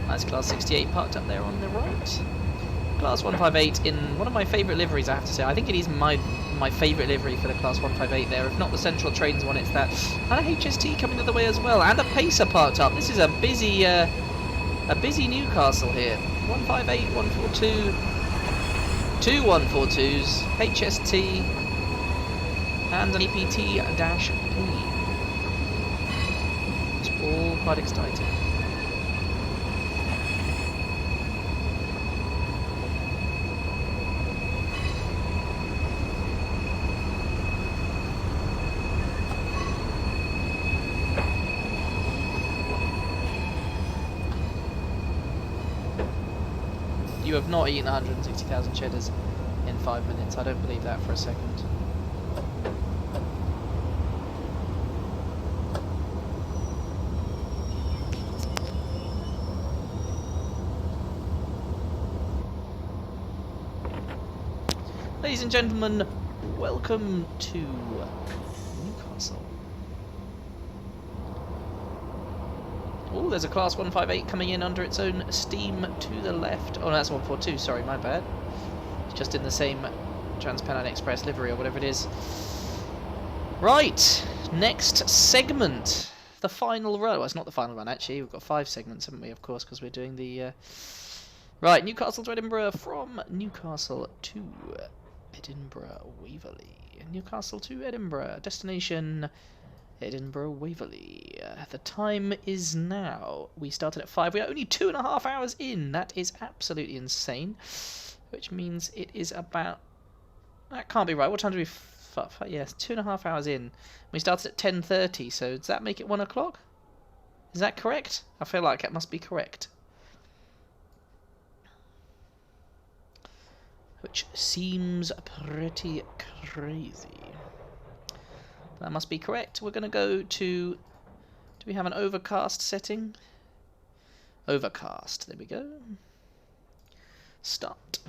Nice Class 68 parked up there on the right. Class 158 in one of my favourite liveries, I have to say. I think it is my favourite livery for the Class 158 there. If not the Central Trains one, it's that. And a HST coming the other way as well. And a Pacer parked up. This is a busy Newcastle here. 158, 142, two 142s, HST, and an APT-P. It's all quite exciting. You have not eaten 160,000 cheddars in 5 minutes. I don't believe that for a second. Ladies and gentlemen, welcome to Newcastle. Oh, there's a Class 158 coming in under its own steam to the left. Oh, no, that's 142, sorry, my bad. It's just in the same Trans-Pennine Express livery or whatever it is. Right, next segment. The final run. Well, it's not the final run, actually. We've got 5 segments, haven't we, of course, because we're doing the... Right, Newcastle to Edinburgh, from Newcastle to Edinburgh Waverley. Newcastle to Edinburgh, destination Edinburgh Waverley. The time is now. We started at 5. We are only 2.5 hours in. That is absolutely insane. Which means it is about... That can't be right. What time do we... Yes, 2.5 hours in. We started at 10:30, so does that make it 1 o'clock? Is that correct? I feel like it must be correct. Which seems pretty crazy. That must be correct. We're going to go to... Do we have an overcast setting? Overcast. There we go. Start.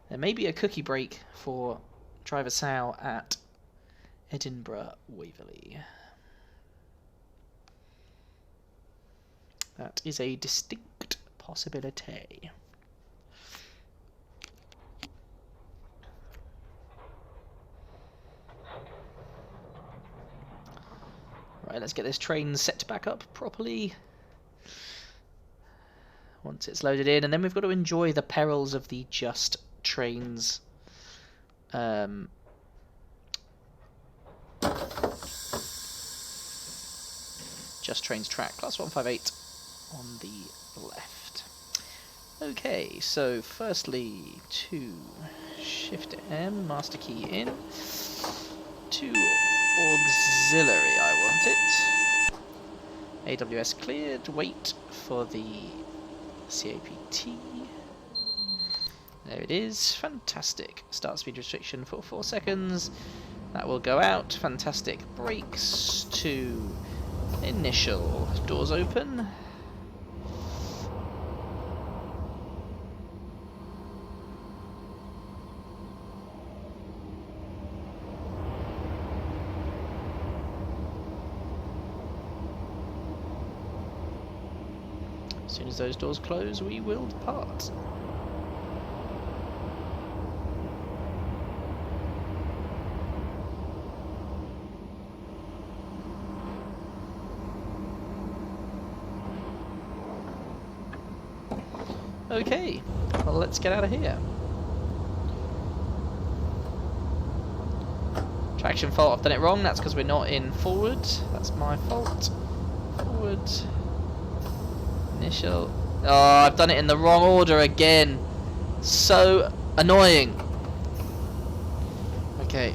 There may be a cookie break for Driver Sal at Edinburgh Waverley. That is a distinct possibility. Right, let's get this train set back up properly. Once it's loaded in, and then we've got to enjoy the perils of the Just Trains Just Trains track, Class 158 on the left. Okay, so firstly to Shift M, Master Key in, to Auxiliary I want it, AWS cleared, wait for the CAPT. There it is, fantastic. Start speed restriction for 4 seconds. That will go out. Fantastic. Brakes to initial. Doors open. As soon as those doors close, we will depart. Okay, well, let's get out of here. Traction fault, I've done it wrong, that's because we're not in forward. That's my fault. Forward. Initial. Oh, I've done it in the wrong order again. So annoying. Okay.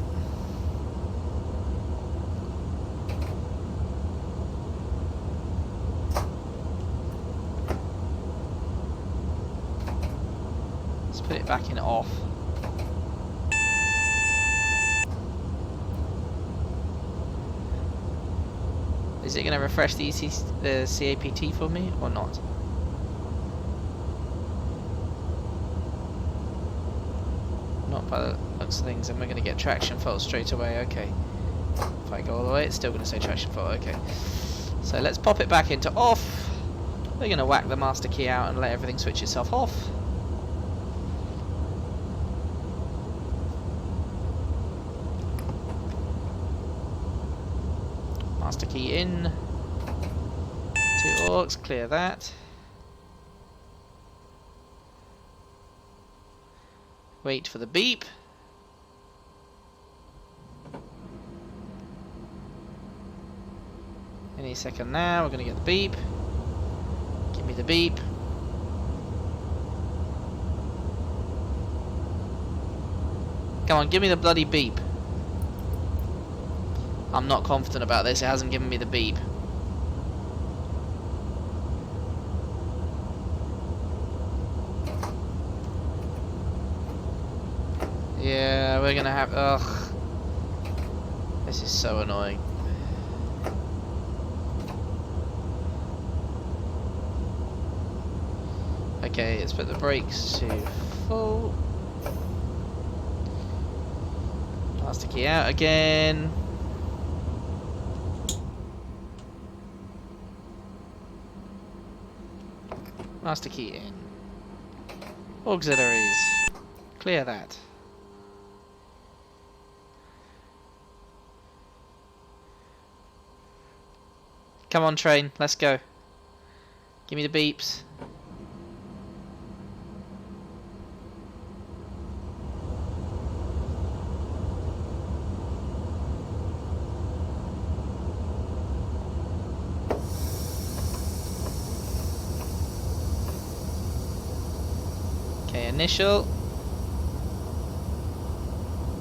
Put it back in off. Is it going to refresh the CAPT for me or not? Not by the looks of things, and we're going to get traction fault straight away. Okay. If I go all the way, it's still going to say traction fault. Okay. So let's pop it back into off. We're going to whack the master key out and let everything switch itself off. Master key in, 2 aux, clear that. Wait for the beep. Any second now, we're going to get the beep. Give me the beep. Come on, give me the bloody beep. I'm not confident about this, it hasn't given me the beep. Yeah, we're gonna have... Ugh. This is so annoying. Okay, let's put the brakes to full. Master key out again. Master key in. Auxiliaries. Clear that. Come on, train. Let's go. Give me the beeps. Okay, initial.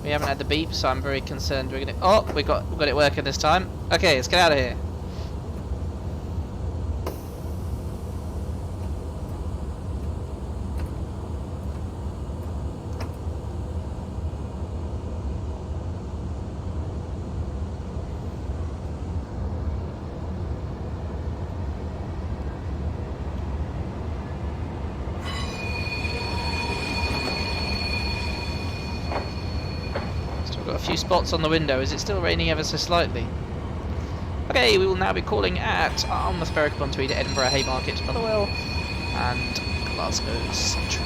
We haven't had the beep, so I'm very concerned we're gonna. Oh, we got it working this time. Okay, let's get out of here. Got a few spots on the window. Is it still raining ever so slightly? Okay, we will now be calling at Alnmouth, Berwick-upon-Tweed, Edinburgh, Haymarket, Motherwell, and Glasgow Central.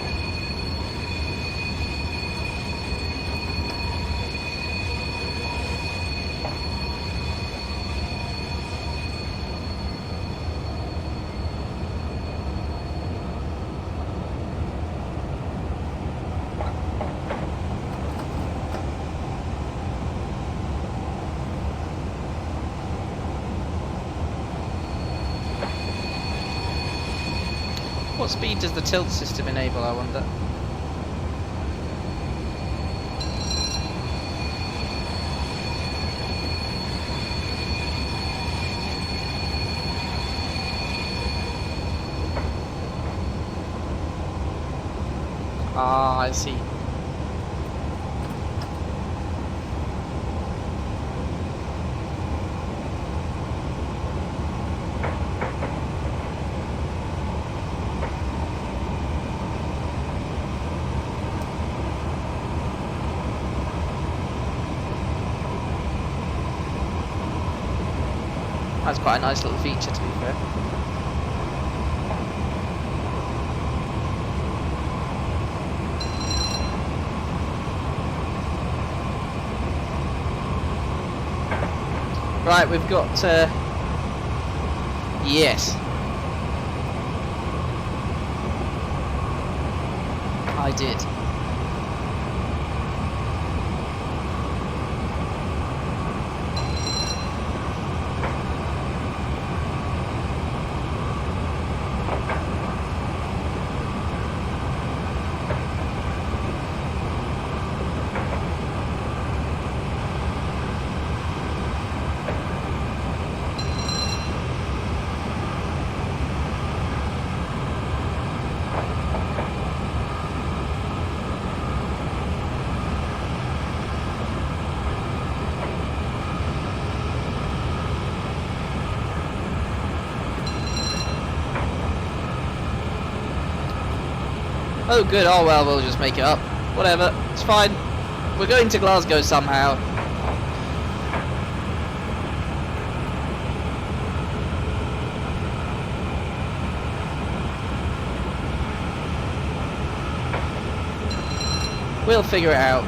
What speed does the tilt system enable, I wonder? Ah, I see. That's quite a nice little feature, to be fair. Right, we've got... yes. I did. Oh good, oh well, we'll just make it up. Whatever, it's fine. We're going to Glasgow somehow. We'll figure it out.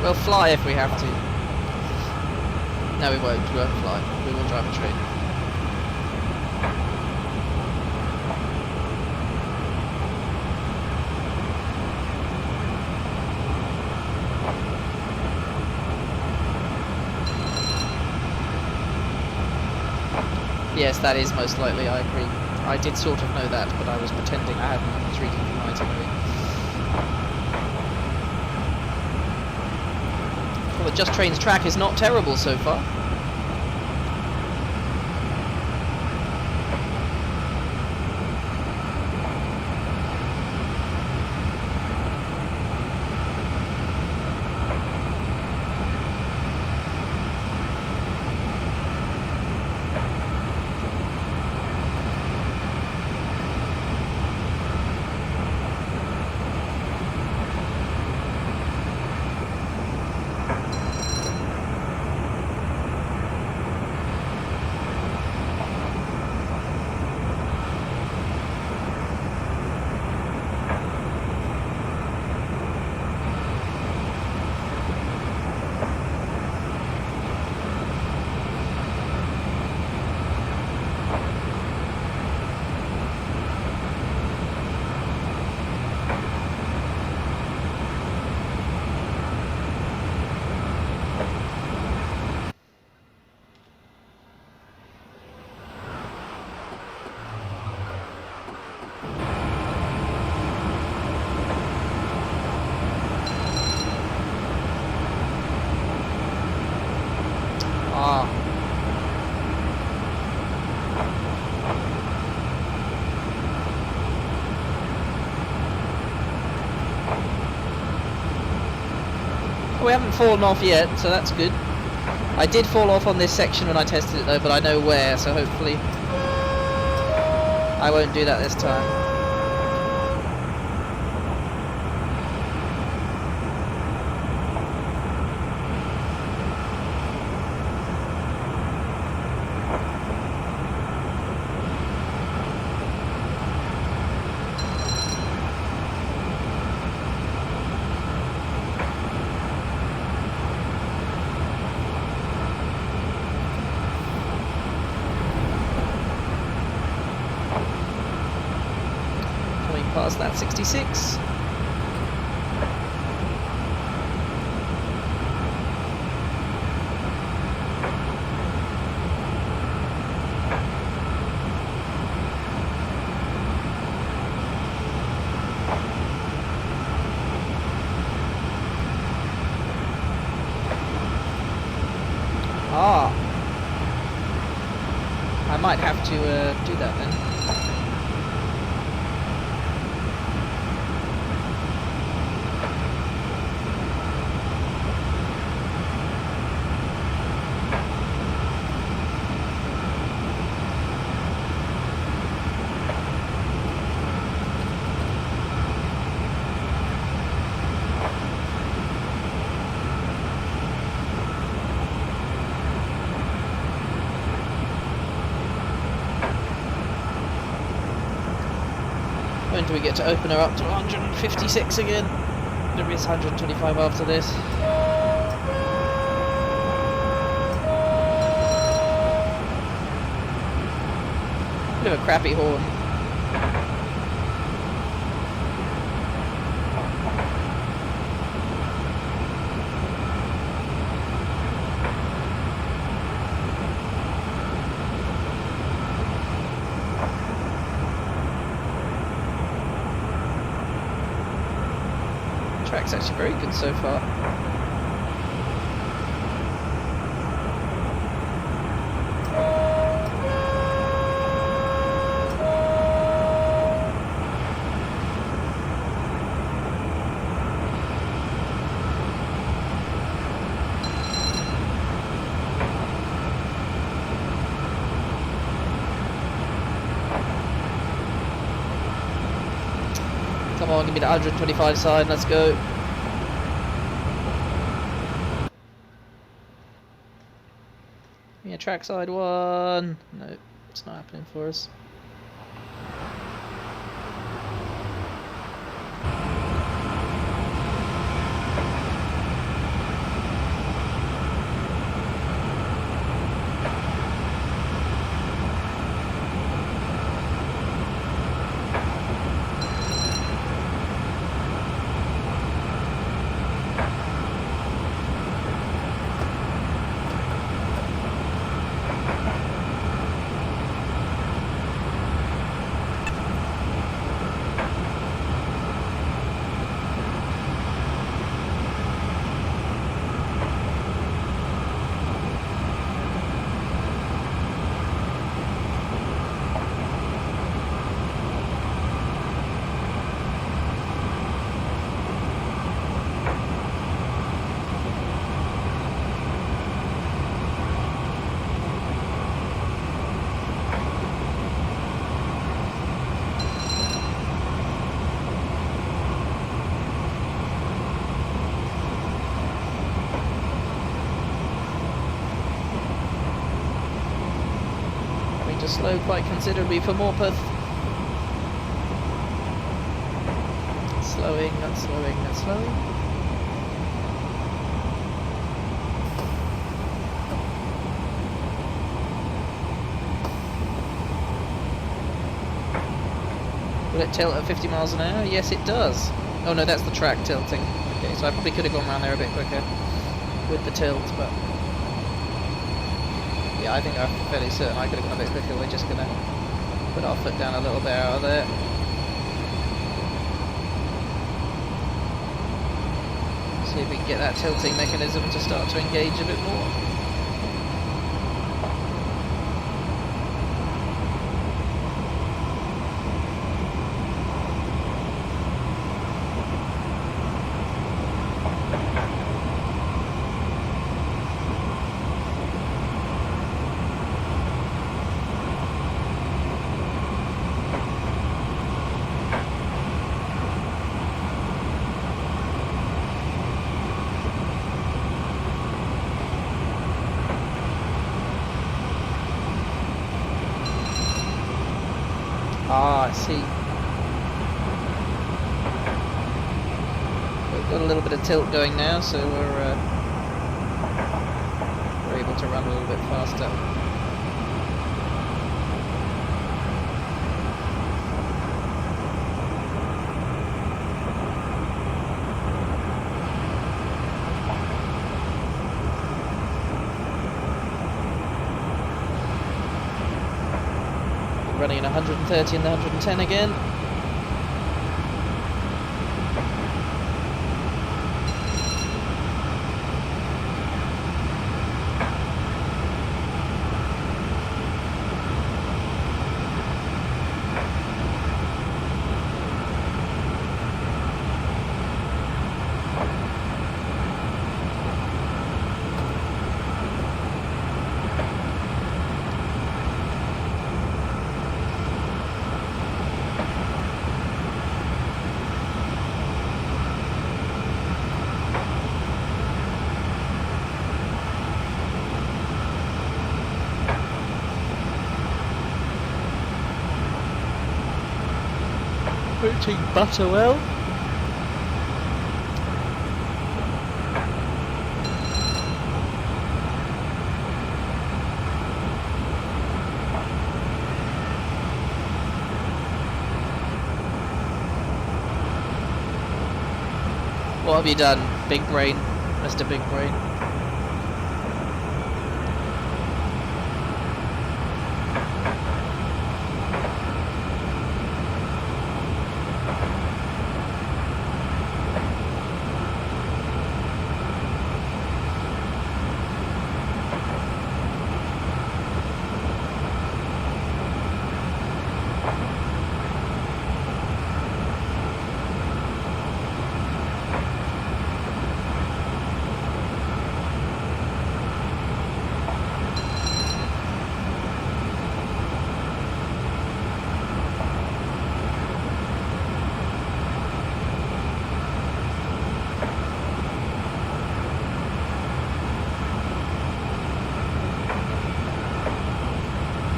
We'll fly if we have to. No, we won't. We won't fly. We will drive a train. Yes, that is most likely, I agree. I did sort of know that, but I was pretending I hadn't. I was reading the itinerary. Well, the Just Trains track is not terrible so far. We haven't fallen off yet, so that's good. I did fall off on this section when I tested it though, but I know where, so hopefully I won't do that this time. Past that 66. Ah, I might have to do that then. When do we get to open her up to 156 again? Maybe it's 125 after this. Bit of a crappy horn. Track's actually very good so far. Come on, give me the 125 side, let's go. Yeah, trackside one. No, it's not happening for us. Slow quite considerably for Morpeth. Slowing, not slowing, not slowing. Will it tilt at 50 miles an hour? Yes, it does. Oh no, that's the track tilting. Okay, so I probably could have gone around there a bit quicker with the tilt, but yeah, I think I'm fairly certain I could have gone a bit quicker. We're just gonna put our foot down a little bit out of there. See if we can get that tilting mechanism to start to engage a bit more. Ah, I see. We've got a little bit of tilt going now, so we're able to run a little bit faster. Running in 130 and the 110 again. Approaching Butterwell. What have you done, Big Brain, Mr. Big Brain?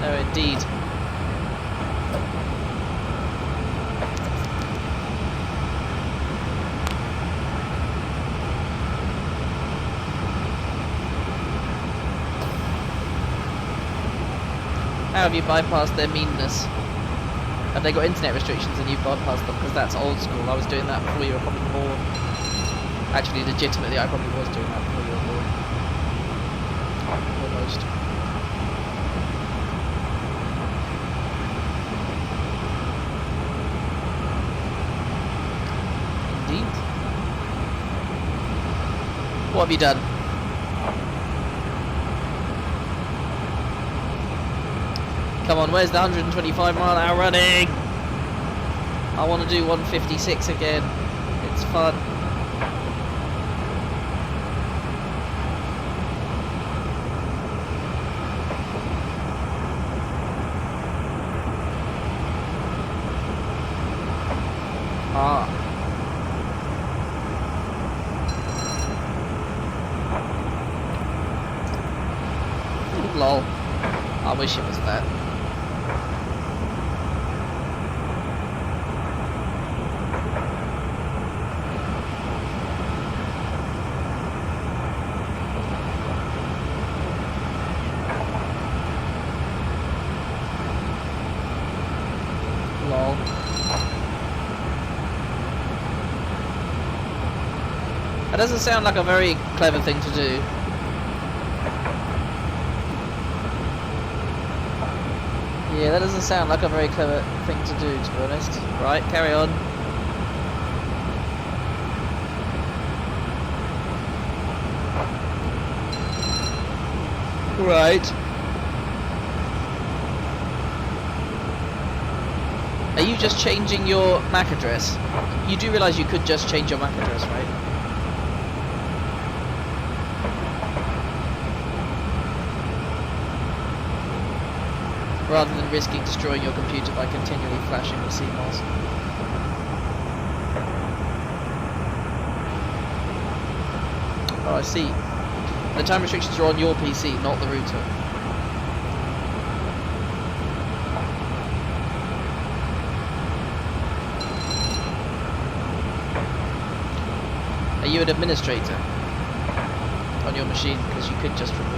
No, indeed. How have you bypassed their meanness? Have they got internet restrictions and you've bypassed them? Because that's old school. I was doing that before you were probably born. Actually, legitimately, I probably was doing that before you were born. Almost. Indeed. What have you done? Come on, where's the 125-mile-an-hour running? I want to do 156 again. It's fun. Ah. Lol. I wish it was that. Lol. That doesn't sound like a very clever thing to do. Yeah, that doesn't sound like a very clever thing to do, to be honest. Right, carry on. Right. Are you just changing your MAC address? You do realise you could just change your MAC address, right? Rather than risking destroying your computer by continually flashing your CMOS. Oh, I see. The time restrictions are on your PC, not the router. Are you an administrator on your machine? Because you could just remove.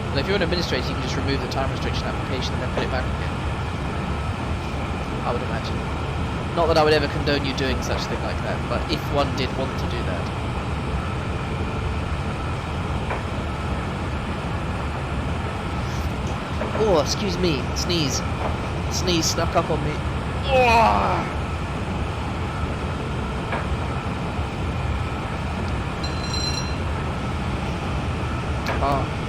Well, if you're an administrator, you can just remove the time restriction application and then put it back again. I would imagine. Not that I would ever condone you doing such a thing like that, but if one did want to do that. Oh, excuse me. Sneeze. Sneeze snuck up on me. Oh! Oh.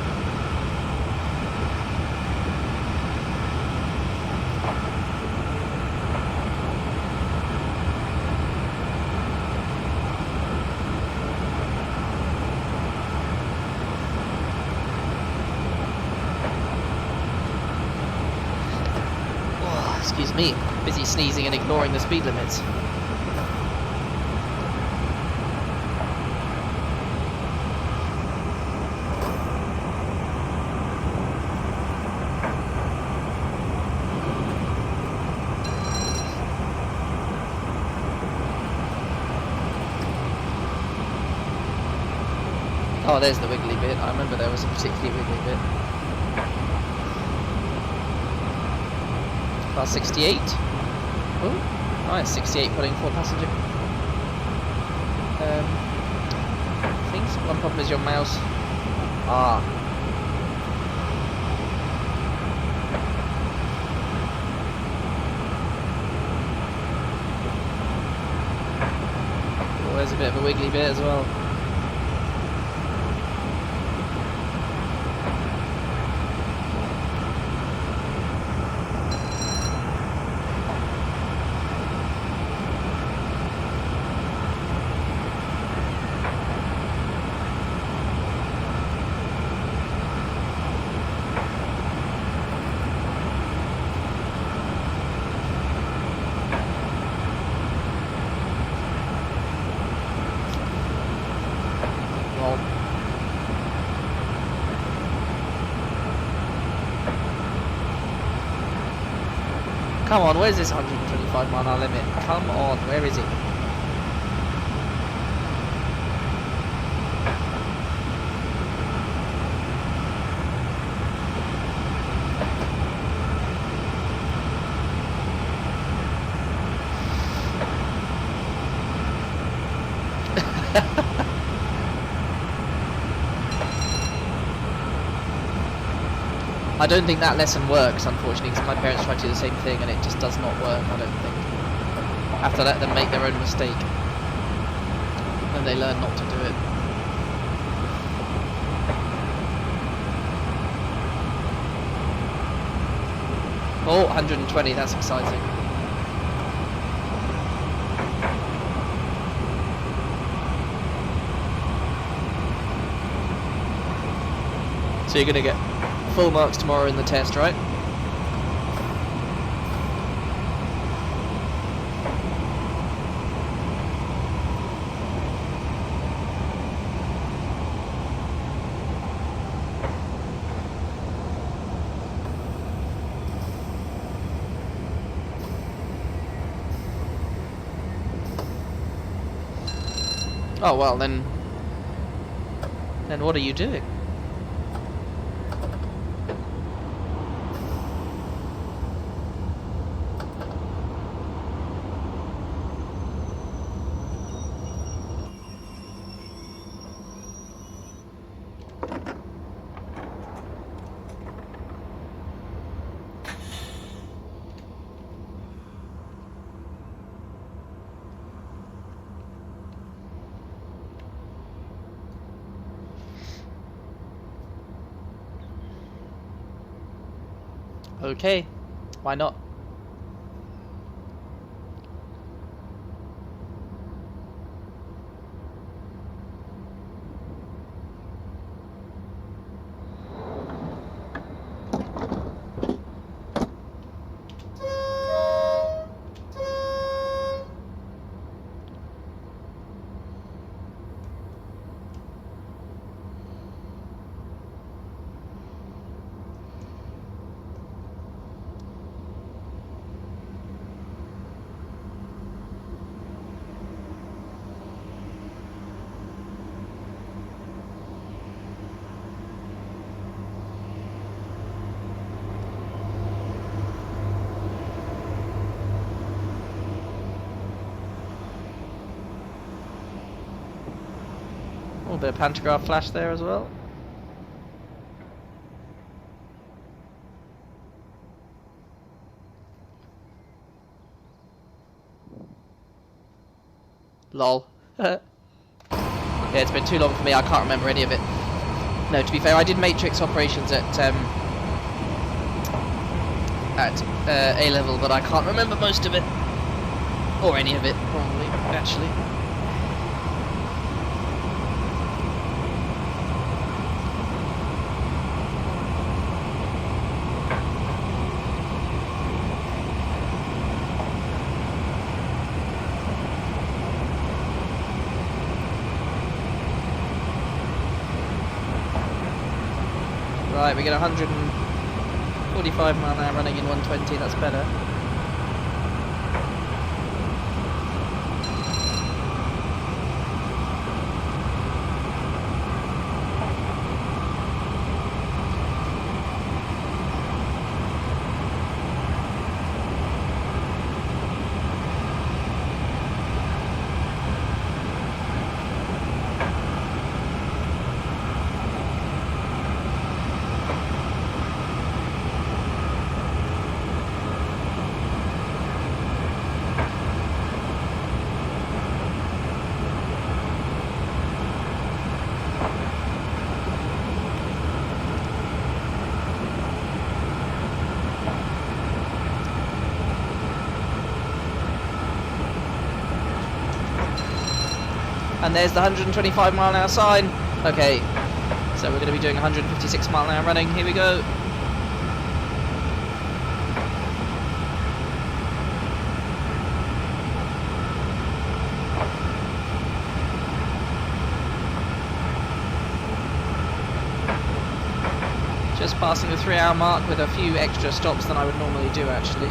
Excuse me, busy sneezing and ignoring the speed limits. Oh, there's the wiggly bit. I remember there was a particularly wiggly bit. Class 68. Oh, nice, 68 pulling 4 passenger. Things. One problem is your mouse. Ah. Oh, there's a bit of a wiggly bit as well. Come on, where's this 125 mile an hour limit? Come on, where is it? I don't think that lesson works, unfortunately, because my parents tried to do the same thing and it just does not work, I don't think. I have to let them make their own mistake. And they learn not to do it. Oh, 120, that's exciting. So you're going to get full marks tomorrow in the test, right? Oh well, then what are you doing? Okay, why not? little bit of pantograph flash there as well. Lol. Yeah, it's been too long for me, I can't remember any of it. No, to be fair, I did matrix operations at A level, but I can't remember most of it. Or any of it, probably, actually. Right, we get 145 mile an hour running in 120, that's better. And there's the 125 mile an hour sign. Okay, so we're going to be doing 156 mile an hour running. Here we go. Just passing the 3 hour mark with a few extra stops than I would normally do, actually.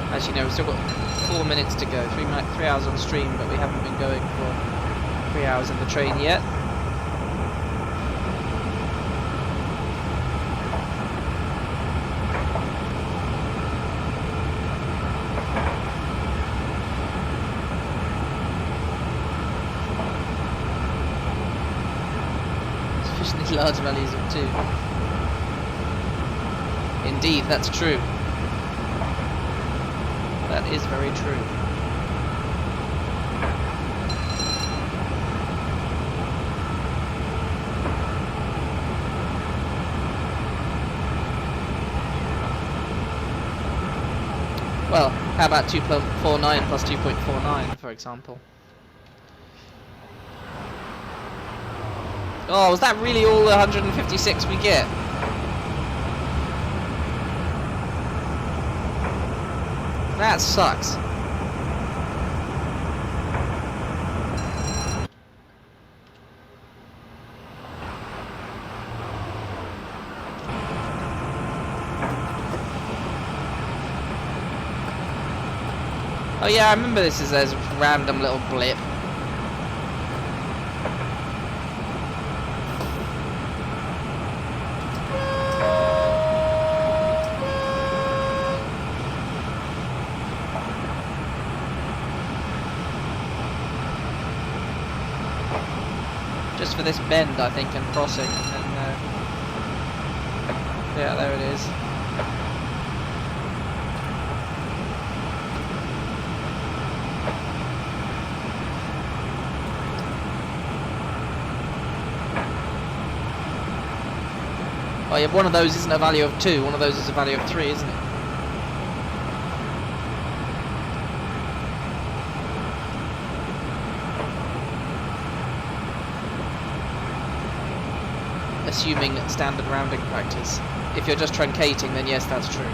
As you know, we've still got 4 minutes to go, 3 hours on stream, but we haven't been going for 3 hours in the train yet. Sufficiently large values of 2. Indeed, that's true. That is very true. Well, how about 2.49 plus 2.49, for example? Oh, was that really all the 156 we get? That sucks. Oh yeah, I remember this as a random little blip. Just for this bend, I think, and crossing, and then yeah, there it is. Oh yeah, one of those isn't a value of 2, one of those is a value of 3, isn't it? Assuming standard rounding practice. If you're just truncating, then yes, that's true.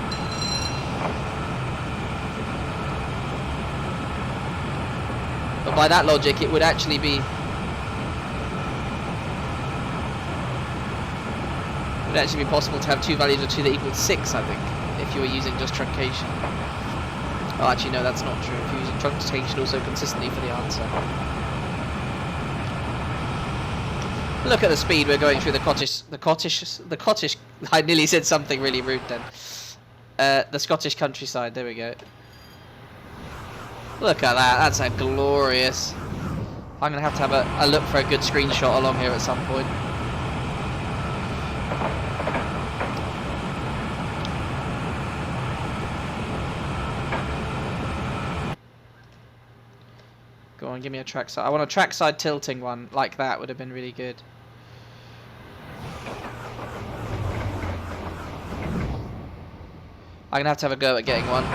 But by that logic, it would actually be possible to have 2 values of 2 that equals 6, I think, if you were using just truncation. Oh, actually, no, that's not true. If you're using truncation also consistently for the answer. Look at the speed we're going through the cottage. I nearly said something really rude then. The Scottish countryside. There we go. Look at that. That's a glorious. I'm gonna have to have a look for a good screenshot along here at some point. Go on, give me a trackside. I want a trackside tilting one like that. Would have been really good. I'm gonna have to have a go at getting one.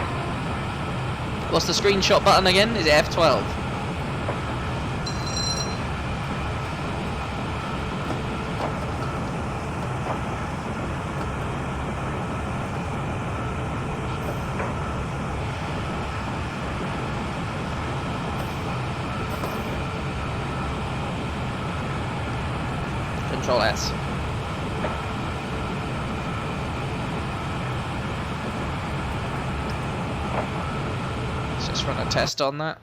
What's the screenshot button again? Is it F12? Control S. Let's just run a test on that.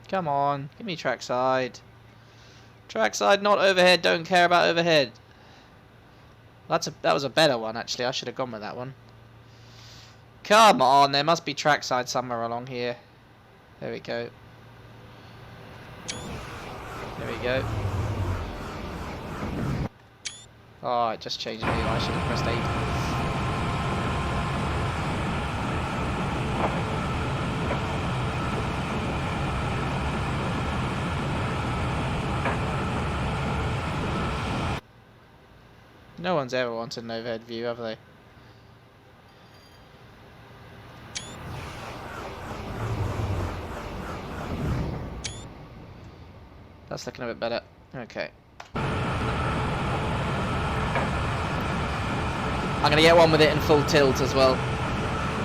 Come on, give me trackside. Trackside, not overhead. Don't care about overhead. That was a better one actually. I should have gone with that one. Come on, there must be trackside somewhere along here. There we go. There we go. Oh, it just changed me. I should have pressed 8. No one's ever wanted an overhead view, have they? That's looking a bit better. Okay. I'm gonna get one with it in full tilt as well.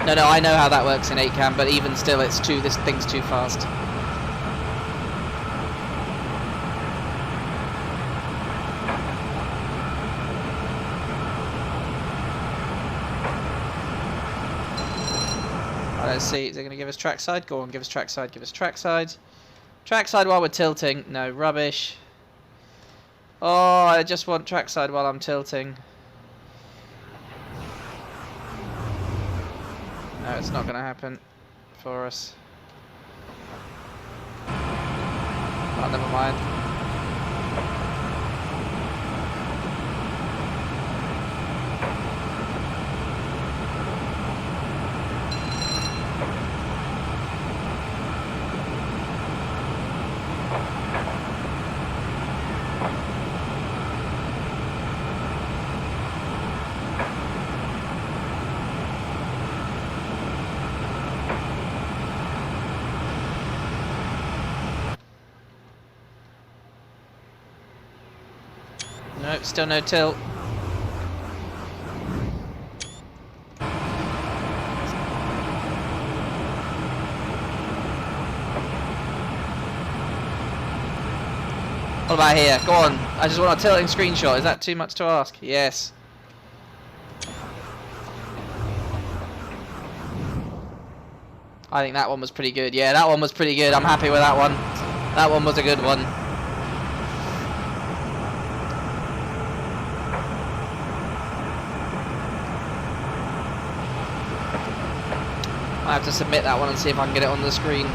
No, I know how that works in 8cam, but even still, this thing's too fast. Let's see, is it going to give us trackside? Go on, give us trackside, give us trackside. Trackside while we're tilting. No, rubbish. Oh, I just want trackside while I'm tilting. No, it's not going to happen for us. Oh, never mind. Nope, still no tilt. What about here? Go on. I just want a tilting screenshot. Is that too much to ask? Yes. I think that one was pretty good. Yeah, that one was pretty good. I'm happy with that one. That one was a good one. I have to submit that one and see if I can get it on the screen.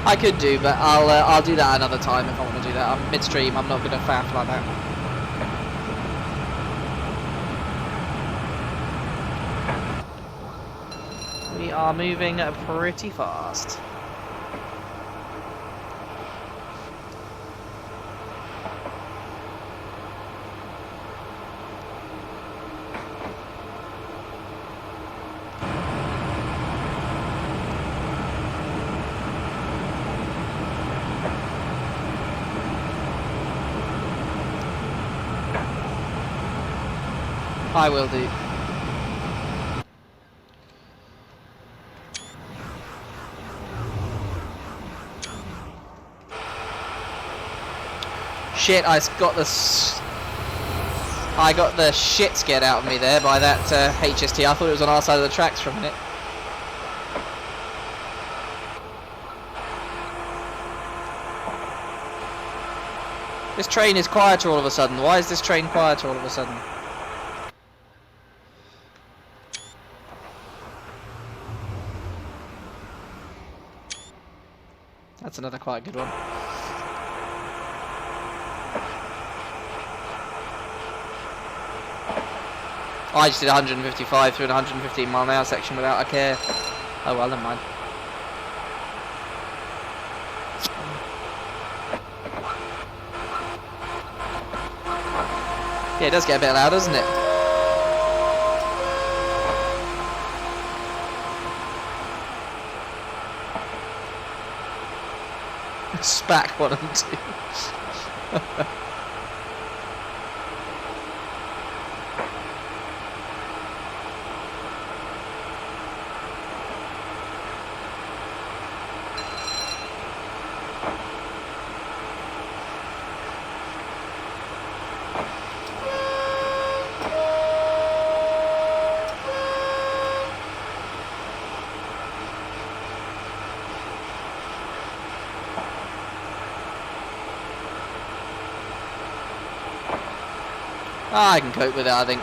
I could do, but I'll do that another time if I want to do that. I'm midstream. I'm not going to faff like that. We are moving pretty fast. I will do. Shit, I got this. I got the shit scared out of me there by that HST. I thought it was on our side of the tracks for a minute. This train is quieter all of a sudden. Why is this train quieter all of a sudden? That's another quite good one. I just did 155 through an 115 mile an hour section without a care. Oh well, never mind. Yeah, it does get a bit loud, doesn't it? Spack 1 and 2. I can cope with it, I think.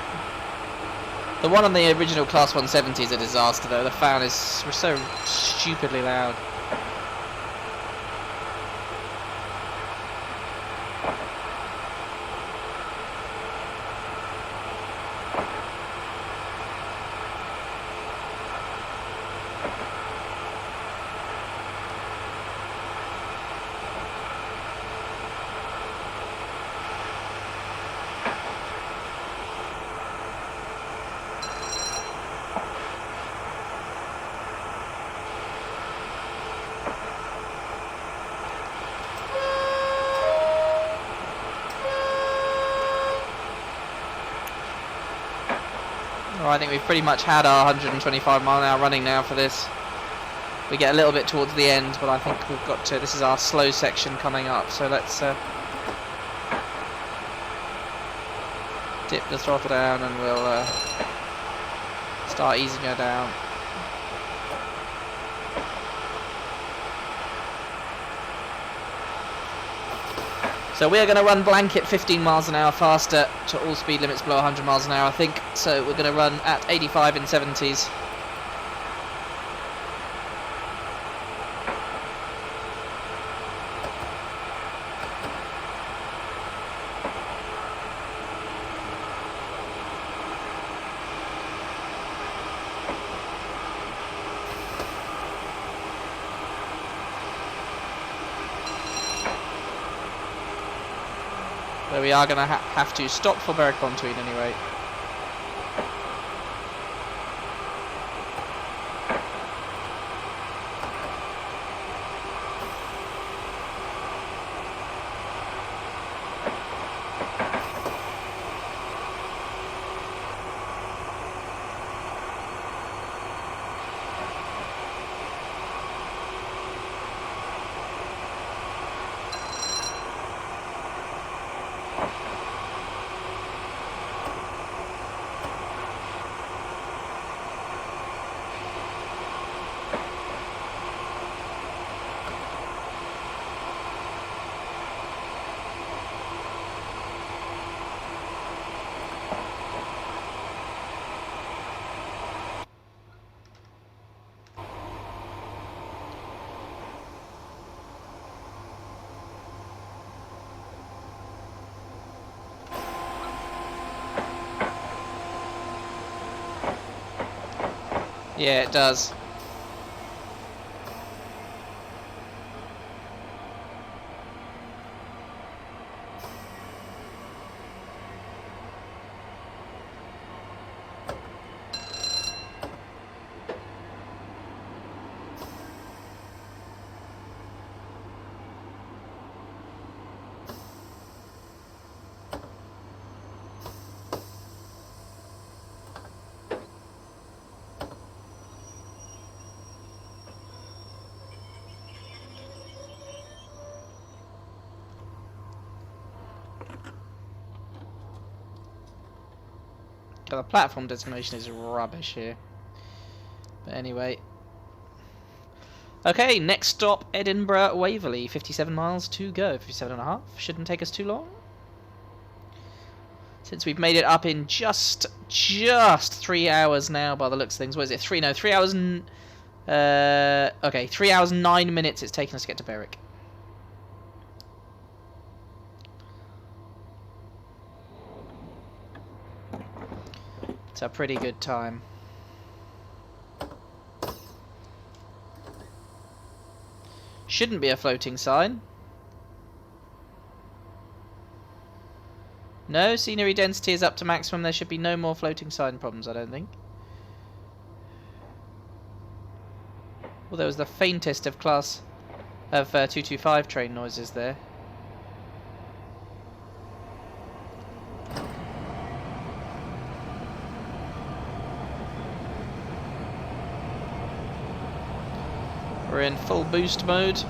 The one on the original Class 170 is a disaster though. The fan is so stupidly loud. I think we've pretty much had our 125 mile an hour running now for this. We get a little bit towards the end, but I think we've got to. This is our slow section coming up, so let's dip the throttle down and we'll start easing her down. So we are going to run blanket 15 miles an hour faster to all speed limits below 100 miles an hour, I think. So we're going to run at 85 in 70s. So we are going to have to stop for Berwick on Tweed anyway. Yeah, it does. But the platform designation is rubbish here. But anyway. Okay, next stop, Edinburgh Waverley. 57 miles to go. 57.5. Shouldn't take us too long. Since we've made it up in just 3 hours now, by the looks of things. What is it? 3 hours and... okay, 3 hours and 9 minutes it's taken us to get to Berwick. It's a pretty good time. Shouldn't be a floating sign. No, scenery density is up to maximum. There should be no more floating sign problems, I don't think. Well, there was the faintest of class of 225 train noises there. We're in full boost mode.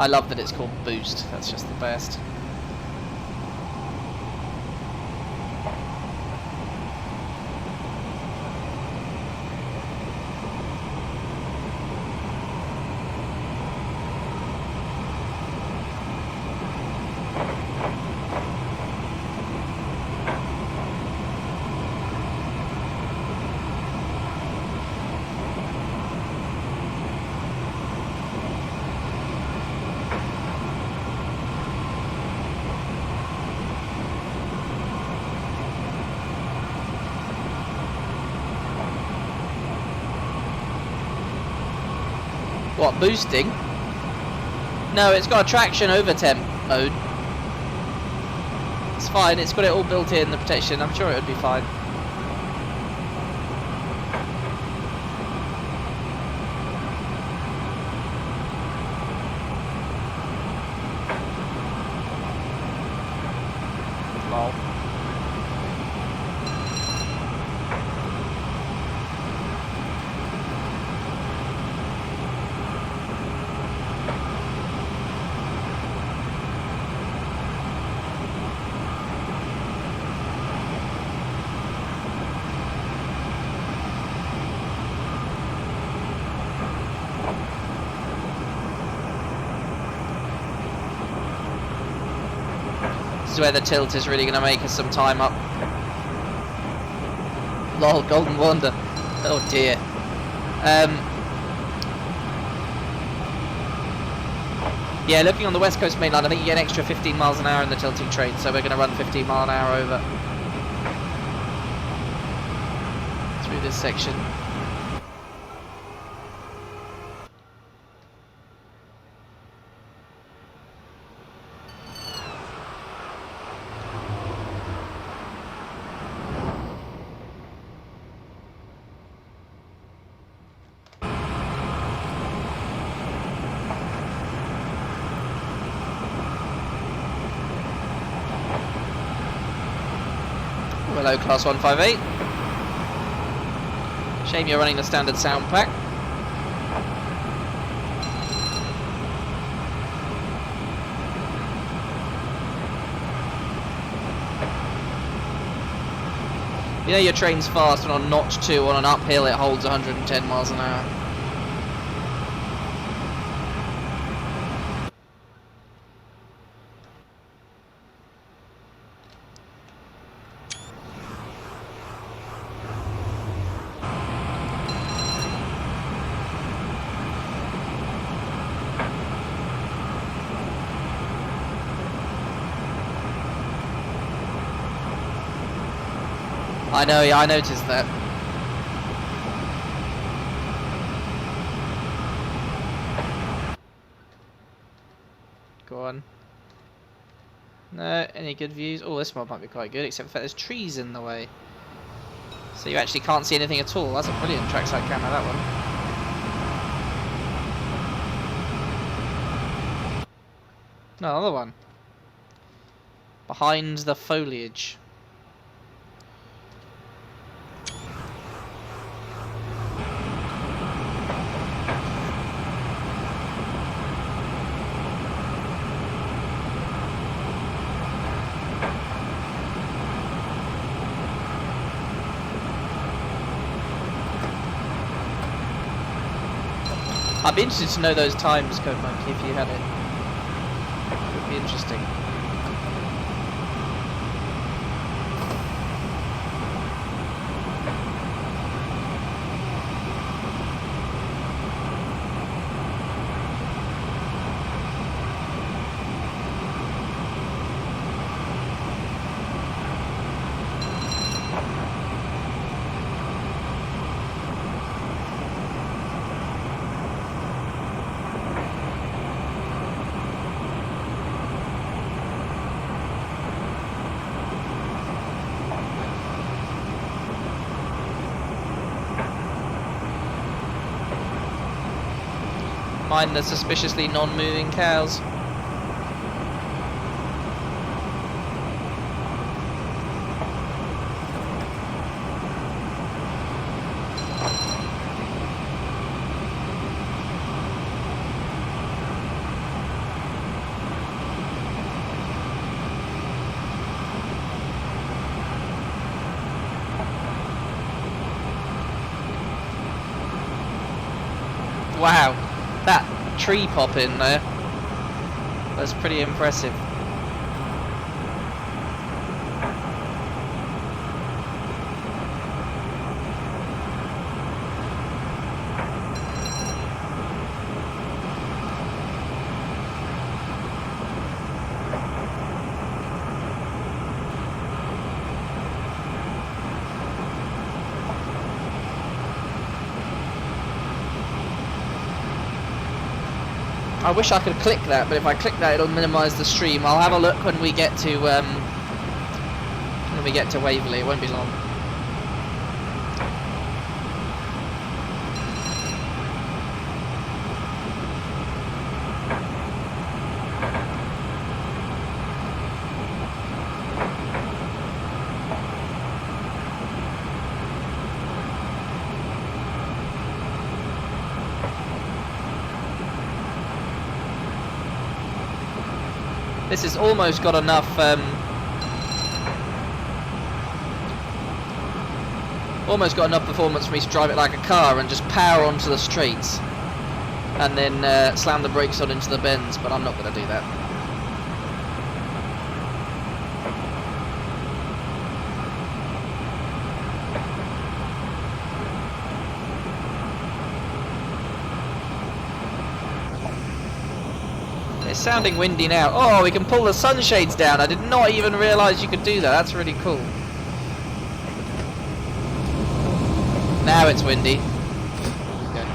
I love that it's called boost. That's just the best. What, boosting? No, it's got a traction over temp mode. It's fine, it's got it all built in, the protection. I'm sure it would be fine. Lol. This is where the tilt is really going to make us some time up. Lol, Golden Wonder. Oh dear. Yeah, looking on the West Coast main line, I think you get an extra 15 miles an hour in the tilting train, so we're going to run 15 mile an hour over through this section. Hello, Class 158. Shame you're running the standard sound pack. You know your train's fast, and on notch 2 on an uphill it holds 110 miles an hour. I know, yeah, I noticed that. Go on. No, any good views? Oh, this one might be quite good, except for there's trees in the way. So you actually can't see anything at all. That's a brilliant trackside camera, that one. No, another one. Behind the foliage. I'd be interested to know those times, Code Monkey, if you had it. It would be interesting. Mind the suspiciously non-moving cows. Wow, that tree pop in there, that's pretty impressive. I wish I could click that, but if I click that, it'll minimise the stream. I'll have a look when we get to Waverley. It won't be long. This has almost got enough performance for me to drive it like a car and just power onto the streets and then slam the brakes on into the bends, but I'm not going to do that. It's sounding windy now. Oh, we can pull the sunshades down. I did not even realise you could do that. That's really cool. Now it's windy. Okay.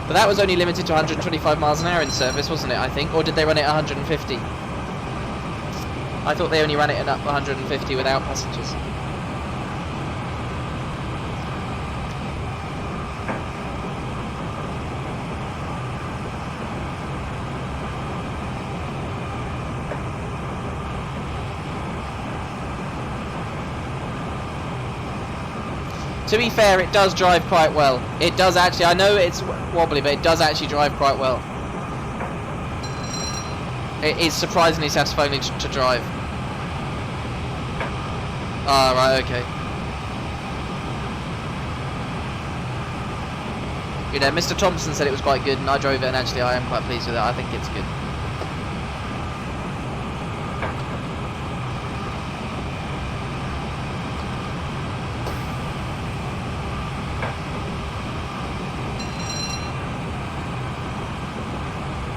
But that was only limited to 125 miles an hour in service, wasn't it, I think? Or did they run it at 150? I thought they only ran it at 150 without passengers. To be fair, it does drive quite well. It does actually, I know it's wobbly, but it does actually drive quite well. It is surprisingly satisfying to drive. Ah, right, okay. You know, Mr. Thompson said it was quite good, and I drove it, and actually I am quite pleased with it. I think it's good.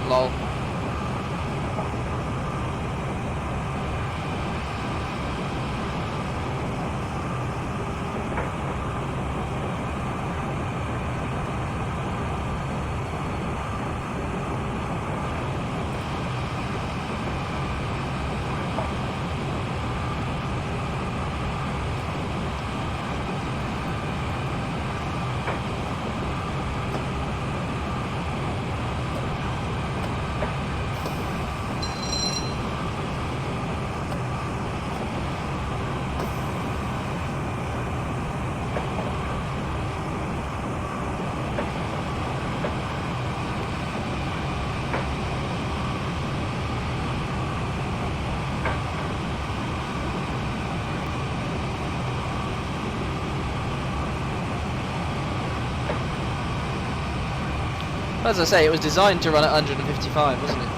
Lol. As I say, it was designed to run at 155, wasn't it?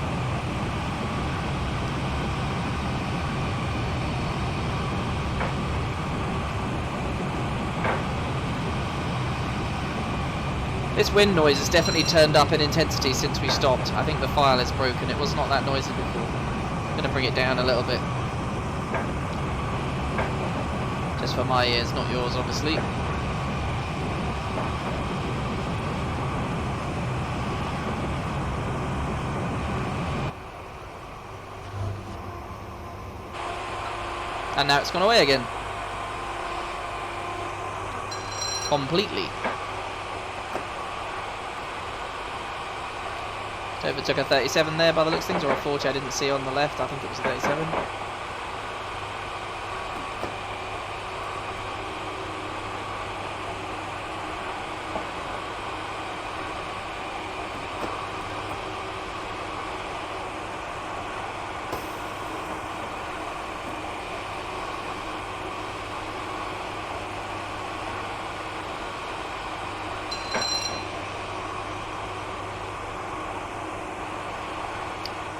This wind noise has definitely turned up in intensity since we stopped. I think the file is broken. It was not that noisy before. I'm going to bring it down a little bit. Just for my ears, not yours, obviously. And now it's gone away again. Completely. Overtook a 37 there by the looks of things, or a 40 I didn't see on the left. I think it was a 37.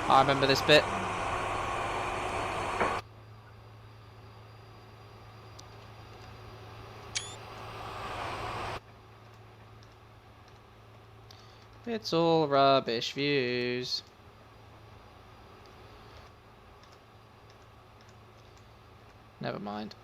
I remember this bit. It's all rubbish views. Never mind.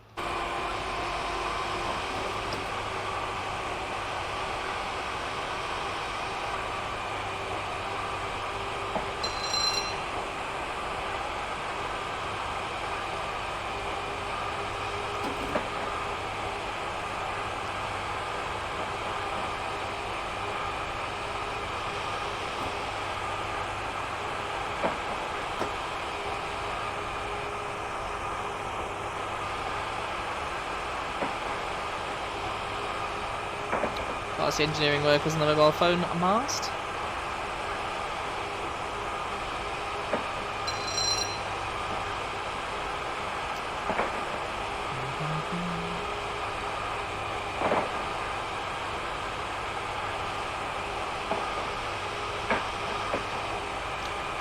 That's the engineering workers on the mobile phone mast.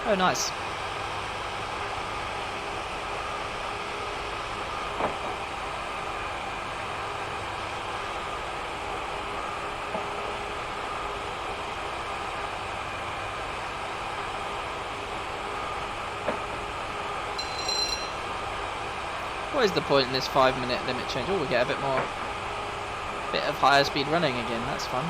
Oh, nice. What is the point in this 5-minute limit change? Oh, we get a bit of higher speed running again. That's fun.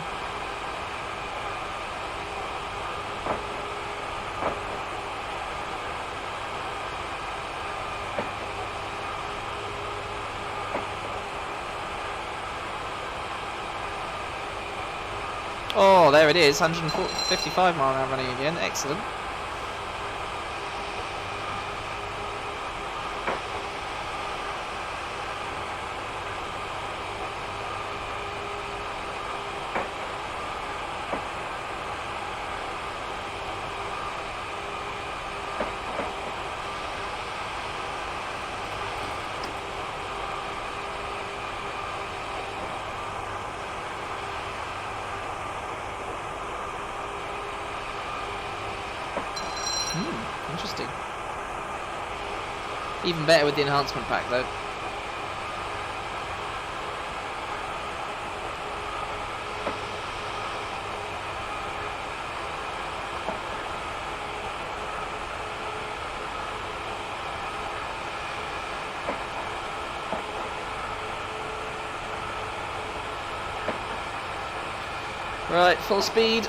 Oh, there it is. 155 mile an hour running again. Excellent. Interesting. Even better with the enhancement pack though. Right, full speed.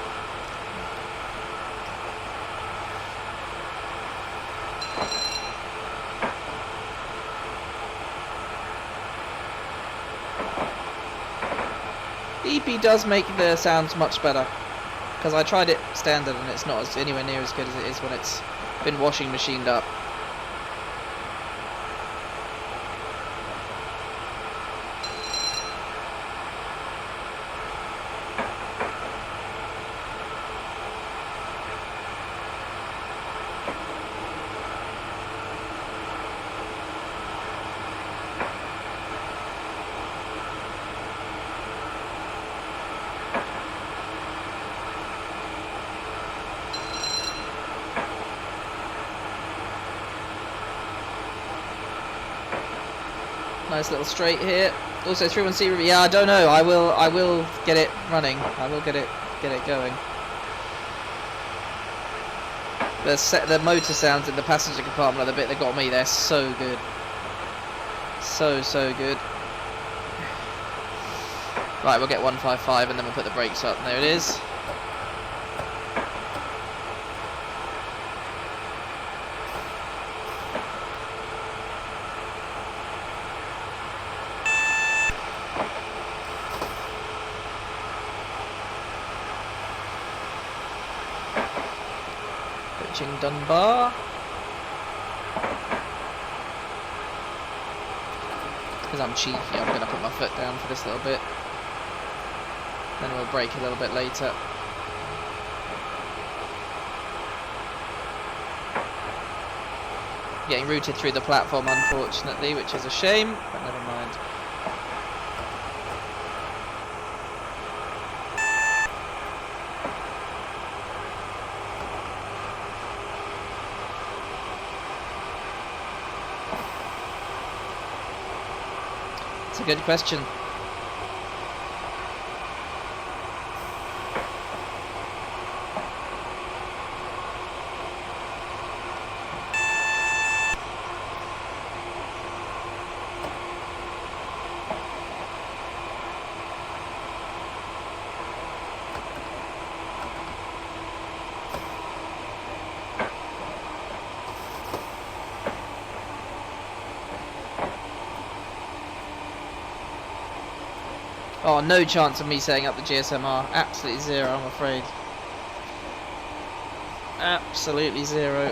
EP does make the sounds much better, because I tried it standard and it's not anywhere near as good as it is when it's been washing machined up. Nice little straight here. Also 31C. Yeah, I don't know. I will get it running. I will get it going. The motor sounds in the passenger compartment are the bit that got me. They're so good. So good. Right, we'll get 155 and then we'll put the brakes up. There it is. Pitching Dunbar. Because I'm cheeky, I'm going to put my foot down for this little bit. Then we'll brake a little bit later. Getting routed through the platform, unfortunately, which is a shame, but never mind. It's a good question. Oh, no chance of me setting up the GSMR. Absolutely zero, I'm afraid. Absolutely zero.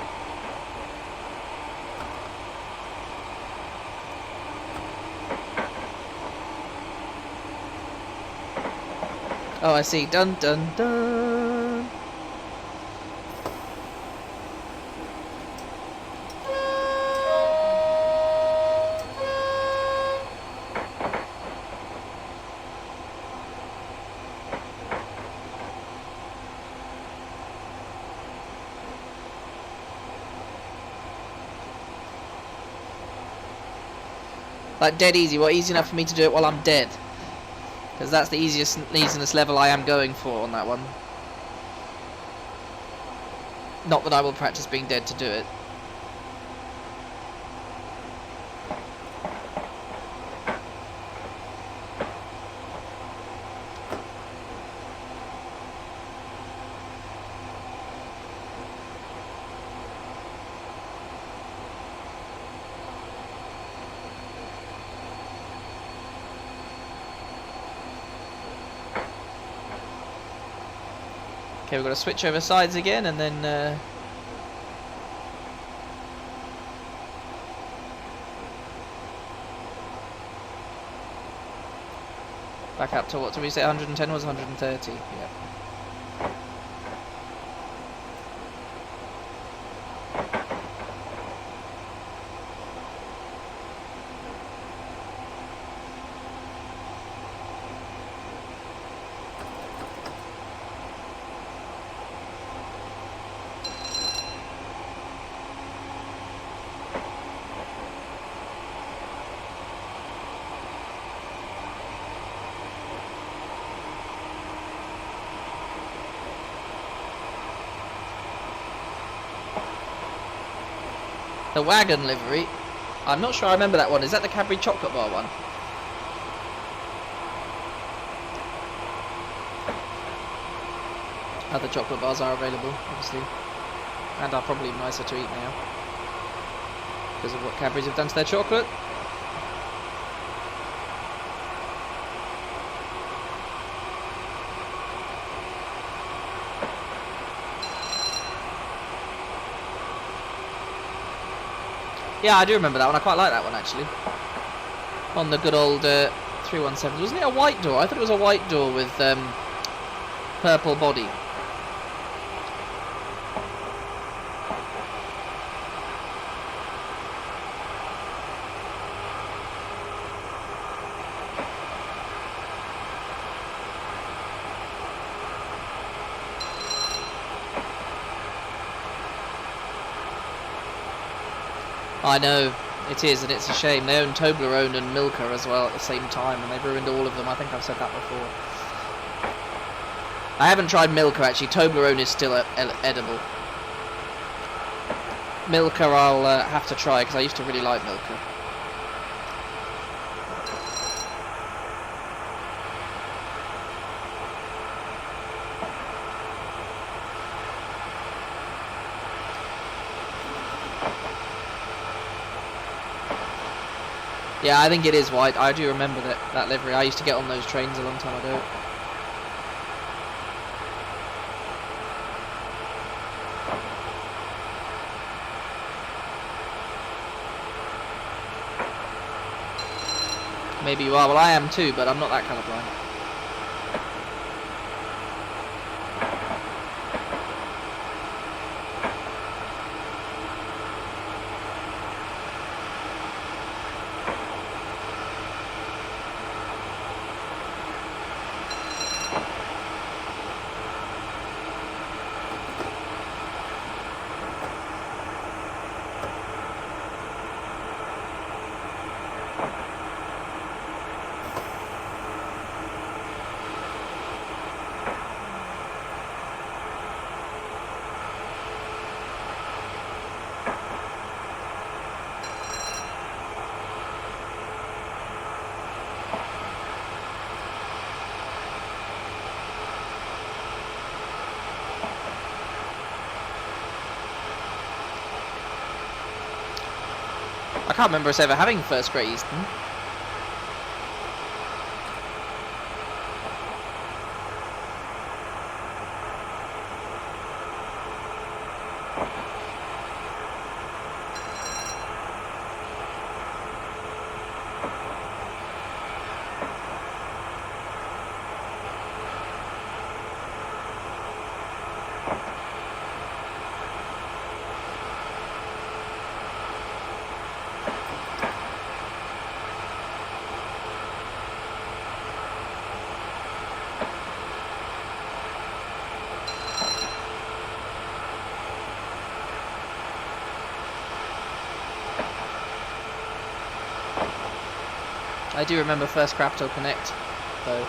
Oh, I see. Dun dun dun. Like dead easy. Well, easy enough for me to do it while I'm dead. Because that's the easiest level I am going for on that one. Not that I will practice being dead to do it. Okay, we've got to switch over sides again and then back up to what did we say? 110 was 130. Yeah. The wagon livery. I'm not sure I remember that one. Is that the Cadbury chocolate bar one? Other chocolate bars are available, obviously. And are probably nicer to eat now. Because of what Cadbury's have done to their chocolate. Yeah, I do remember that one. I quite like that one, actually. On the good old 317. Wasn't it a white door? I thought it was a white door with purple body. I know. It is, and it's a shame. They own Toblerone and Milka as well at the same time, and they've ruined all of them. I think I've said that before. I haven't tried Milka actually. Toblerone is still edible. Milka I'll have to try because I used to really like Milka. Yeah, I think it is white. I do remember that livery. I used to get on those trains a long time ago. Maybe you are. Well, I am too, but I'm not that colourblind. I can't remember us ever having first Great Eastern. I do remember first Crapto Connect, though.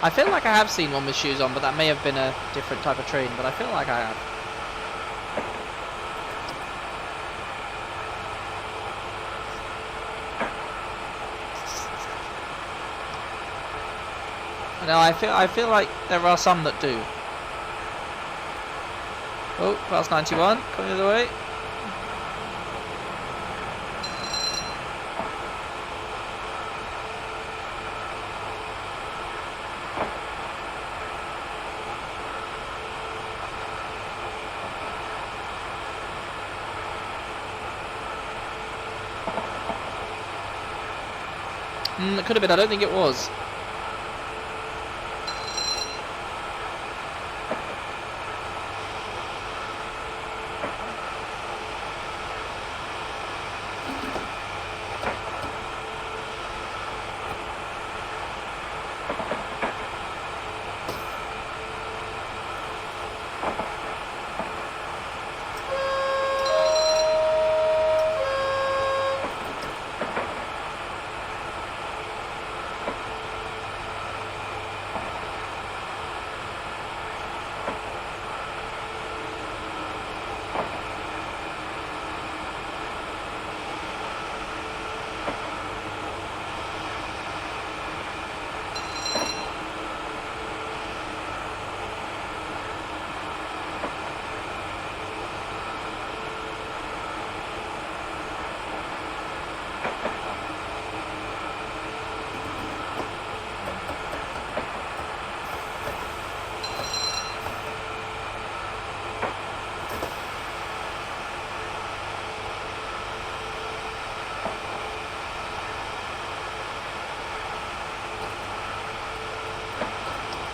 I feel like I have seen one with shoes on, but that may have been a different type of train, but I feel like I have. No, I feel like there are some that do. Oh, class 91, coming the other way. It could have been, I don't think it was.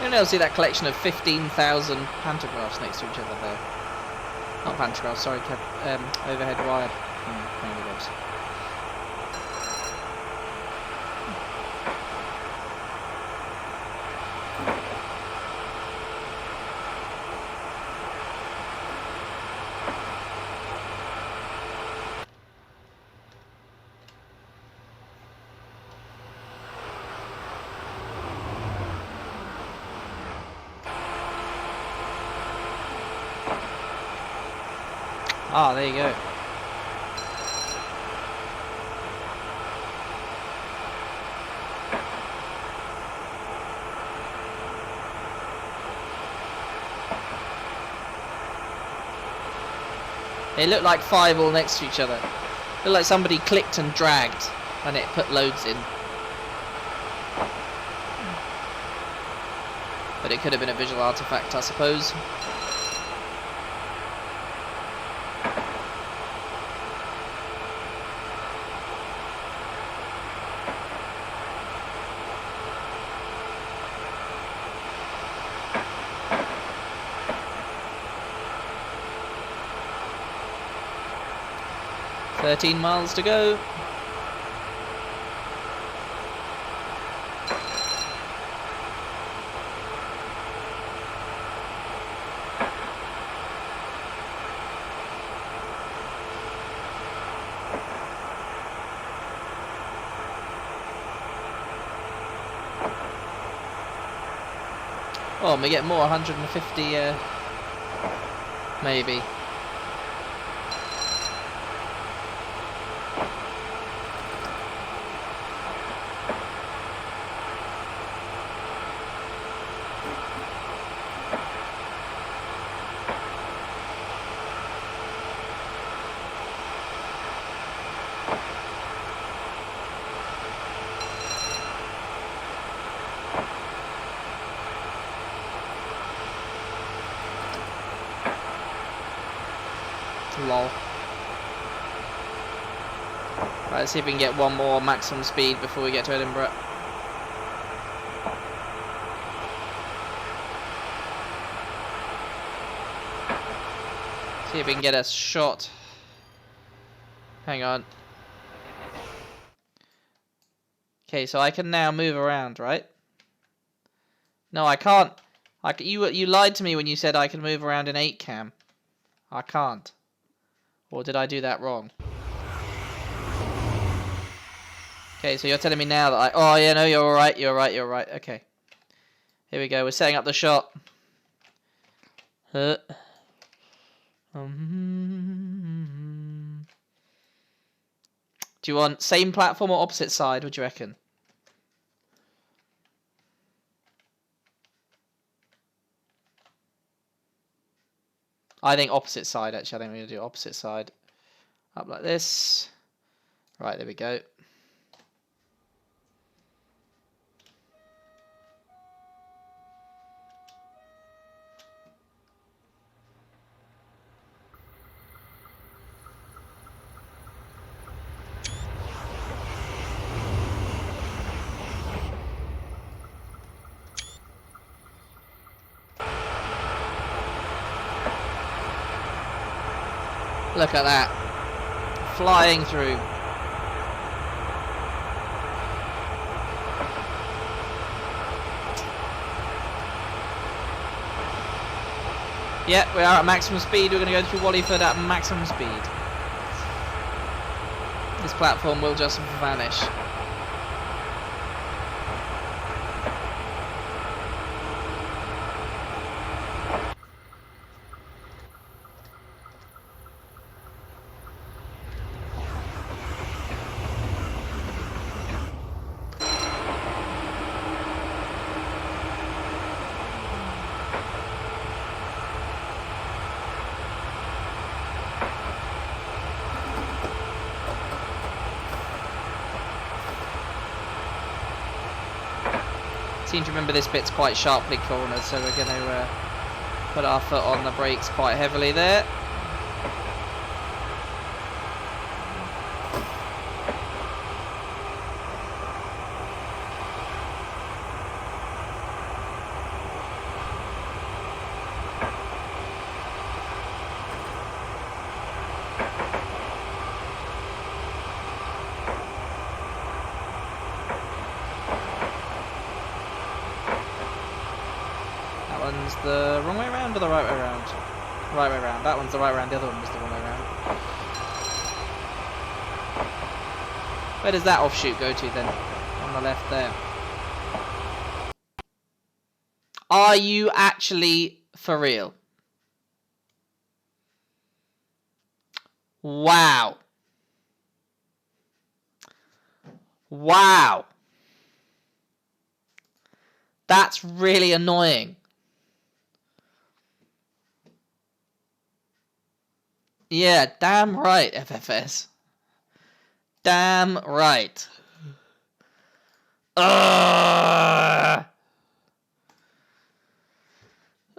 You don't see that collection of 15,000 pantographs next to each other there. Not pantographs, sorry, overhead wired. Ah, there you go. They look like 5 all next to each other. Look like somebody clicked and dragged and it put loads in. But it could have been a visual artifact, I suppose. "13 miles to go." Oh, we get more, 150, maybe. Lol. Right, let's see if we can get one more maximum speed before we get to Edinburgh. See if we can get a shot. Hang on. Okay, so I can now move around, right? No, I can't. You lied to me when you said I can move around in 8 cam. I can't. Or did I do that wrong? Okay, so you're telling me now that oh yeah, no, you're alright, you're right, you're right. Okay. Here we go, we're setting up the shot. Do you want same platform or opposite side, what do you reckon? I think opposite side, actually. I think we're going to do opposite side. Up like this. Right, there we go. Look at that. Flying through. Yeah, we are at maximum speed. We're going to go through Wallyford at maximum speed. This platform will just vanish. Seem to remember this bit's quite sharply cornered, so we're going to put our foot on the brakes quite heavily there. one's the wrong way around or the right way around? Right way around. That one's the right way around, the other one was the wrong way around. Where does that offshoot go to then? On the left there. Are you actually for real? Wow. Wow. That's really annoying. Yeah, damn right, FFS. Damn right. Ugh.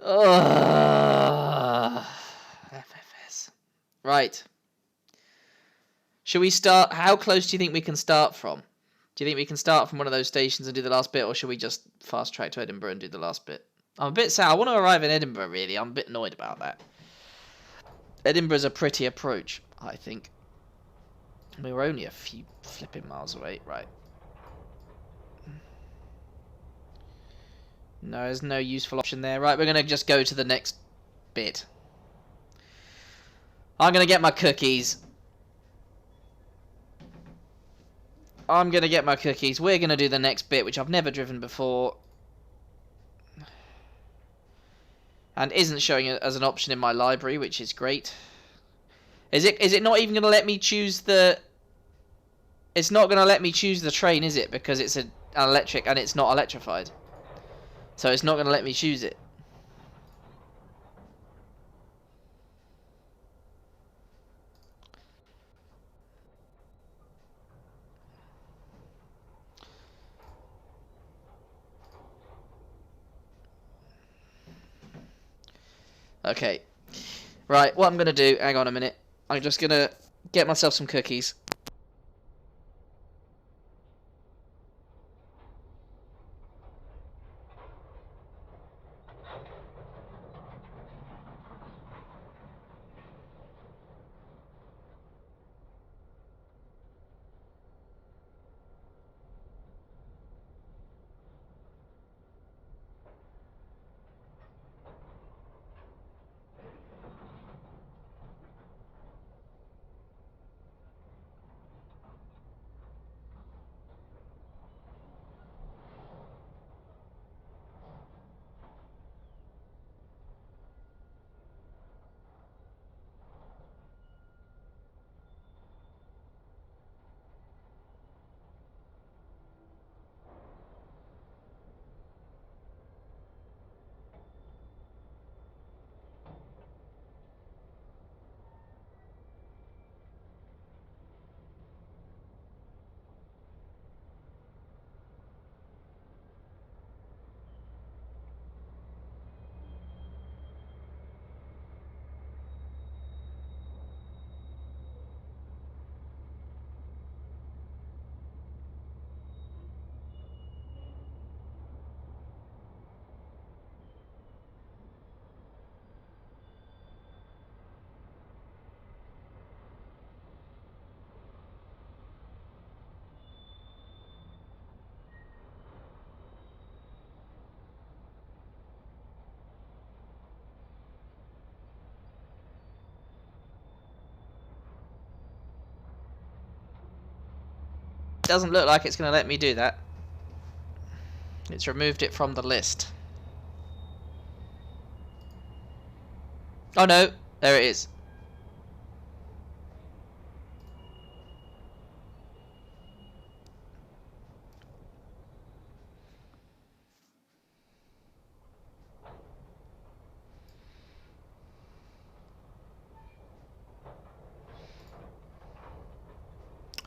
Ugh. FFS. Right. Should we start? How close do you think we can start from? Do you think we can start from one of those stations and do the last bit, or should we just fast track to Edinburgh and do the last bit? I'm a bit sad. I want to arrive in Edinburgh, really. I'm a bit annoyed about that. Edinburgh's a pretty approach, I think. We were only a few flipping miles away. Right. No, there's no useful option there. Right, we're going to just go to the next bit. I'm going to get my cookies. I'm going to get my cookies. We're going to do the next bit, which I've never driven before. And isn't showing it as an option in my library, which is great. Is it not even going to let me choose the... It's not going to let me choose the train, is it? Because it's an electric and it's not electrified. So it's not going to let me choose it. Okay. Right, what I'm going to do... Hang on a minute. I'm just going to get myself some cookies. Doesn't look like it's going to let me do that. It's removed it from the list. Oh no, there it is.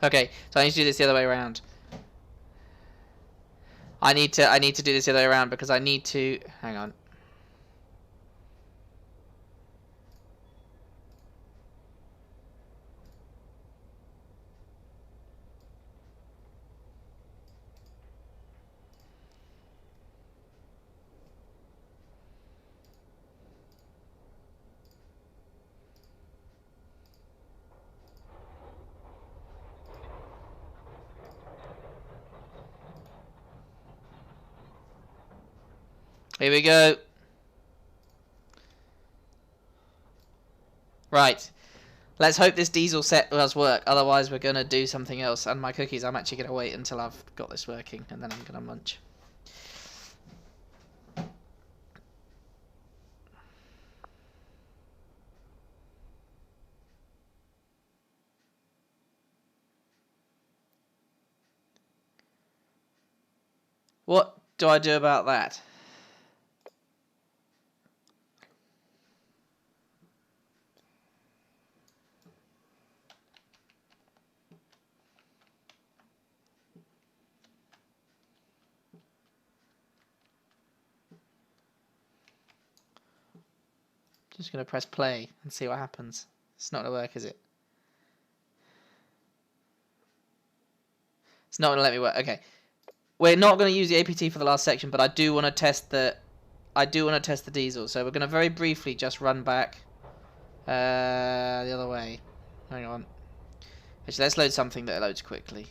Okay, so I need to do this the other way around. I need to do this the other way around because I need to... Hang on. Here we go. Right. Let's hope this diesel set does work. Otherwise, we're going to do something else. And my cookies, I'm actually going to wait until I've got this working. And then I'm going to munch. What do I do about that? Just going to press play and see what happens. It's not going to work, is it? It's not going to let me work. Okay. We're not going to use the APT for the last section, but I do want to test the diesel. So we're going to very briefly just run back the other way. Hang on. Actually, let's load something that loads quickly.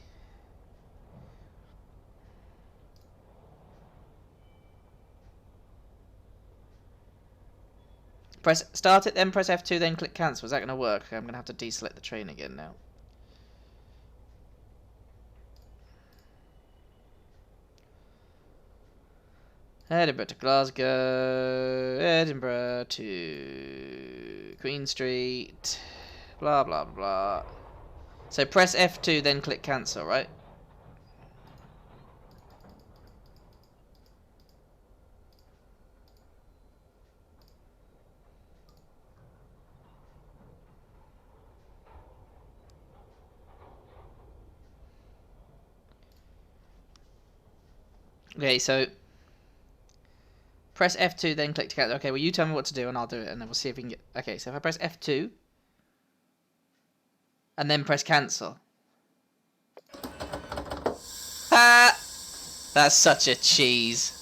Press start it, then press F2, then click cancel. Is that going to work? Okay, I'm going to have to deselect the train again now. Edinburgh to Glasgow, Edinburgh to Queen Street, blah blah blah. So press F2, then click cancel, right? Okay, so press F2, then click to cancel. Okay, well you tell me what to do and I'll do it, and then we'll see if we can get... Okay, so if I press F2, and then press cancel. Ah! That's such a cheese.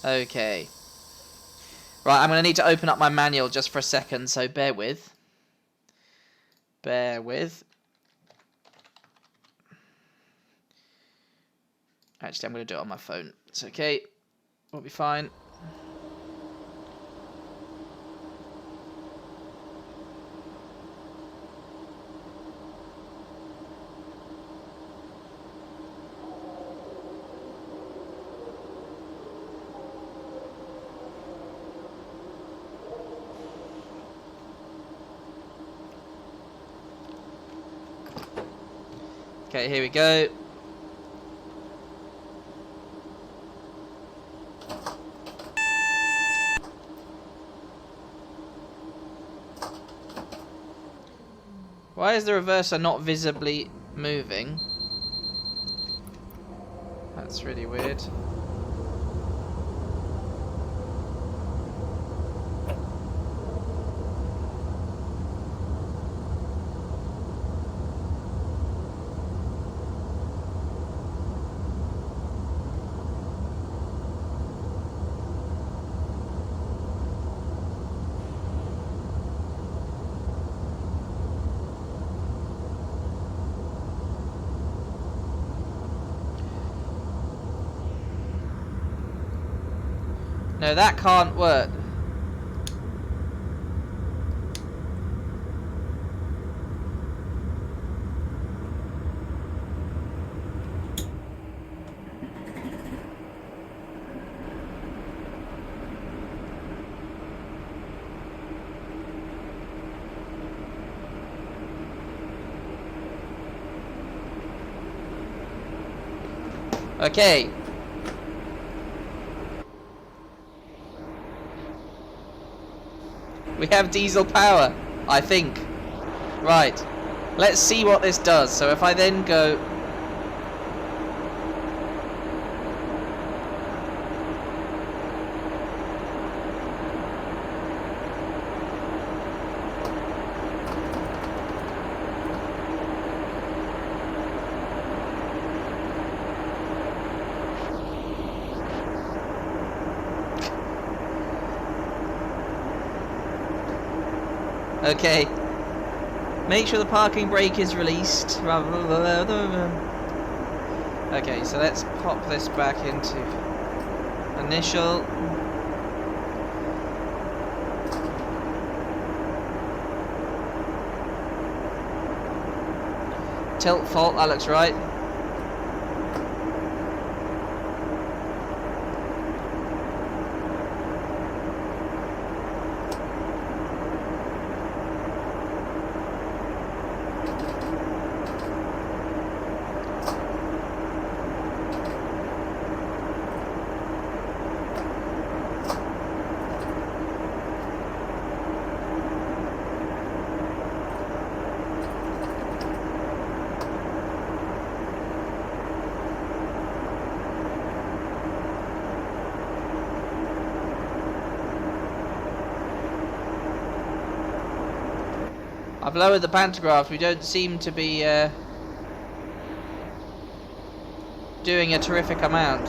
Okay. Right, I'm going to need to open up my manual just for a second, so bear with. Bear with. Actually, I'm going to do it on my phone. It's okay. We'll be fine. Okay, here we go. Why is the reverser not visibly moving? That's really weird. No, that can't work. Okay. We have diesel power, I think. Right. Let's see what this does. So if I then go... Okay. Make sure the parking brake is released. Okay, so let's pop this back into initial. Tilt fault, that looks right. I've lowered the pantograph. We don't seem to be doing a terrific amount.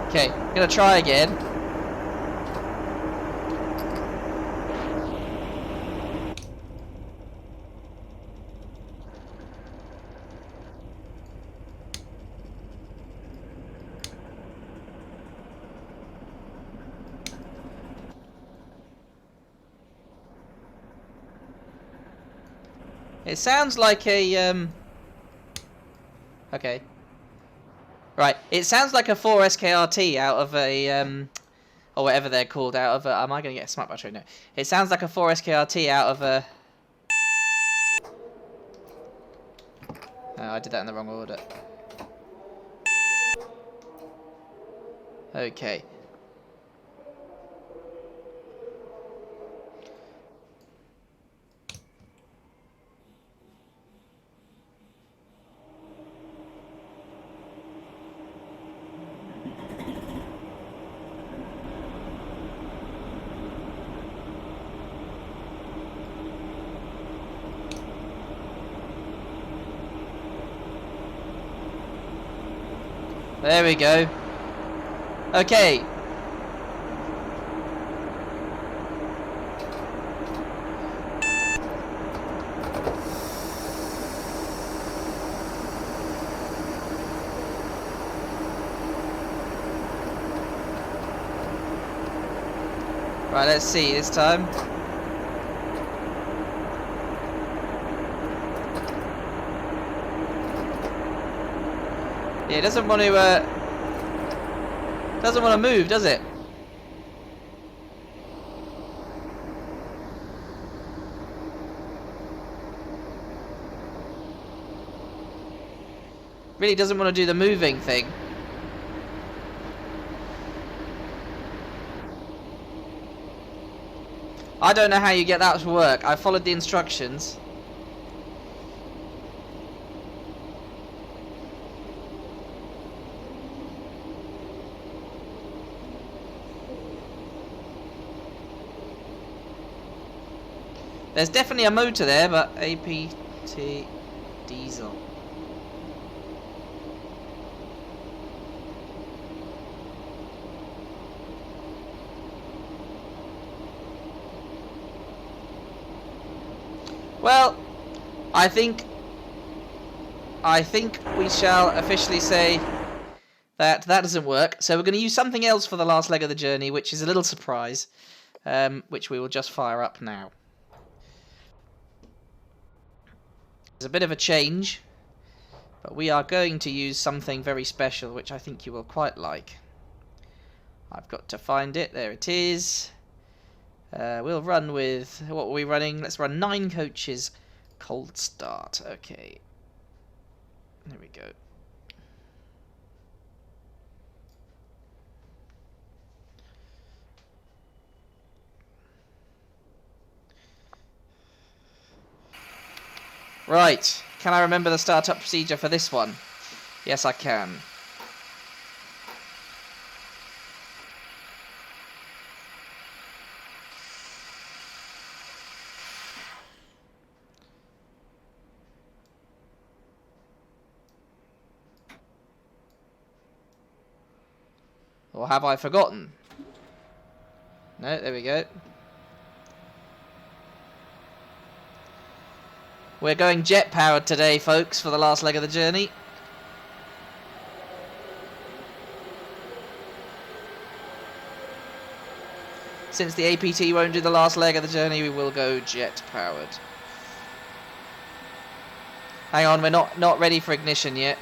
Okay, I'm gonna try again. It sounds like a okay. Right, it sounds like a 4SKRT out of a or whatever they're called, out of a, am I going to get a smart battery? No. It sounds like a 4SKRT out of a... Oh, I did that in the wrong order. Okay. There we go. Okay. Right, let's see this time. Yeah, it doesn't want to move, does it? Really doesn't want to do the moving thing. I don't know how you get that to work. I followed the instructions. There's definitely a motor there, but APT diesel. Well, I think we shall officially say that doesn't work. So we're going to use something else for the last leg of the journey, which is a little surprise, which we will just fire up now. There's a bit of a change, but we are going to use something very special, which I think you will quite like. I've got to find it. There it is. We'll run with, what are we running? Let's run 9 coaches, cold start. Okay. There we go. Right, can I remember the startup procedure for this one? Yes, I can. Or have I forgotten? No, there we go. We're going jet powered today, folks, for the last leg of the journey. Since the APT won't do the last leg of the journey, we will go jet powered. Hang on, we're not ready for ignition yet.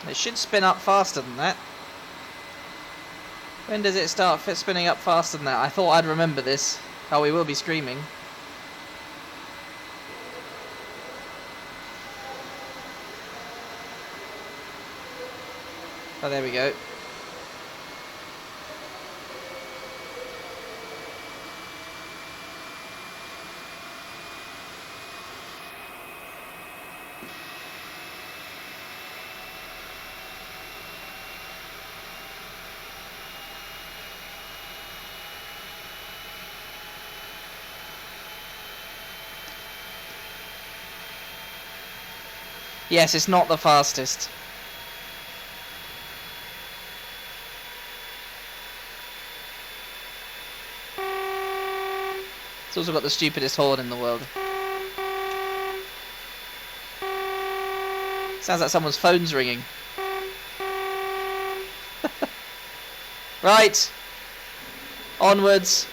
It should spin up faster than that. When does it start spinning up faster than that? I thought I'd remember this. Oh, we will be screaming. Oh, there we go. Yes, it's not the fastest. It's also got the stupidest horn in the world. Sounds like someone's phone's ringing. Right. Onwards.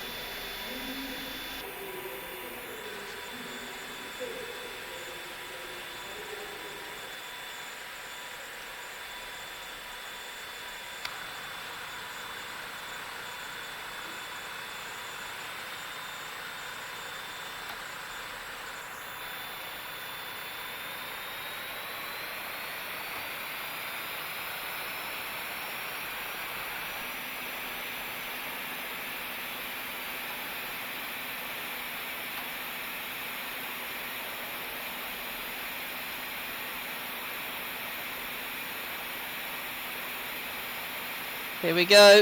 Here we go.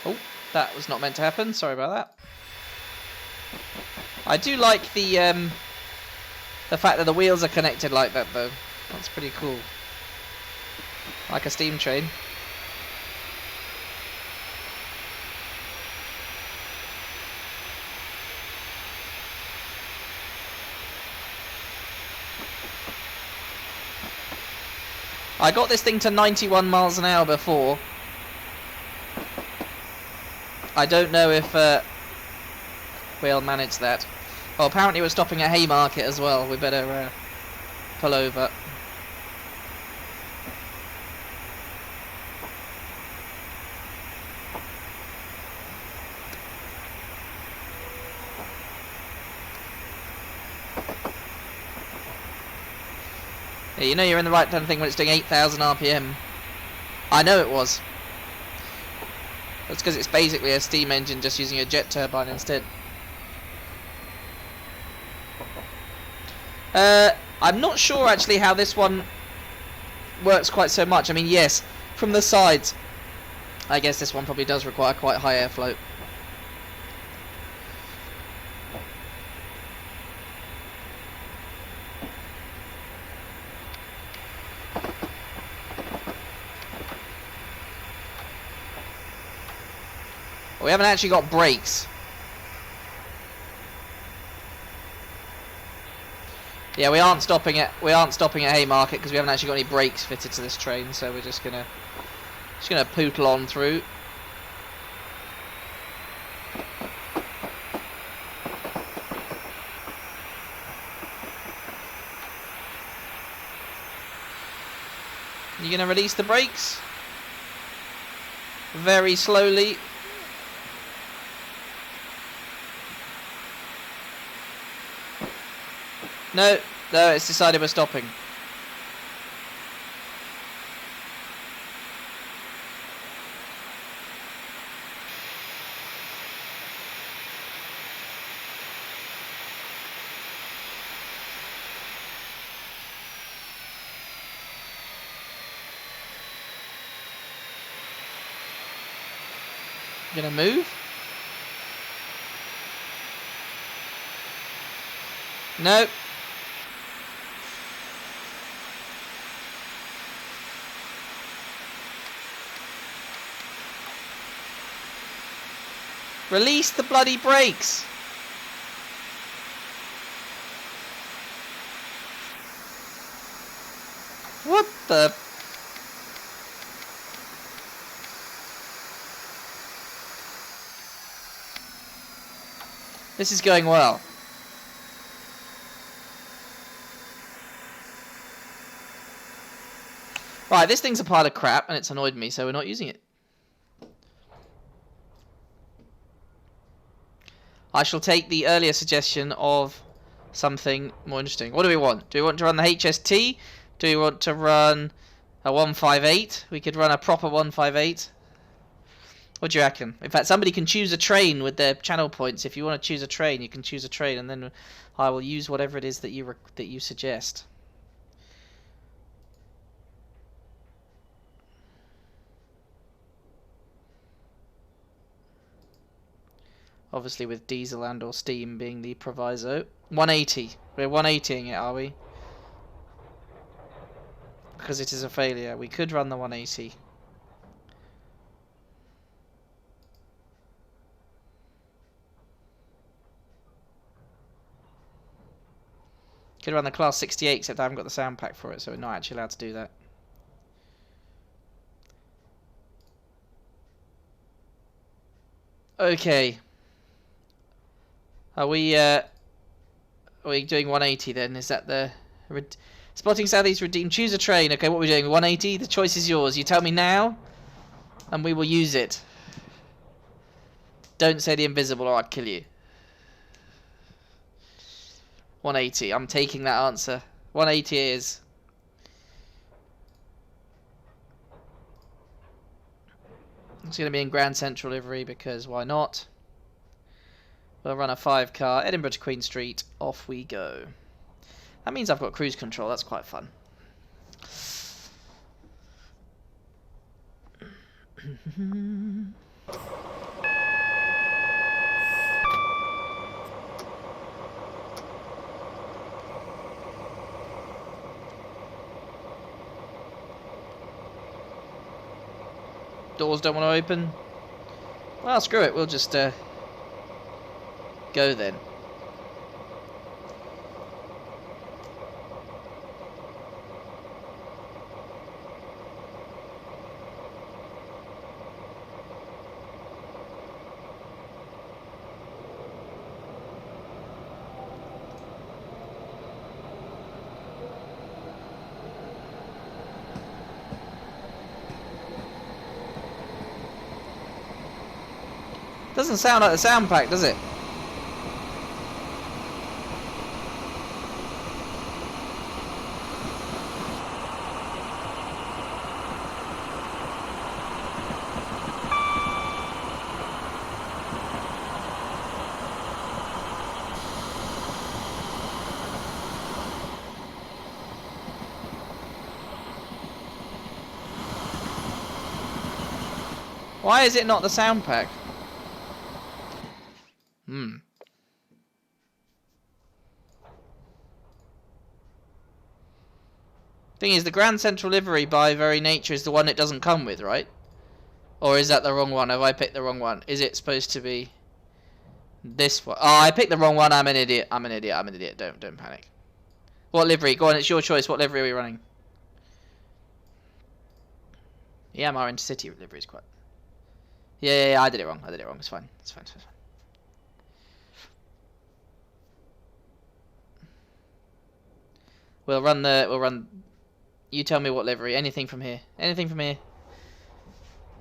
Oh, that was not meant to happen. Sorry about that. I do like the fact that the wheels are connected like that, though. That's pretty cool. Like a steam train. I got this thing to 91 miles an hour before. I don't know if we'll manage that. Well, apparently we're stopping at Haymarket as well. We better pull over. Yeah, you know you're in the right kind of thing when it's doing 8,000 RPM. I know it was. That's because it's basically a steam engine just using a jet turbine instead. I'm not sure actually how this one works quite so much. I mean, yes, from the sides, I guess this one probably does require quite high airflow. We haven't actually got brakes. Yeah, we aren't stopping at Haymarket because we haven't actually got any brakes fitted to this train, so we're just gonna pootle on through. You gonna release the brakes? Very slowly. No, it's decided we're stopping. Gonna move? No. Release the bloody brakes! What the... This is going well. Right, this thing's a pile of crap and it's annoyed me, so we're not using it. I shall take the earlier suggestion of something more interesting. What do we want? Do we want to run the HST? Do we want to run a 158? We could run a proper 158. What do you reckon? In fact, somebody can choose a train with their channel points. If you want to choose a train, you can choose a train, and then I will use whatever it is that you suggest. Obviously with diesel and or steam being the proviso. 180. We're 180ing it, are we? Because it is a failure. We could run the 180. Could run the Class 68, except I haven't got the sound pack for it, so we're not actually allowed to do that. Okay. Are we doing 180 then? Is that the... Spotting Southeast Redeem. Choose a train. Okay, what are we doing? 180? The choice is yours. You tell me now, and we will use it. Don't say the invisible or I'll kill you. 180. I'm taking that answer. 180 is. It's going to be in Grand Central livery because why not? We'll run a 5-car, Edinburgh to Queen Street, off we go. That means I've got cruise control, that's quite fun. Doors don't want to open. Well, screw it, we'll just go then. Doesn't sound like the sound pack, does it? Why is it not the sound pack? Thing is, the Grand Central livery by very nature is the one it doesn't come with, right? Or is that the wrong one? Have I picked the wrong one? Is it supposed to be this one? Oh, I picked the wrong one. I'm an idiot. I'm an idiot. I'm an idiot. Don't panic. What livery? Go on, it's your choice. What livery are we running? Yeah, our intercity livery is quite... Yeah, I did it wrong. It's fine. It's fine. We'll run... You tell me what livery. Anything from here.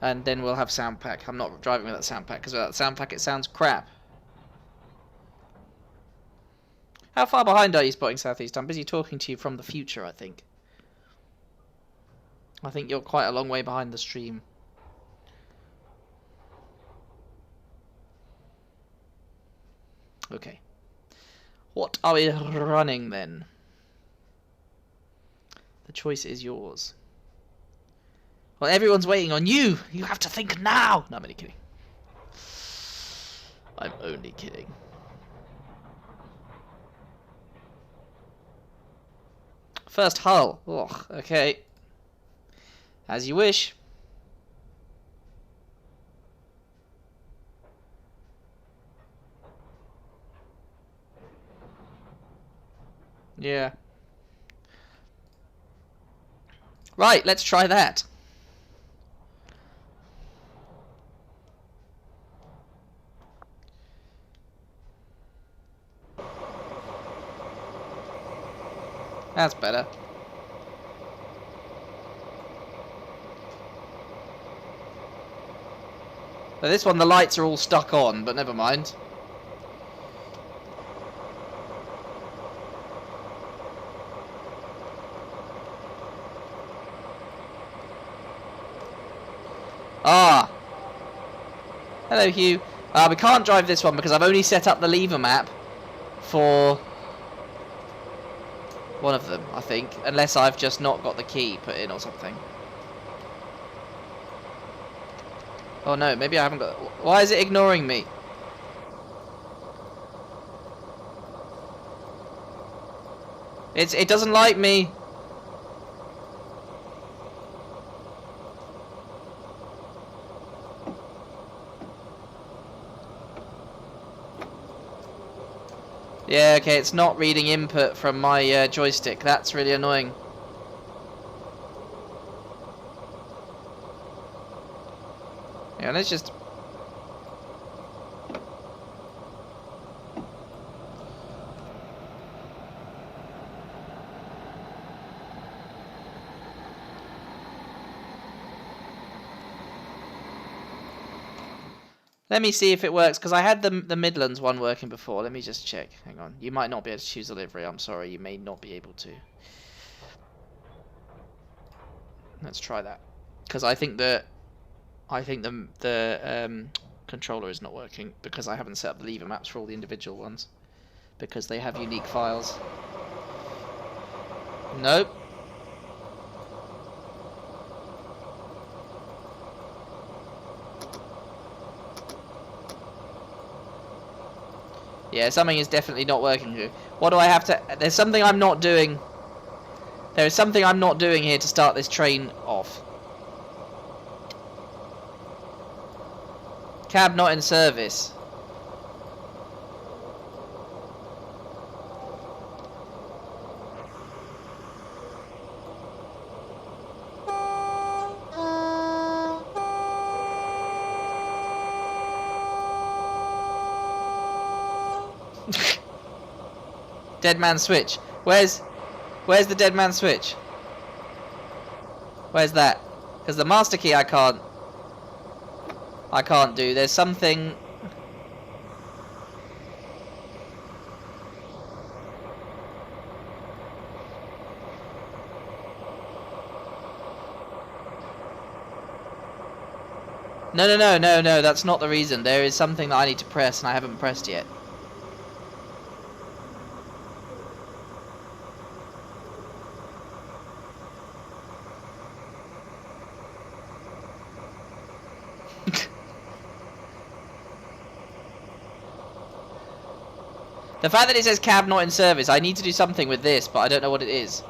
And then we'll have sound pack. I'm not driving with that sound pack, because without sound pack it sounds crap. How far behind are you spotting southeast? I'm busy talking to you from the future, I think. I think you're quite a long way behind the stream. Okay. What are we running then? The choice is yours. Well, everyone's waiting on you. You have to think now. No, I'm only kidding. I'm only kidding. First hull. Ugh, okay. As you wish. Yeah. Right, let's try that. That's better. But this one, the lights are all stuck on, but never mind. Ah! Hello, Hugh. We can't drive this one because I've only set up the lever map for one of them, I think. Unless I've just not got the key put in or something. Oh no, maybe I haven't got... Why is it ignoring me? It doesn't like me. Yeah, okay, it's not reading input from my joystick. That's really annoying. Yeah, let's just... Let me see if it works, because I had the Midlands one working before. Let me just check. Hang on. You might not be able to choose delivery. I'm sorry. You may not be able to. Let's try that. Because I think the controller is not working, because I haven't set up the lever maps for all the individual ones. Because they have unique files. Nope. Yeah, something is definitely not working here. What do I have to... There's something I'm not doing. There is something I'm not doing here to start this train off. Cab not in service. Dead man switch. Where's the dead man switch? Where's that? Because the master key I can't do. There's something... No, that's not the reason. There is something that I need to press and I haven't pressed yet. The fact that it says cab not in service, I need to do something with this, but I don't know what it is.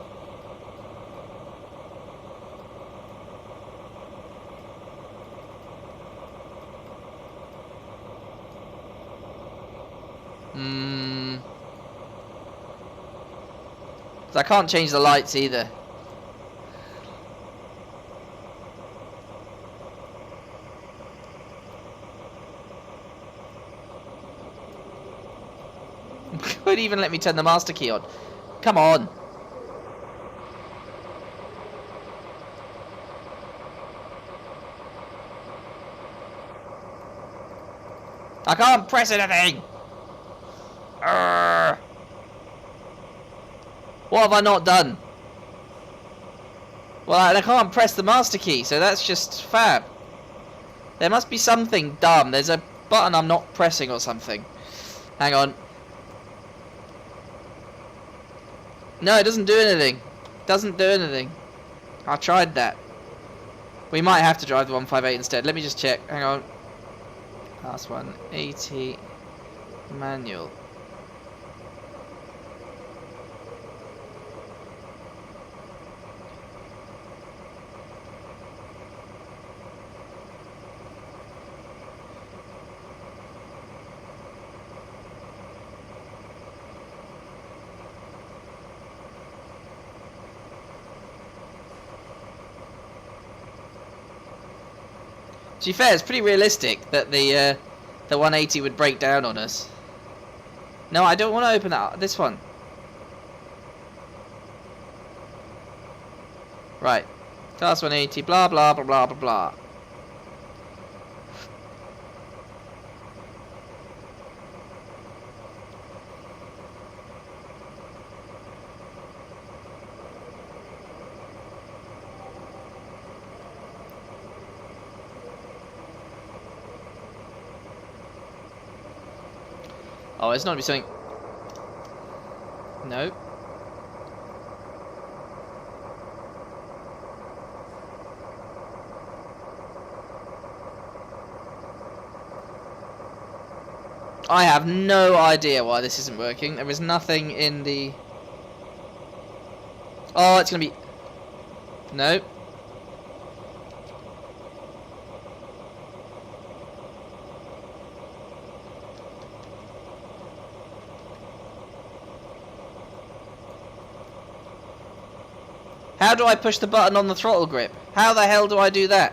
So I can't change the lights either. Won't even let me turn the master key on. Come on. I can't press anything. Urgh. What have I not done? Well, I can't press the master key, so that's just fab. There must be something dumb. There's a button I'm not pressing or something. Hang on. No, it doesn't do anything. Doesn't do anything. I tried that. We might have to drive the 158 instead. Let me just check. Hang on. Last one. AT manual. To be fair, it's pretty realistic that the 180 would break down on us. No, I don't want to open that. This one. Right. Class 180, blah, blah, blah, blah, blah, blah. Oh, it's not gonna be something. No. I have no idea why this isn't working. There is nothing in the... Oh, it's gonna be... No. How do I push the button on the throttle grip? How the hell do I do that?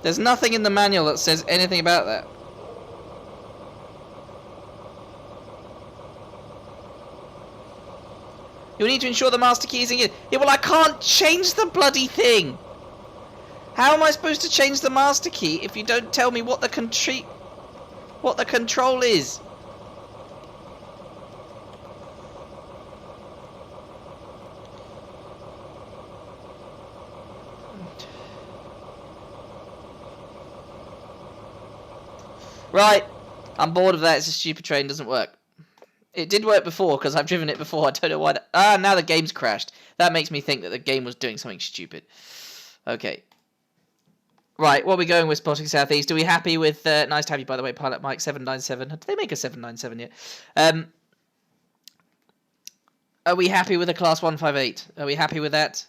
There's nothing in the manual that says anything about that. You'll need to ensure the master key is in. Yeah, well, I can't change the bloody thing. How am I supposed to change the master key if you don't tell me what the control is? Right, I'm bored of that. It's a stupid train, doesn't work. It did work before because I've driven it before. I don't know why. Now the game's crashed. That makes me think that the game was doing something stupid. Okay. Right, what are we going with spotting southeast? Are we happy with... nice to have you, by the way, Pilot Mike 797. Did they make a 797 yet? Are we happy with a Class 158? Are we happy with that?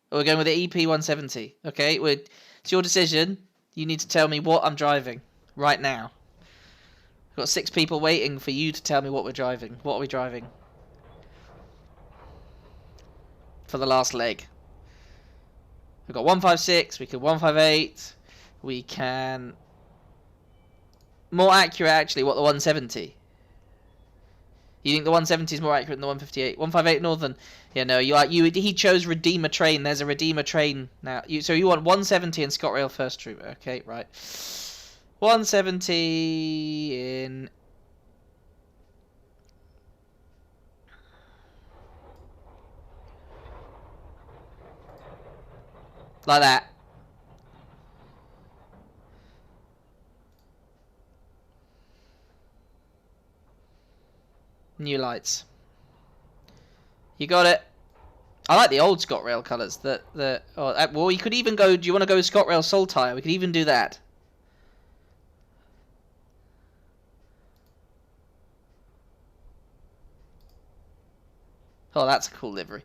Or we're going with the EP 170? Okay, it's your decision. You need to tell me what I'm driving right now. I've got 6 people waiting for you to tell me what we're driving. What are we driving? For the last leg. We've got 156, we can 158, we can... More accurate, actually, what, the 170? You think the 170 is more accurate than the 158? 158 Northern. Yeah, no, he chose Redeemer Train. There's a Redeemer Train now. So you want 170 and ScotRail First Troop. Okay, right. 170 in... Like that. New lights. You got it. I like the old ScotRail colours. Well, you could even go... Do you want to go with ScotRail Saltire? We could even do that. Oh, that's a cool livery.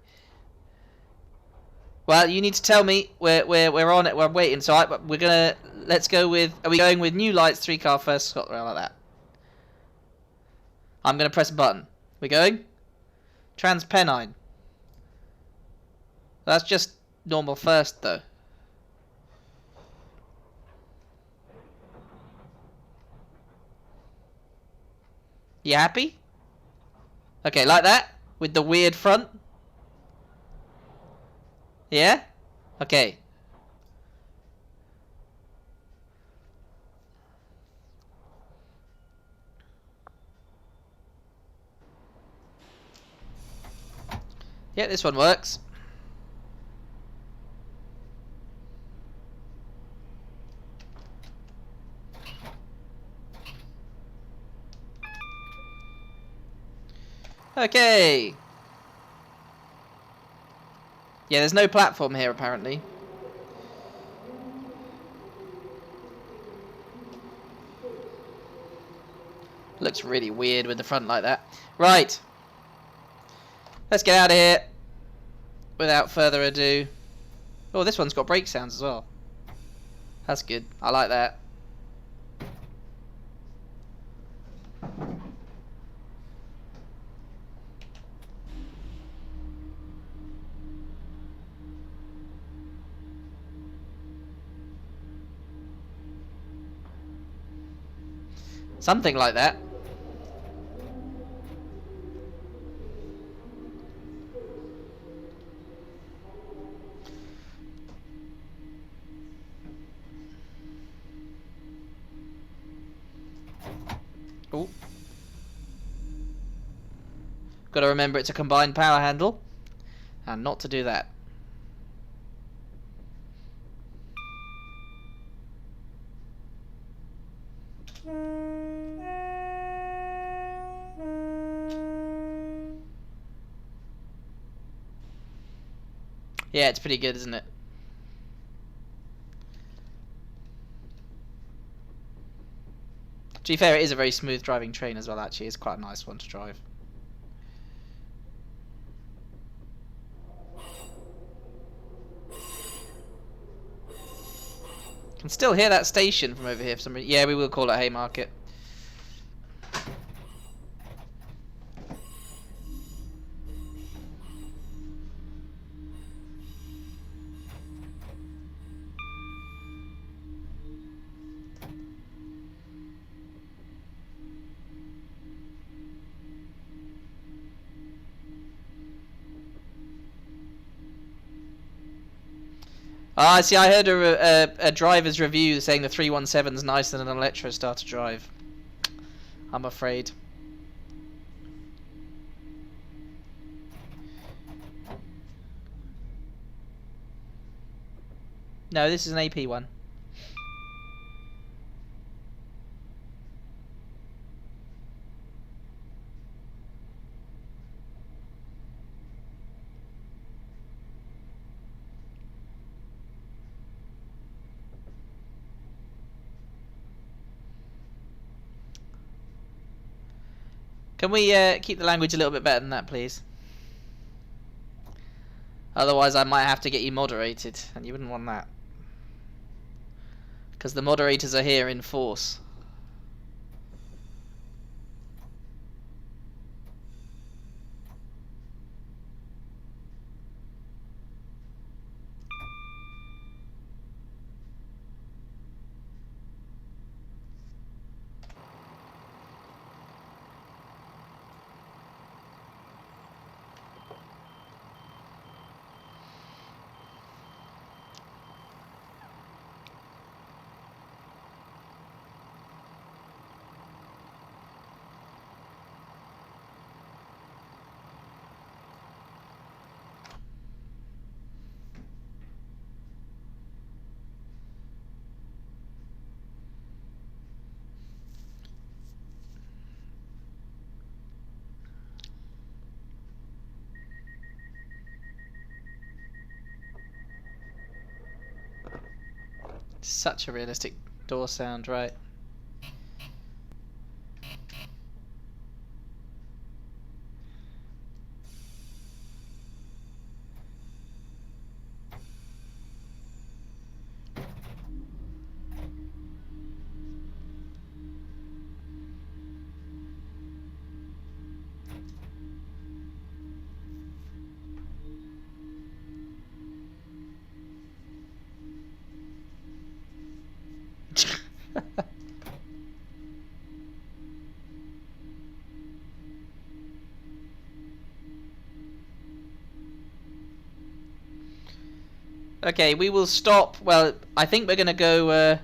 Well, you need to tell me. We're on it. We're waiting. So we're gonna let's go with. Are we going with new lights, 3-car first ScotRail like that? I'm going to press a button. We going? Transpennine. That's just normal first though. You happy? Okay, like that? With the weird front? Yeah? Okay. Yeah, this one works. Okay. Yeah, there's no platform here apparently. Looks really weird with the front like that. Right. Let's get out of here. Without further ado. Oh, this one's got brake sounds as well. That's good. I like that. Something like that. Oh. Got to remember it's a combined power handle. And not to do that. Yeah, it's pretty good, isn't it? To be fair, it is a very smooth driving train as well, actually. It's quite a nice one to drive. Can still hear that station from over here for some reason. Yeah, we will call it Haymarket. Ah, see, I heard a driver's review saying the 317's nicer than an Electrostar to drive. I'm afraid. No, this is an AP one. Can we keep the language a little bit better than that, please? Otherwise, I might have to get you moderated, and you wouldn't want that. Because the moderators are here in force. Such a realistic door sound, right? Okay, we will stop. Well, I think we're going to go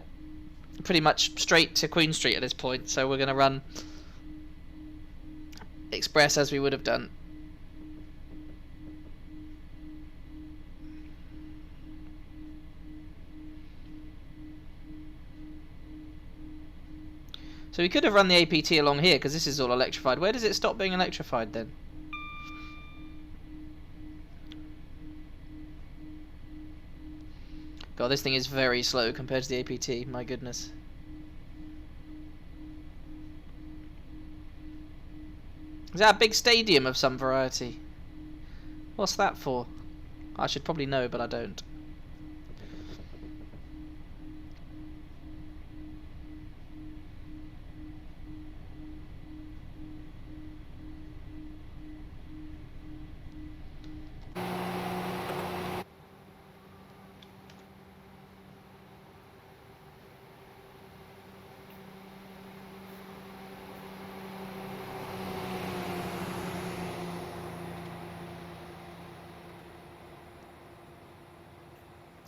pretty much straight to Queen Street at this point, so we're going to run express as we would have done. So we could have run the APT along here, because this is all electrified. Where does it stop being electrified then? God, this thing is very slow compared to the APT, my goodness. Is that a big stadium of some variety? What's that for? I should probably know, but I don't.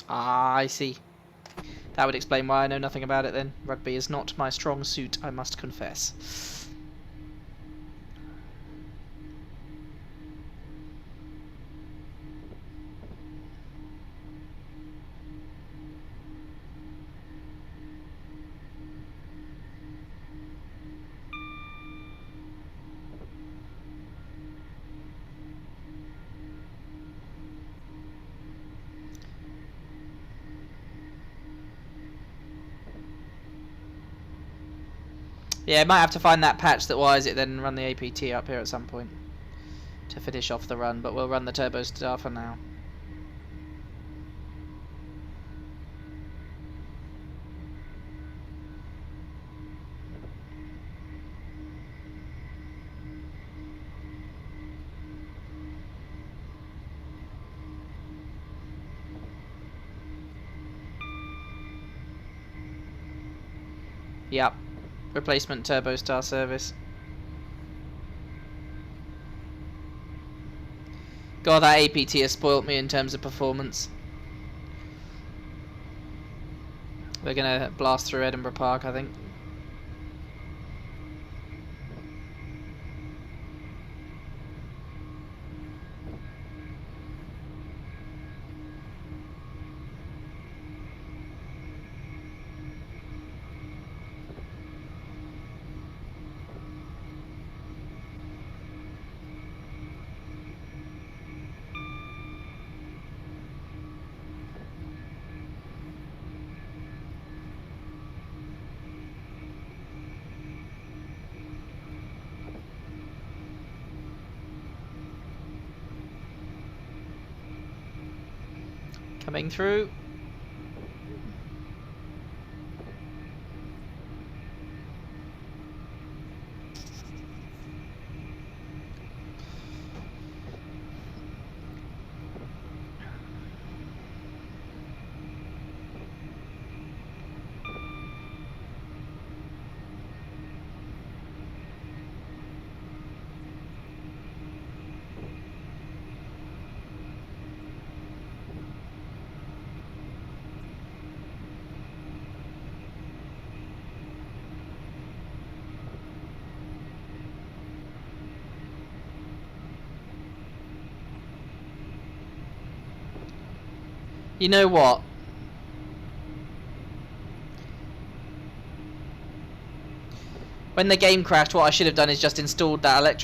Ah, I see. That would explain why I know nothing about it then. Rugby is not my strong suit, I must confess. Yeah, might have to find that patch that wires it, then run the APT up here at some point to finish off the run, but we'll run the Turbo Star for now. Yep. Replacement Turbo Star service. God, that APT has spoilt me in terms of performance. We're gonna blast through Edinburgh Park, I think. Coming through. You know what? When the game crashed, what I should have done is just installed that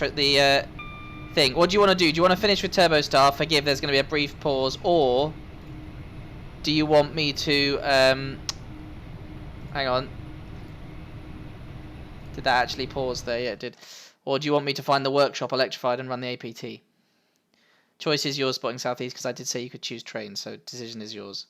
thing. What do you want to do? Do you want to finish with Turbo Star? Forgive, there's going to be a brief pause. Or do you want me to... hang on. Did that actually pause there? Yeah, it did. Or do you want me to find the workshop electrified and run the APT? Choice is yours, spotting southeast, because I did say you could choose train, so decision is yours.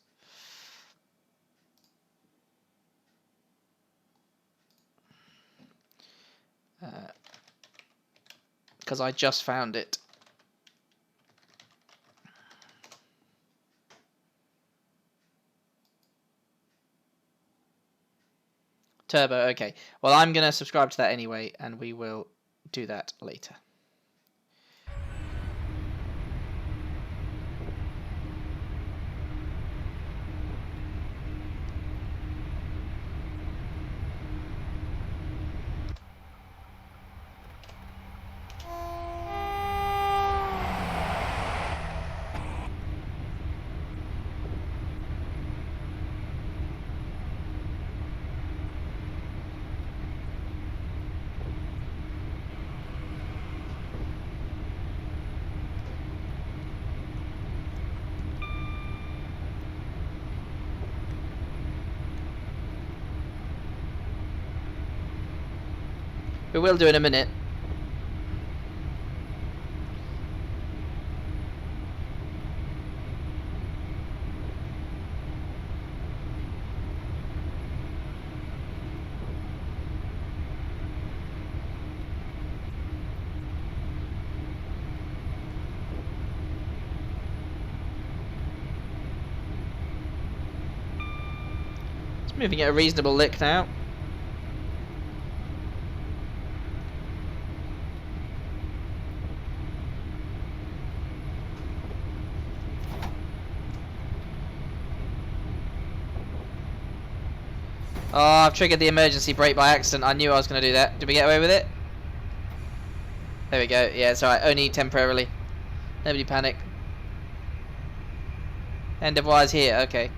Because I just found it. Turbo, okay. Well, I'm going to subscribe to that anyway, and we will do that later. We will do in a minute. It's moving at a reasonable lick now. Oh, I've triggered the emergency brake by accident. I knew I was going to do that. Did we get away with it? There we go. Yeah, it's alright. Only temporarily. Nobody panic. End of wires here. Okay.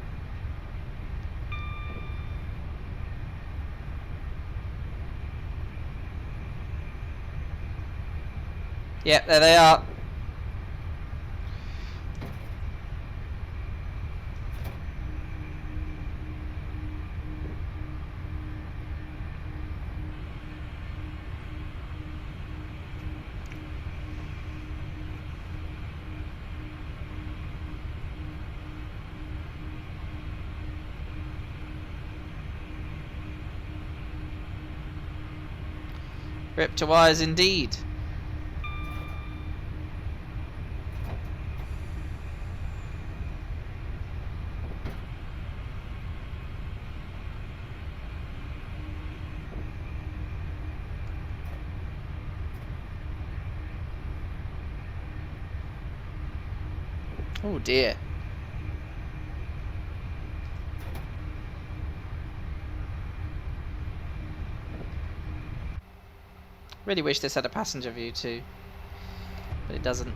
Yep, there they are. Rip to wires indeed. Oh dear. Really wish this had a passenger view too, but it doesn't.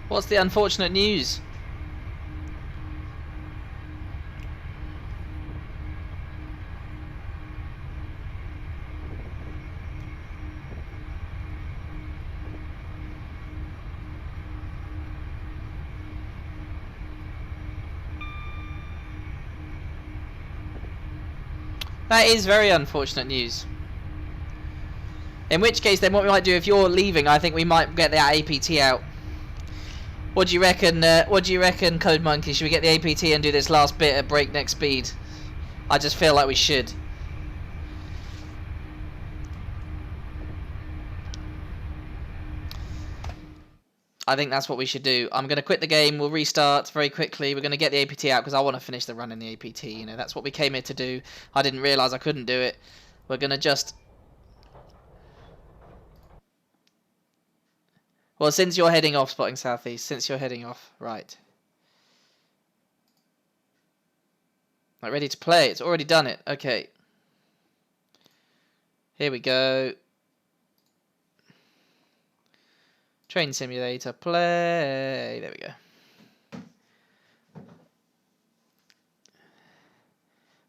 What's the unfortunate news? That is very unfortunate news. In which case, then what we might do, if you're leaving, I think we might get that APT out. What do you reckon? What do you reckon, Code Monkey? Should we get the APT and do this last bit at breakneck speed? I just feel like we should. I think that's what we should do. I'm going to quit the game. We'll restart very quickly. We're going to get the APT out because I want to finish the run in the APT. You know, that's what we came here to do. I didn't realise I couldn't do it. We're going to just... Well, since you're heading off, spotting southeast. Since you're heading off, right. Right, ready to play. It's already done it. Okay. Here we go. Train simulator, play. There we go.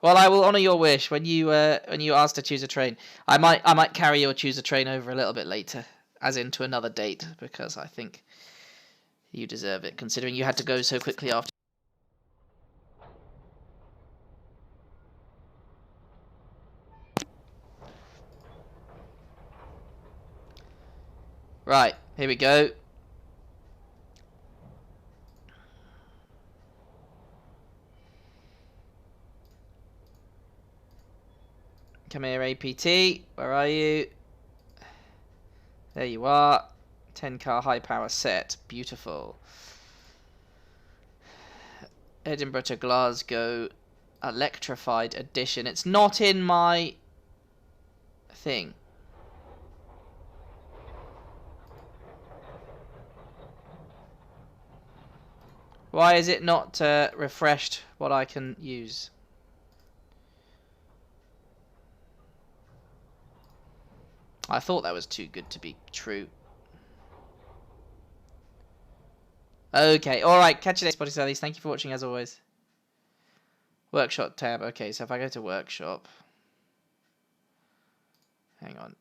Well, I will honour your wish when you ask to choose a train. I might carry your choose a train over a little bit later, as in to another date, because I think you deserve it, considering you had to go so quickly after. Right, here we go. Come here, APT. Where are you? There you are. 10-car high-power set. Beautiful. Edinburgh to Glasgow electrified edition. It's not in my thing. Why is it not refreshed what I can use? I thought that was too good to be true. Okay, alright, catch you later, Spotty Sallies. Thank you for watching as always. Workshop tab. Okay, so if I go to workshop. Hang on.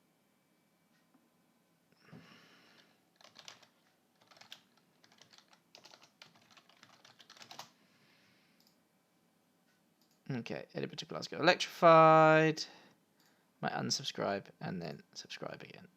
Okay, Edinburgh to Glasgow electrified. Might unsubscribe and then subscribe again.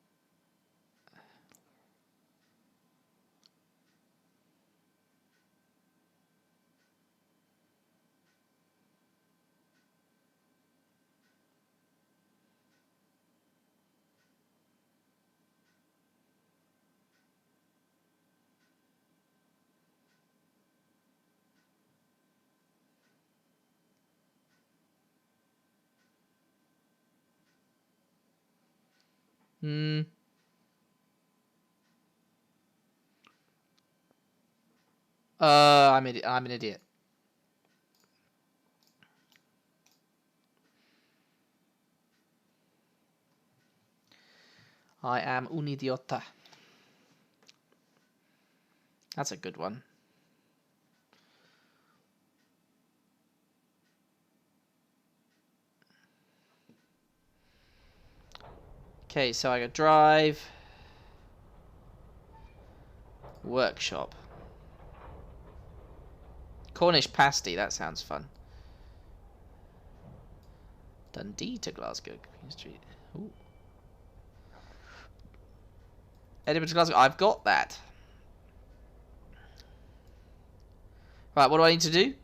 I'm an idiot. I am un idiota. That's a good one. Okay, so I go drive. Workshop. Cornish pasty, that sounds fun. Dundee to Glasgow Queen Street. Ooh. Edinburgh to Glasgow. I've got that. Right, what do I need to do?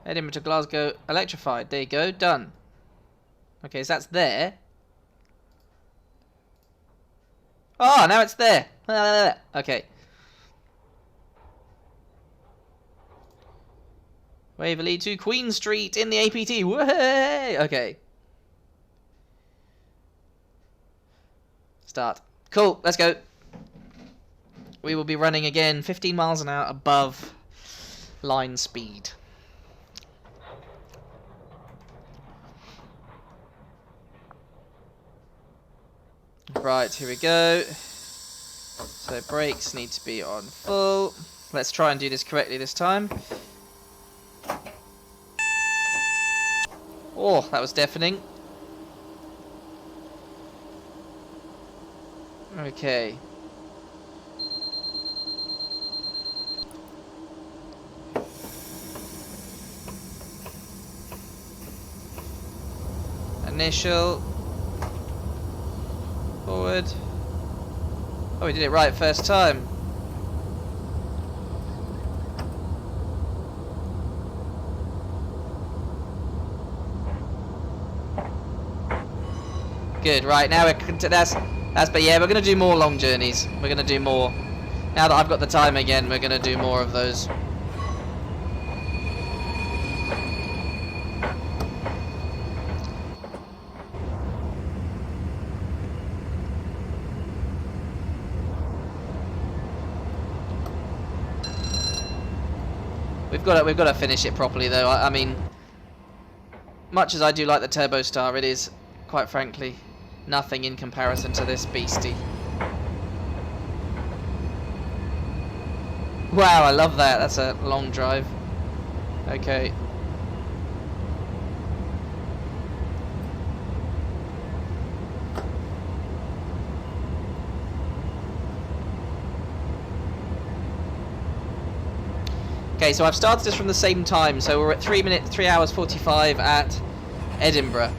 Edinburgh to Glasgow electrified. There you go. Done. Okay, so that's there. Oh, now it's there. Okay. Waverley to Queen Street in the APT. Way! Okay. Start. Cool, let's go. We will be running again 15 miles an hour above line speed. Right, here we go. So brakes need to be on full. Let's try and do this correctly this time. Oh, that was deafening. Okay. Initial. Forward. Oh, we did it right first time. Good. Right, now that's but yeah, we're gonna do more long journeys. We're gonna do more. Now that I've got the time again, we're gonna do more of those. We've got to finish it properly though. I mean, much as I do like the Turbo Star, it is, quite frankly, nothing in comparison to this beastie. Wow, I love that. That's a long drive. Okay. Okay, so I've started this from the same time, so we're at 3 hours 45 at Edinburgh.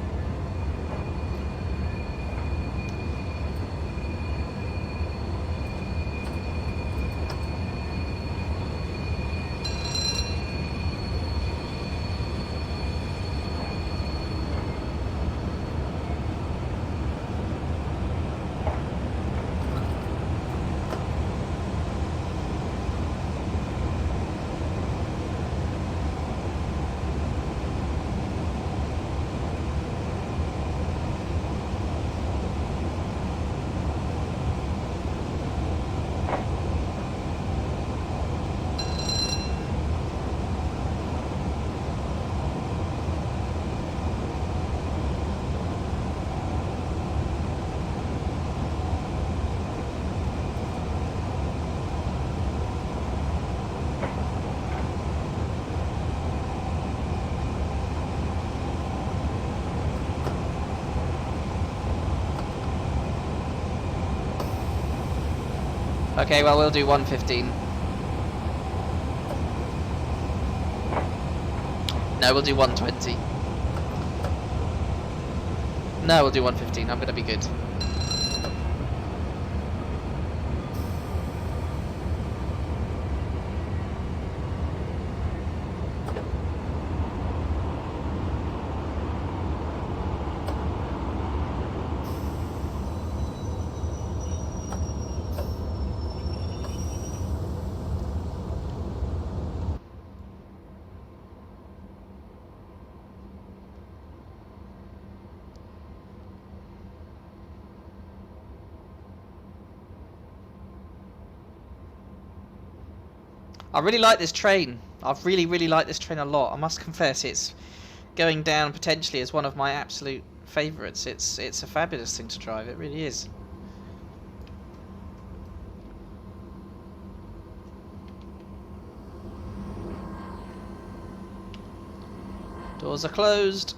Okay, well, we'll do 115. No, we'll do 120. No, we'll do 115. I'm gonna be good. I really like this train. I've really liked this train a lot. I must confess, it's going down potentially as one of my absolute favourites. It's a fabulous thing to drive. It really is. Doors are closed.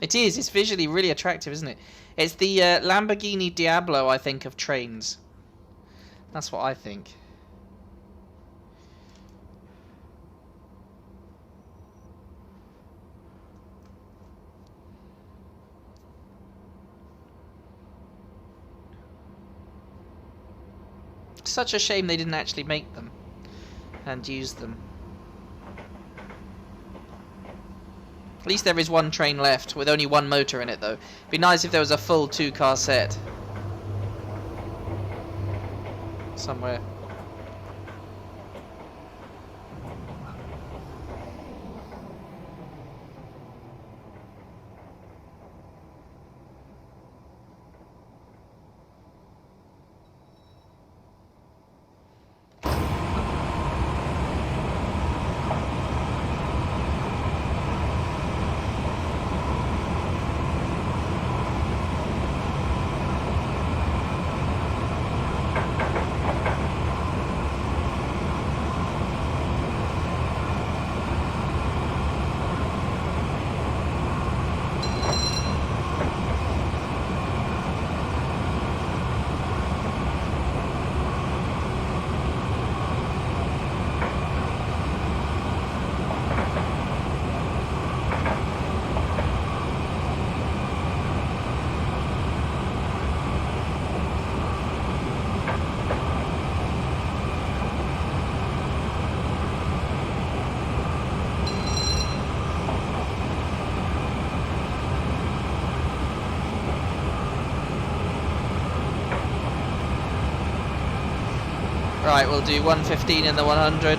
It is. It's visually really attractive, isn't it? It's the Lamborghini Diablo, I think, of trains. That's what I think. Such a shame they didn't actually make them and use them. At least there is one train left with only one motor in it, though. It'd be nice if there was a full 2-car set somewhere. Right, we'll do 115 in the 100.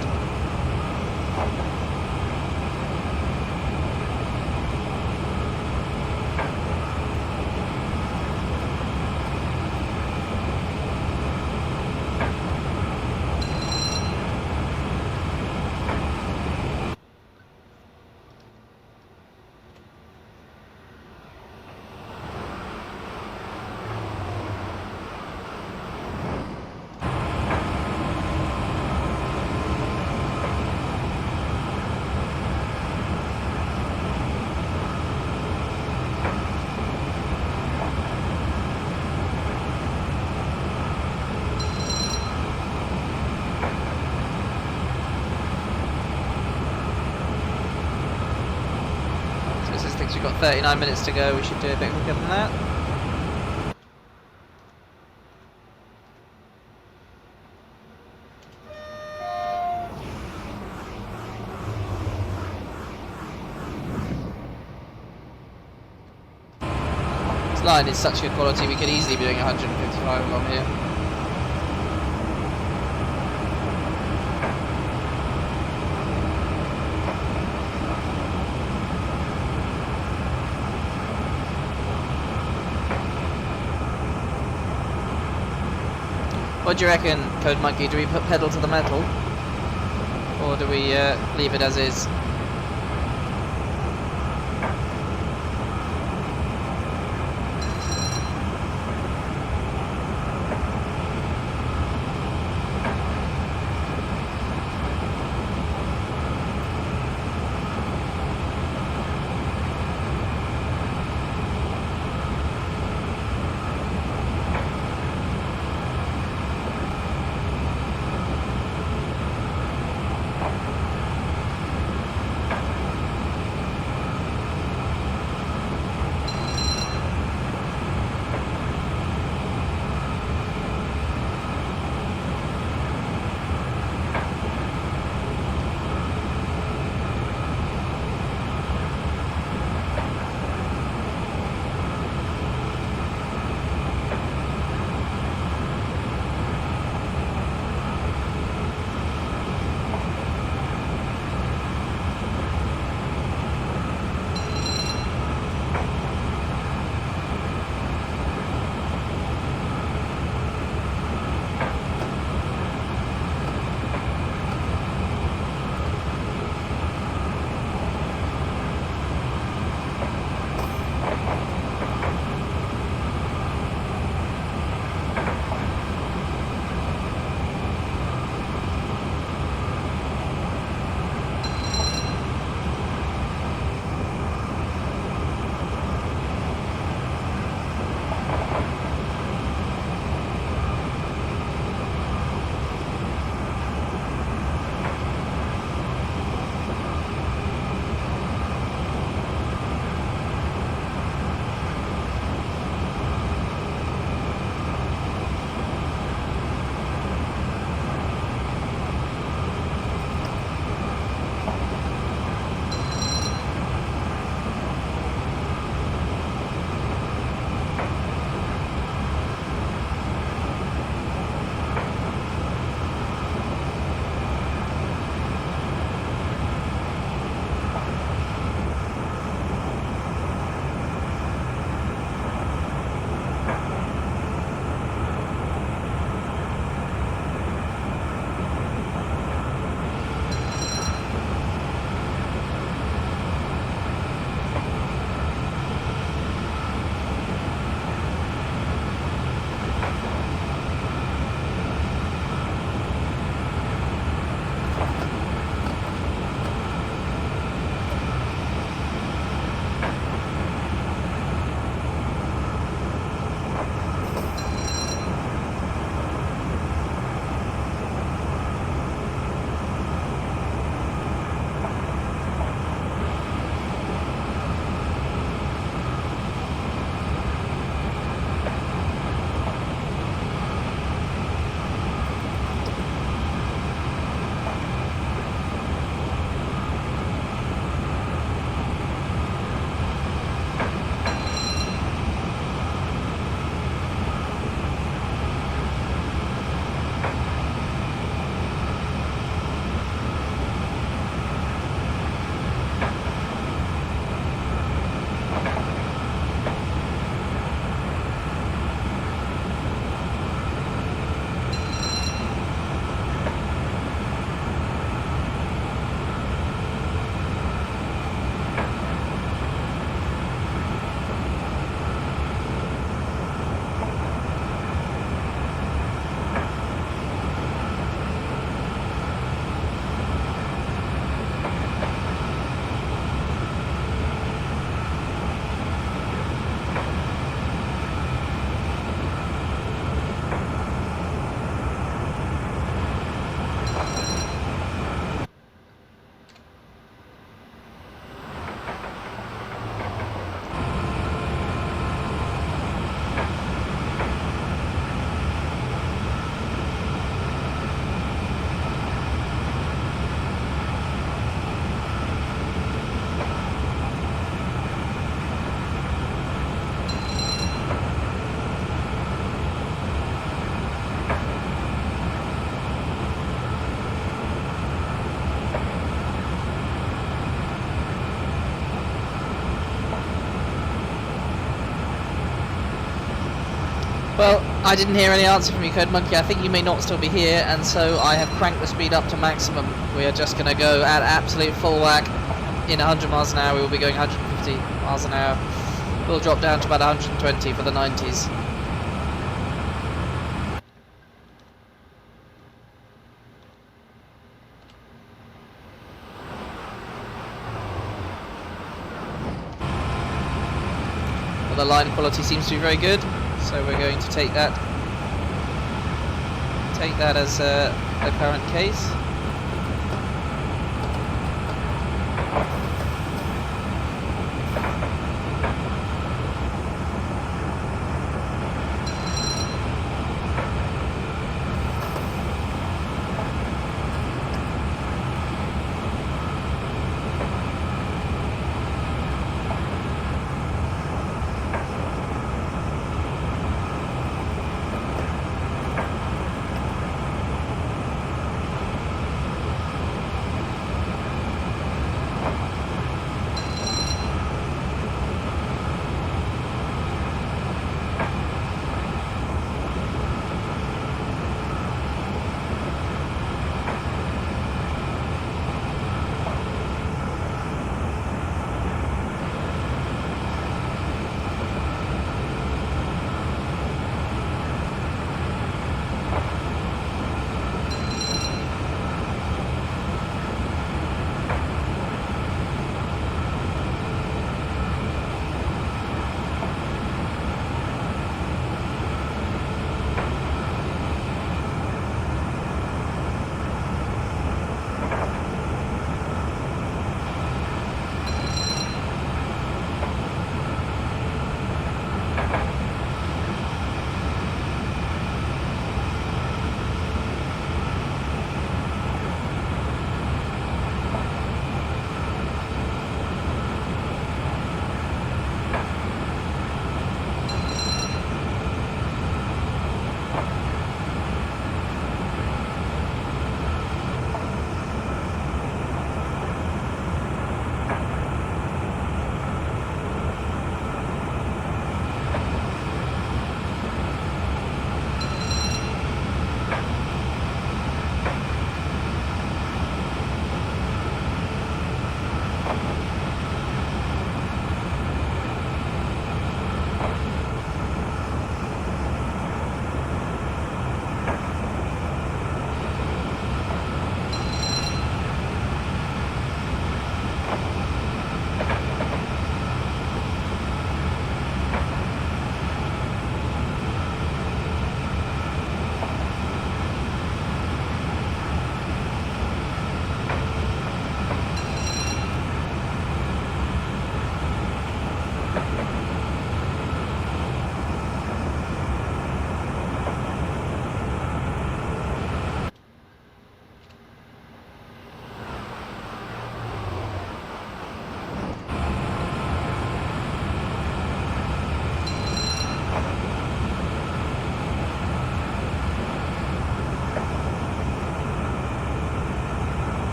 We've got 39 minutes to go, we should do a bit quicker than that. This line is such good quality, we could easily be doing 155 along here. What do you reckon, Code Monkey? Do we put pedal to the metal? Or do we leave it as is? Well, I didn't hear any answer from you, Code Monkey. I think you may not still be here, and so I have cranked the speed up to maximum. We are just going to go at absolute full whack in 100 miles an hour. We will be going 150 miles an hour. We'll drop down to about 120 for the 90s. Well, the line quality seems to be very good. So we're going to take that as the current case.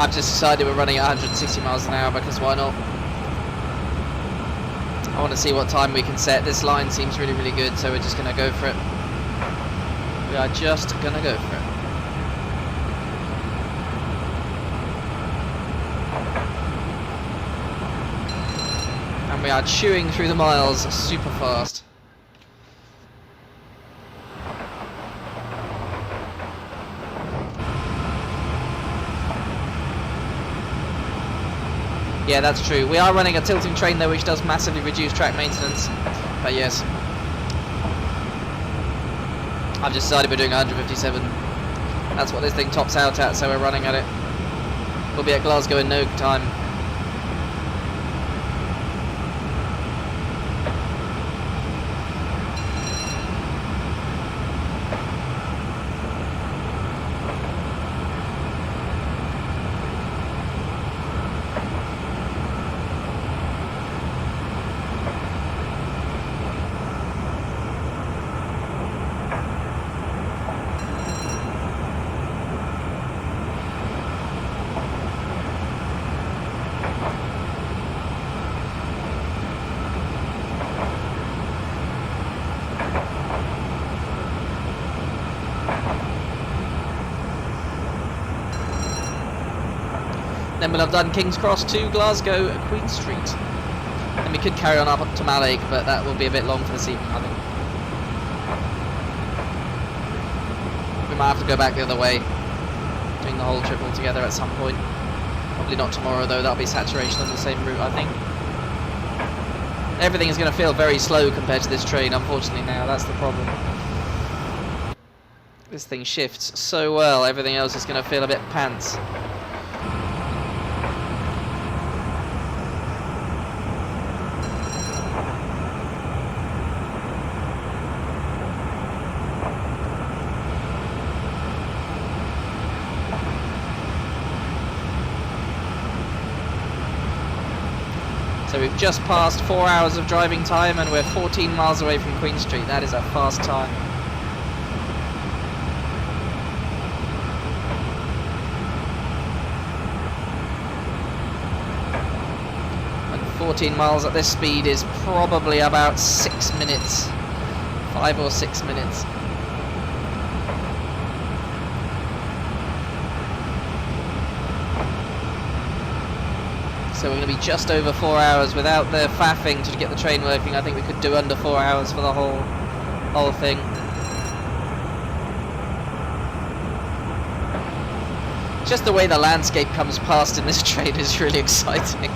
I've just decided we're running at 160 miles an hour because why not? I want to see what time we can set. This line seems really, really good, so we're just going to go for it. We are just going to go for it. And we are chewing through the miles super fast. Yeah, that's true. We are running a tilting train though, which does massively reduce track maintenance. But yes, I've just decided we're doing 157. That's what this thing tops out at, so we're running at it. We'll be at Glasgow in no time. Then we'll have done King's Cross to Glasgow Queen Street. Then we could carry on up to Mallaig, but that will be a bit long for this evening, I think. We might have to go back the other way, doing the whole trip all together at some point. Probably not tomorrow though, that'll be saturation on the same route, I think. Everything is going to feel very slow compared to this train, unfortunately now, that's the problem. This thing shifts so well, everything else is going to feel a bit pants. So we've just passed 4 hours of driving time and we're 14 miles away from Queen Street. That is a fast time. And 14 miles at this speed is probably about 6 minutes. 5 or 6 minutes. So we're going to be just over 4 hours without the faffing to get the train working. I think we could do under 4 hours for the whole thing. Just the way the landscape comes past in this train is really exciting.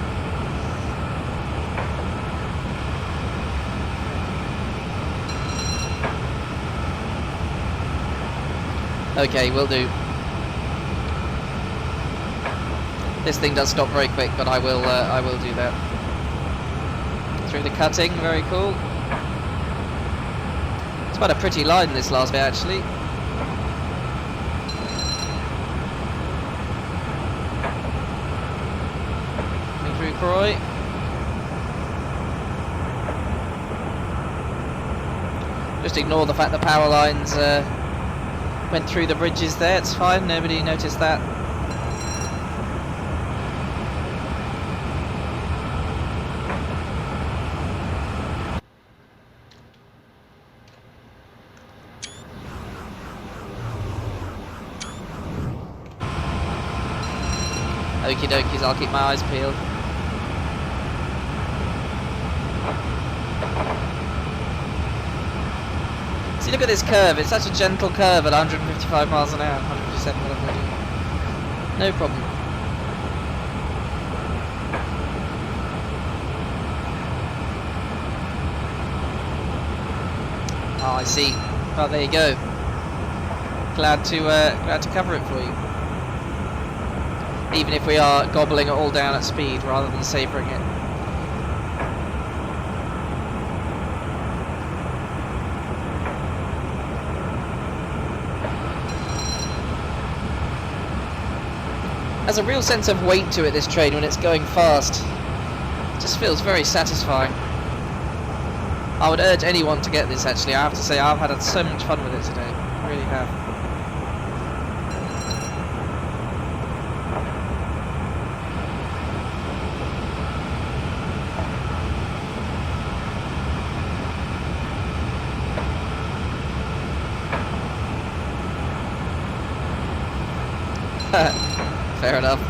Okay, will do. This thing does stop very quick, but I will do that. Through the cutting, very cool. It's quite a pretty line, this last bit, actually. Coming through Croy. Just ignore the fact the power lines went through the bridges there, it's fine, nobody noticed that. Okie dokies, I'll keep my eyes peeled. See, look at this curve, it's such a gentle curve at 155 miles an hour, 157 whatever we're doing. No problem. Oh, I see. Oh, there you go. Glad to cover it for you. Even if we are gobbling it all down at speed rather than savouring it. There's a real sense of weight to it, this train, when it's going fast. It just feels very satisfying. I would urge anyone to get this, actually. I have to say, I've had so much fun with it today. I really have. Fair enough.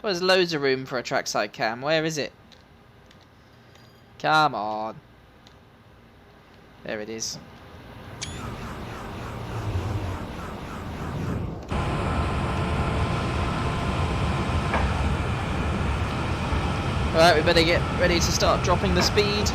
Well, there's loads of room for a trackside cam. Where is it? Come on. There it is. Alright, we better get ready to start dropping the speed.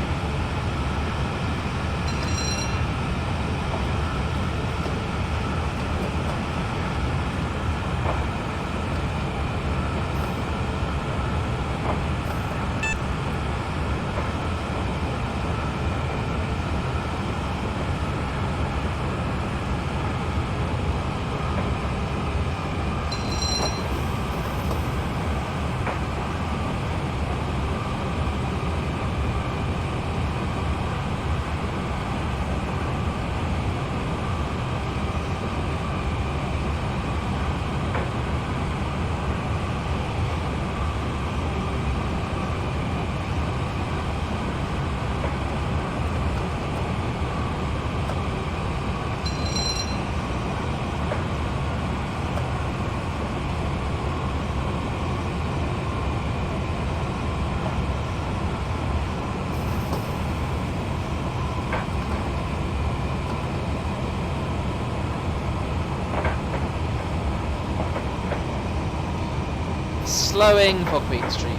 Slowing for Queen Street.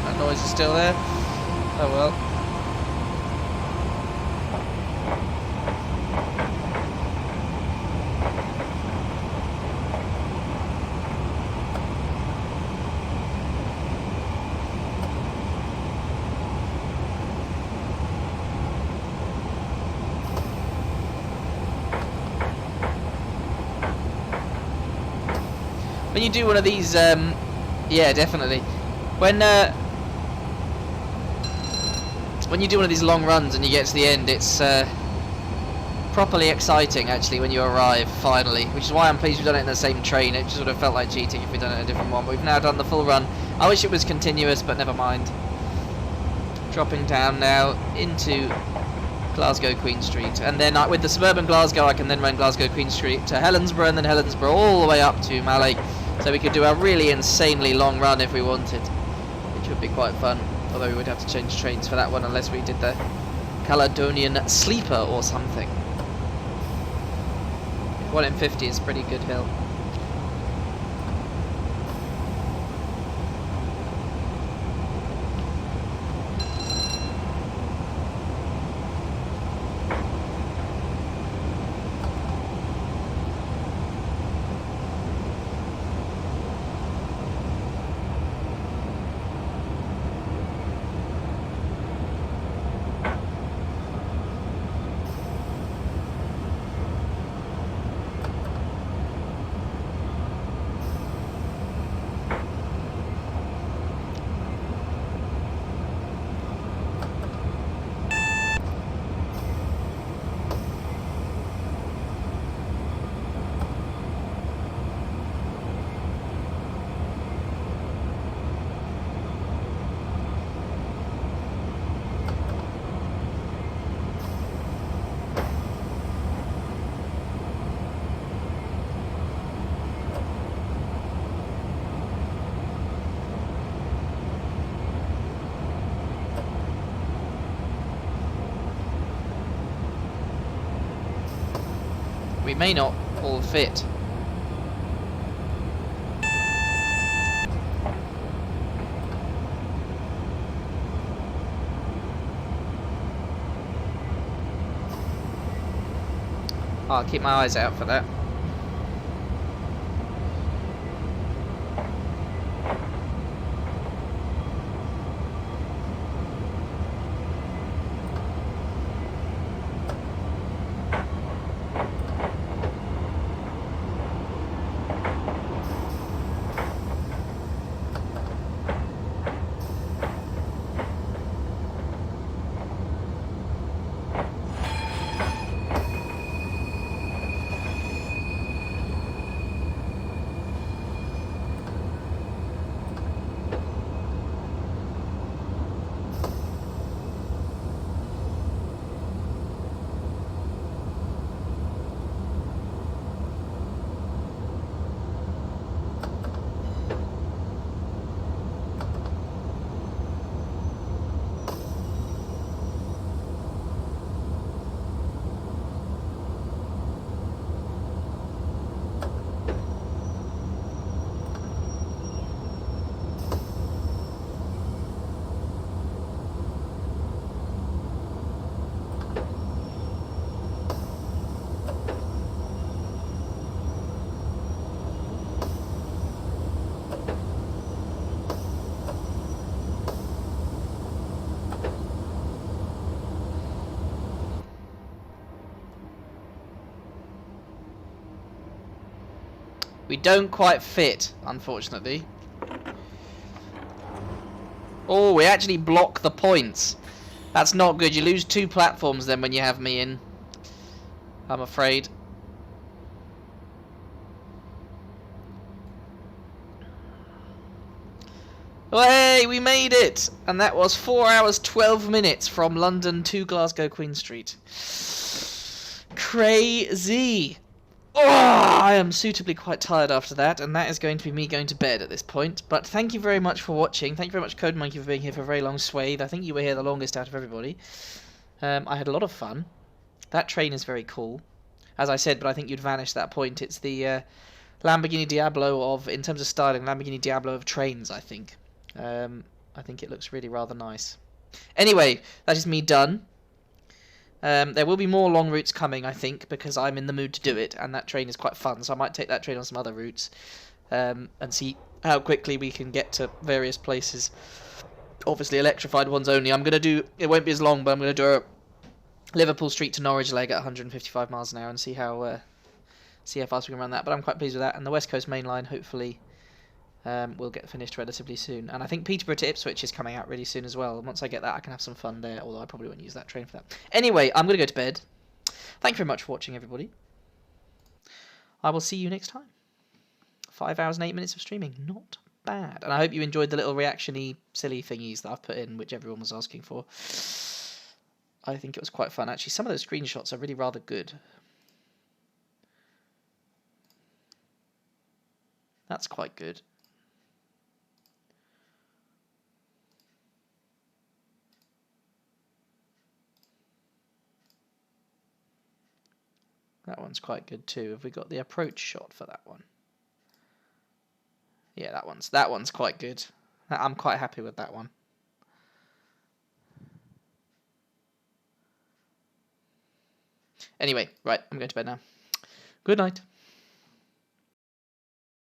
That noise is still there. Oh well. When you do one of these, yeah, definitely. When you do one of these long runs and you get to the end, it's properly exciting actually when you arrive finally. Which is why I'm pleased we've done it in the same train. It just sort of felt like cheating if we'd done it in a different one. But we've now done the full run. I wish it was continuous, but never mind. Dropping down now into Glasgow Queen Street, and then with the suburban Glasgow, I can then run Glasgow Queen Street to Helensburgh, and then Helensburgh all the way up to Malé. So we could do a really insanely long run if we wanted, which would be quite fun. Although we would have to change trains for that one unless we did the Caledonian Sleeper or something. 1 in 50 is a pretty good hill. We may not all fit. I'll keep my eyes out for that. We don't quite fit, unfortunately. Oh, we actually block the points. That's not good. You lose 2 platforms then when you have me in, I'm afraid. Hey, we made it! And that was 4 hours 12 minutes from London to Glasgow Queen Street. Crazy! Oh, I am suitably quite tired after that, and that is going to be me going to bed at this point. But thank you very much for watching. Thank you very much, Code Monkey, for being here for a very long swathe. I think you were here the longest out of everybody. I had a lot of fun. That train is very cool. As I said, but I think you'd vanish at that point. It's the Lamborghini Diablo of, in terms of styling, Lamborghini Diablo of trains, I think. I think it looks really rather nice. Anyway, that is me done. There will be more long routes coming, I think, because I'm in the mood to do it, and that train is quite fun, so I might take that train on some other routes, and see how quickly we can get to various places. Obviously, electrified ones only. I'm going to do, it won't be as long, but I'm going to do a Liverpool Street to Norwich leg at 155 miles an hour and see how fast we can run that. But I'm quite pleased with that, and the West Coast Main Line, hopefully, will get finished relatively soon. And I think Peterborough to Ipswich is coming out really soon as well. And once I get that, I can have some fun there, although I probably won't use that train for that. Anyway, I'm going to go to bed. Thank you very much for watching, everybody. I will see you next time. 5 hours and 8 minutes of streaming. Not bad. And I hope you enjoyed the little reaction-y, silly thingies that I've put in, which everyone was asking for. I think it was quite fun. Actually, some of those screenshots are really rather good. That's quite good. That one's quite good too. Have we got the approach shot for that one? Yeah, that one's quite good. I'm quite happy with that one. Anyway, right, I'm going to bed now. Good night.